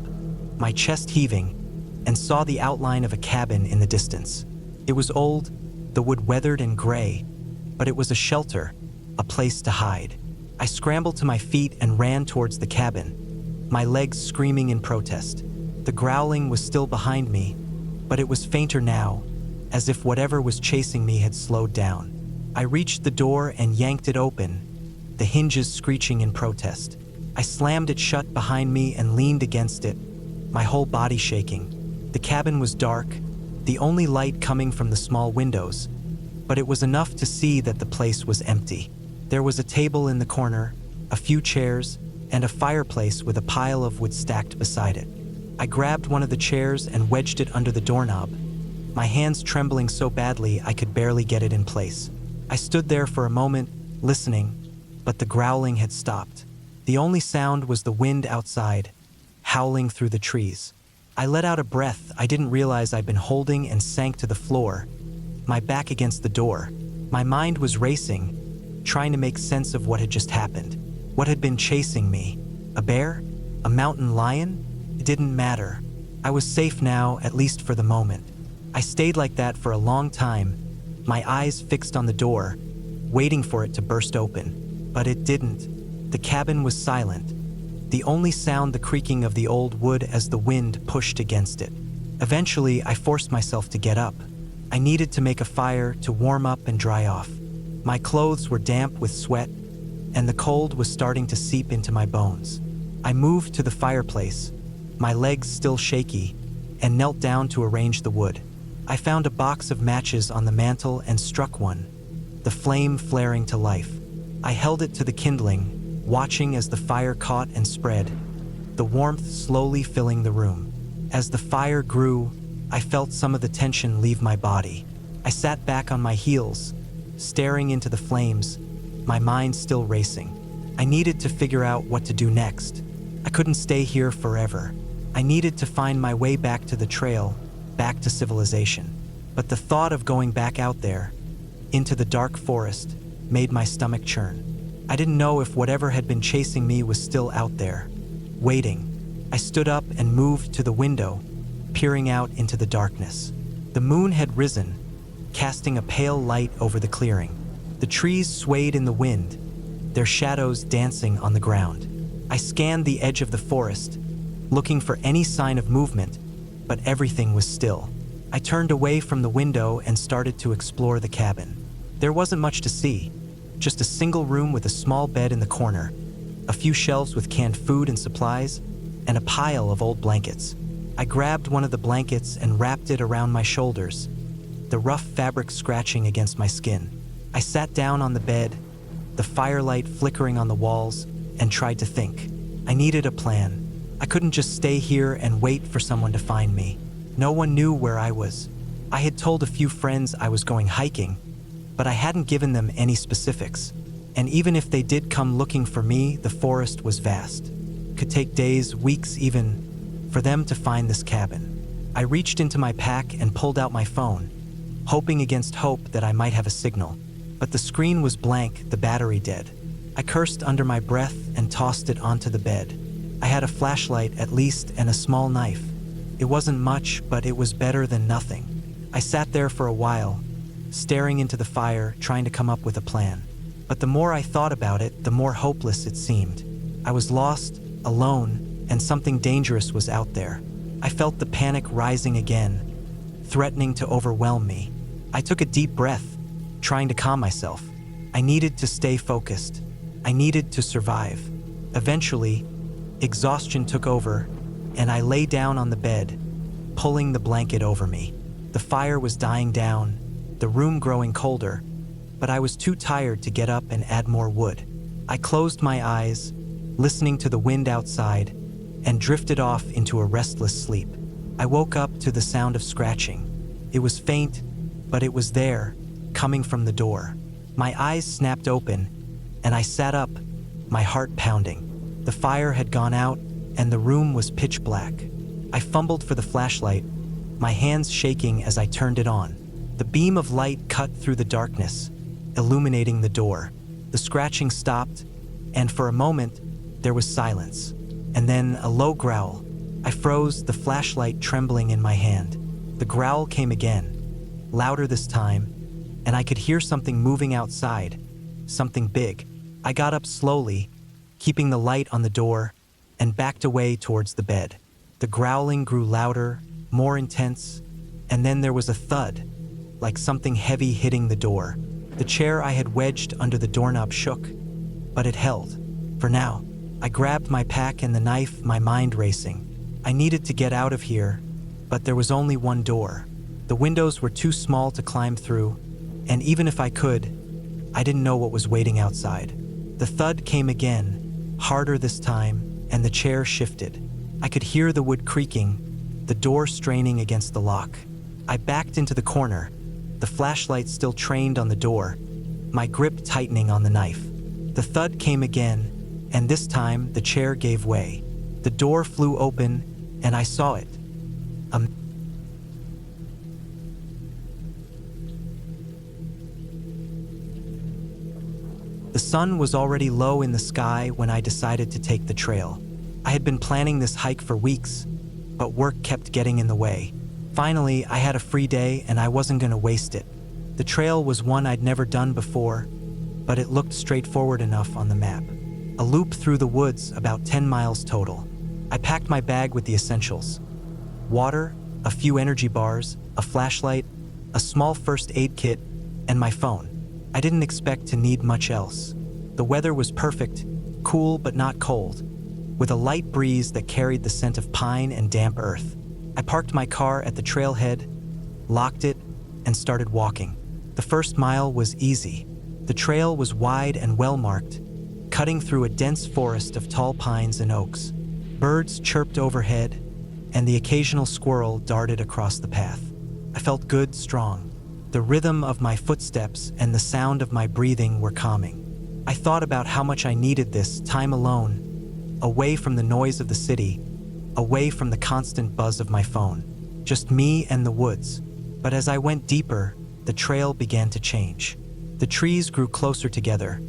my chest heaving, and saw the outline of a cabin in the distance. It was old, the wood weathered and gray, but it was a shelter, a place to hide. I scrambled to my feet and ran towards the cabin, my legs screaming in protest. The growling was still behind me, but it was fainter now, as if whatever was chasing me had slowed down. I reached the door and yanked it open, the hinges screeching in protest. I slammed it shut behind me and leaned against it, my whole body shaking. The cabin was dark, the only light coming from the small windows, but it was enough to see that the place was empty. There was a table in the corner, a few chairs, and a fireplace with a pile of wood stacked beside it. I grabbed one of the chairs and wedged it under the doorknob, my hands trembling so badly I could barely get it in place. I stood there for a moment, listening, but the growling had stopped. The only sound was the wind outside, howling through the trees. I let out a breath I didn't realize I'd been holding and sank to the floor, my back against the door. My mind was racing, trying to make sense of what had just happened. What had been chasing me? A bear? A mountain lion? It didn't matter. I was safe now, at least for the moment. I stayed like that for a long time, my eyes fixed on the door, waiting for it to burst open. But it didn't. The cabin was silent, the only sound the creaking of the old wood as the wind pushed against it. Eventually, I forced myself to get up. I needed to make a fire to warm up and dry off. My clothes were damp with sweat, and the cold was starting to seep into my bones. I moved to the fireplace, my legs still shaky, and knelt down to arrange the wood. I found a box of matches on the mantel and struck one, the flame flaring to life. I held it to the kindling, watching as the fire caught and spread, the warmth slowly filling the room. As the fire grew, I felt some of the tension leave my body. I sat back on my heels, staring into the flames, my mind still racing. I needed to figure out what to do next. I couldn't stay here forever. I needed to find my way back to the trail, back to civilization. But the thought of going back out there, into the dark forest, made my stomach churn. I didn't know if whatever had been chasing me was still out there, waiting. I stood up and moved to the window, peering out into the darkness. The moon had risen, casting a pale light over the clearing. The trees swayed in the wind, their shadows dancing on the ground. I scanned the edge of the forest, looking for any sign of movement, but everything was still. I turned away from the window and started to explore the cabin. There wasn't much to see, just a single room with a small bed in the corner, a few shelves with canned food and supplies, and a pile of old blankets. I grabbed one of the blankets and wrapped it around my shoulders, the rough fabric scratching against my skin. I sat down on the bed, the firelight flickering on the walls, and tried to think. I needed a plan. I couldn't just stay here and wait for someone to find me. No one knew where I was. I had told a few friends I was going hiking, but I hadn't given them any specifics. And even if they did come looking for me, the forest was vast. Could take days, weeks even, for them to find this cabin. I reached into my pack and pulled out my phone, hoping against hope that I might have a signal. But the screen was blank, the battery dead. I cursed under my breath and tossed it onto the bed. I had a flashlight at least and a small knife. It wasn't much, but it was better than nothing. I sat there for a while, staring into the fire, trying to come up with a plan. But the more I thought about it, the more hopeless it seemed. I was lost, alone, and something dangerous was out there. I felt the panic rising again, threatening to overwhelm me. I took a deep breath, trying to calm myself. I needed to stay focused. I needed to survive. Eventually, exhaustion took over, and I lay down on the bed, pulling the blanket over me. The fire was dying down, the room growing colder, but I was too tired to get up and add more wood. I closed my eyes, listening to the wind outside, and drifted off into a restless sleep. I woke up to the sound of scratching. It was faint, but it was there, coming from the door. My eyes snapped open, and I sat up, my heart pounding. The fire had gone out, and the room was pitch black. I fumbled for the flashlight, my hands shaking as I turned it on. The beam of light cut through the darkness, illuminating the door. The scratching stopped, and for a moment, there was silence. And then a low growl. I froze, the flashlight trembling in my hand. The growl came again, louder this time, and I could hear something moving outside, something big. I got up slowly, keeping the light on the door, and backed away towards the bed. The growling grew louder, more intense, and then there was a thud, like something heavy hitting the door. The chair I had wedged under the doorknob shook, but it held. For now, I grabbed my pack and the knife, my mind racing. I needed to get out of here, but there was only one door. The windows were too small to climb through, and even if I could, I didn't know what was waiting outside. The thud came again, harder this time, and the chair shifted. I could hear the wood creaking, the door straining against the lock. I backed into the corner, the flashlight still trained on the door, my grip tightening on the knife. The thud came again, and this time the chair gave way. The door flew open, and I saw it. The sun was already low in the sky when I decided to take the trail. I had been planning this hike for weeks, but work kept getting in the way. Finally, I had a free day and I wasn't going to waste it. The trail was one I'd never done before, but it looked straightforward enough on the map. A loop through the woods, about 10 miles total. I packed my bag with the essentials: water, a few energy bars, a flashlight, a small first aid kit, and my phone. I didn't expect to need much else. The weather was perfect, cool but not cold, with a light breeze that carried the scent of pine and damp earth. I parked my car at the trailhead, locked it, and started walking. The first mile was easy. The trail was wide and well-marked, cutting through a dense forest of tall pines and oaks. Birds chirped overhead, and the occasional squirrel darted across the path. I felt good, strong. The rhythm of my footsteps and the sound of my breathing were calming. I thought about how much I needed this time alone, away from the noise of the city, away from the constant buzz of my phone. Just me and the woods. But as I went deeper, the trail began to change. The trees grew closer together,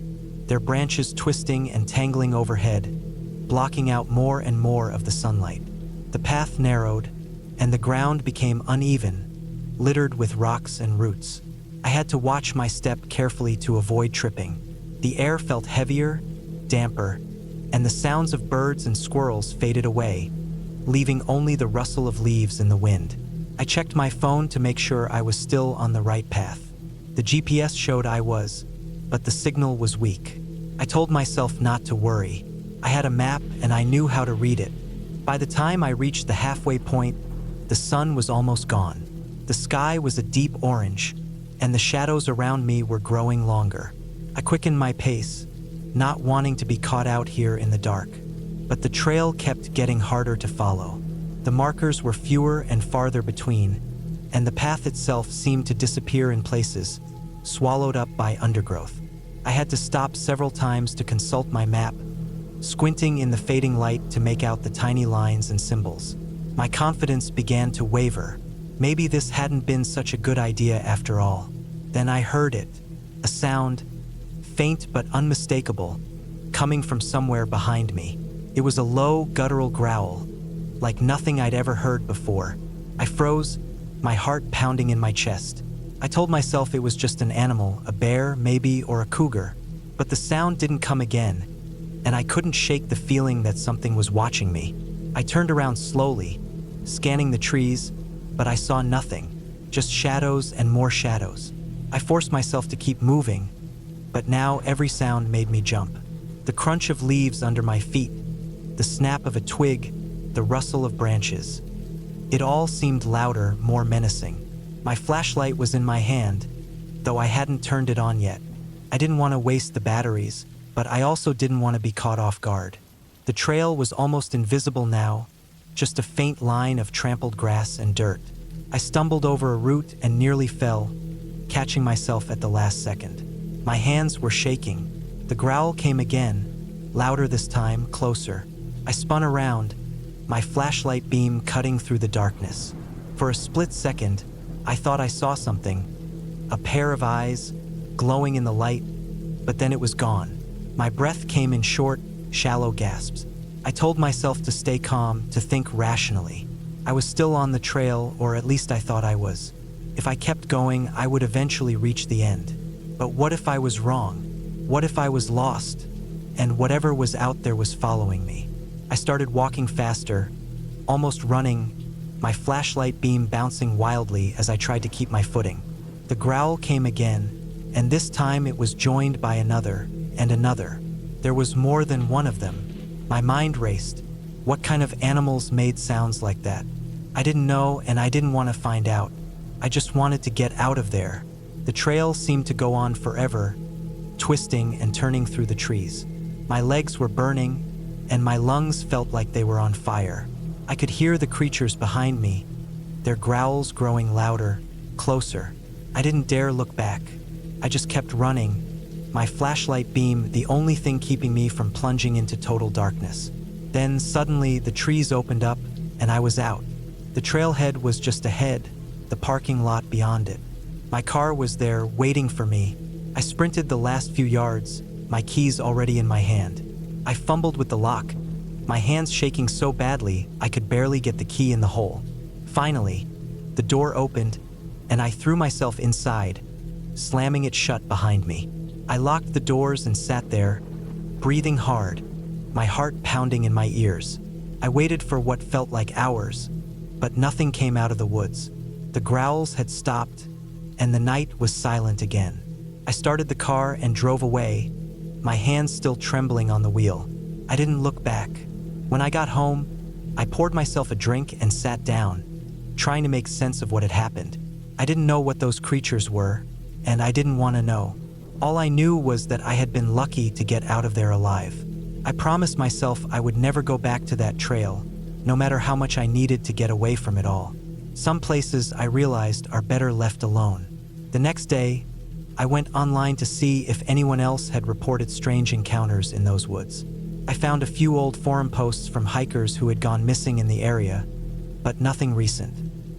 their branches twisting and tangling overhead, blocking out more and more of the sunlight. The path narrowed, and the ground became uneven, littered with rocks and roots. I had to watch my step carefully to avoid tripping. The air felt heavier, damper, and the sounds of birds and squirrels faded away, leaving only the rustle of leaves in the wind. I checked my phone to make sure I was still on the right path. The GPS showed I was, but the signal was weak. I told myself not to worry. I had a map and I knew how to read it. By the time I reached the halfway point, the sun was almost gone. The sky was a deep orange, and the shadows around me were growing longer. I quickened my pace, not wanting to be caught out here in the dark. But the trail kept getting harder to follow. The markers were fewer and farther between, and the path itself seemed to disappear in places, swallowed up by undergrowth. I had to stop several times to consult my map, squinting in the fading light to make out the tiny lines and symbols. My confidence began to waver. Maybe this hadn't been such a good idea after all. Then I heard it, a sound, faint but unmistakable, coming from somewhere behind me. It was a low, guttural growl, like nothing I'd ever heard before. I froze, my heart pounding in my chest. I told myself it was just an animal, a bear, maybe, or a cougar. But the sound didn't come again, and I couldn't shake the feeling that something was watching me. I turned around slowly, scanning the trees, but I saw nothing, just shadows and more shadows. I forced myself to keep moving, but now every sound made me jump. The crunch of leaves under my feet, the snap of a twig, the rustle of branches. It all seemed louder, more menacing. My flashlight was in my hand, though I hadn't turned it on yet. I didn't want to waste the batteries, but I also didn't want to be caught off guard. The trail was almost invisible now, just a faint line of trampled grass and dirt. I stumbled over a root and nearly fell, catching myself at the last second. My hands were shaking. The growl came again, louder this time, closer. I spun around, my flashlight beam cutting through the darkness. For a split second, I thought I saw something, a pair of eyes, glowing in the light, but then it was gone. My breath came in short, shallow gasps. I told myself to stay calm, to think rationally. I was still on the trail, or at least I thought I was. If I kept going, I would eventually reach the end. But what if I was wrong? What if I was lost, and whatever was out there was following me? I started walking faster, almost running, my flashlight beam bouncing wildly as I tried to keep my footing. The growl came again, and this time it was joined by another and another. There was more than one of them. My mind raced. What kind of animals made sounds like that? I didn't know, and I didn't want to find out. I just wanted to get out of there. The trail seemed to go on forever, twisting and turning through the trees. My legs were burning, and my lungs felt like they were on fire. I could hear the creatures behind me, their growls growing louder, closer. I didn't dare look back. I just kept running, my flashlight beam the only thing keeping me from plunging into total darkness. Then suddenly the trees opened up, and I was out. The trailhead was just ahead, the parking lot beyond it. My car was there, waiting for me. I sprinted the last few yards, my keys already in my hand. I fumbled with the lock, my hands shaking so badly I could barely get the key in the hole. Finally, the door opened, and I threw myself inside, slamming it shut behind me. I locked the doors and sat there, breathing hard, my heart pounding in my ears. I waited for what felt like hours, but nothing came out of the woods. The growls had stopped, and the night was silent again. I started the car and drove away, my hands still trembling on the wheel. I didn't look back. When I got home, I poured myself a drink and sat down, trying to make sense of what had happened. I didn't know what those creatures were, and I didn't want to know. All I knew was that I had been lucky to get out of there alive. I promised myself I would never go back to that trail, no matter how much I needed to get away from it all. Some places, I realized, are better left alone. The next day, I went online to see if anyone else had reported strange encounters in those woods. I found a few old forum posts from hikers who had gone missing in the area, but nothing recent.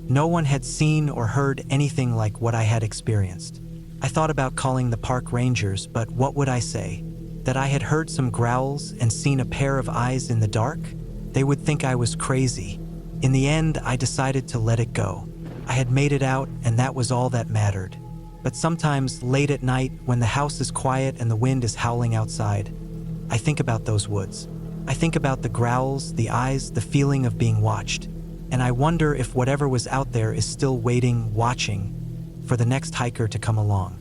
No one had seen or heard anything like what I had experienced. I thought about calling the park rangers, but what would I say? That I had heard some growls and seen a pair of eyes in the dark? They would think I was crazy. In the end, I decided to let it go. I had made it out, and that was all that mattered. But sometimes, late at night, when the house is quiet and the wind is howling outside, I think about those woods. I think about the growls, the eyes, the feeling of being watched. And I wonder if whatever was out there is still waiting, watching, for the next hiker to come along.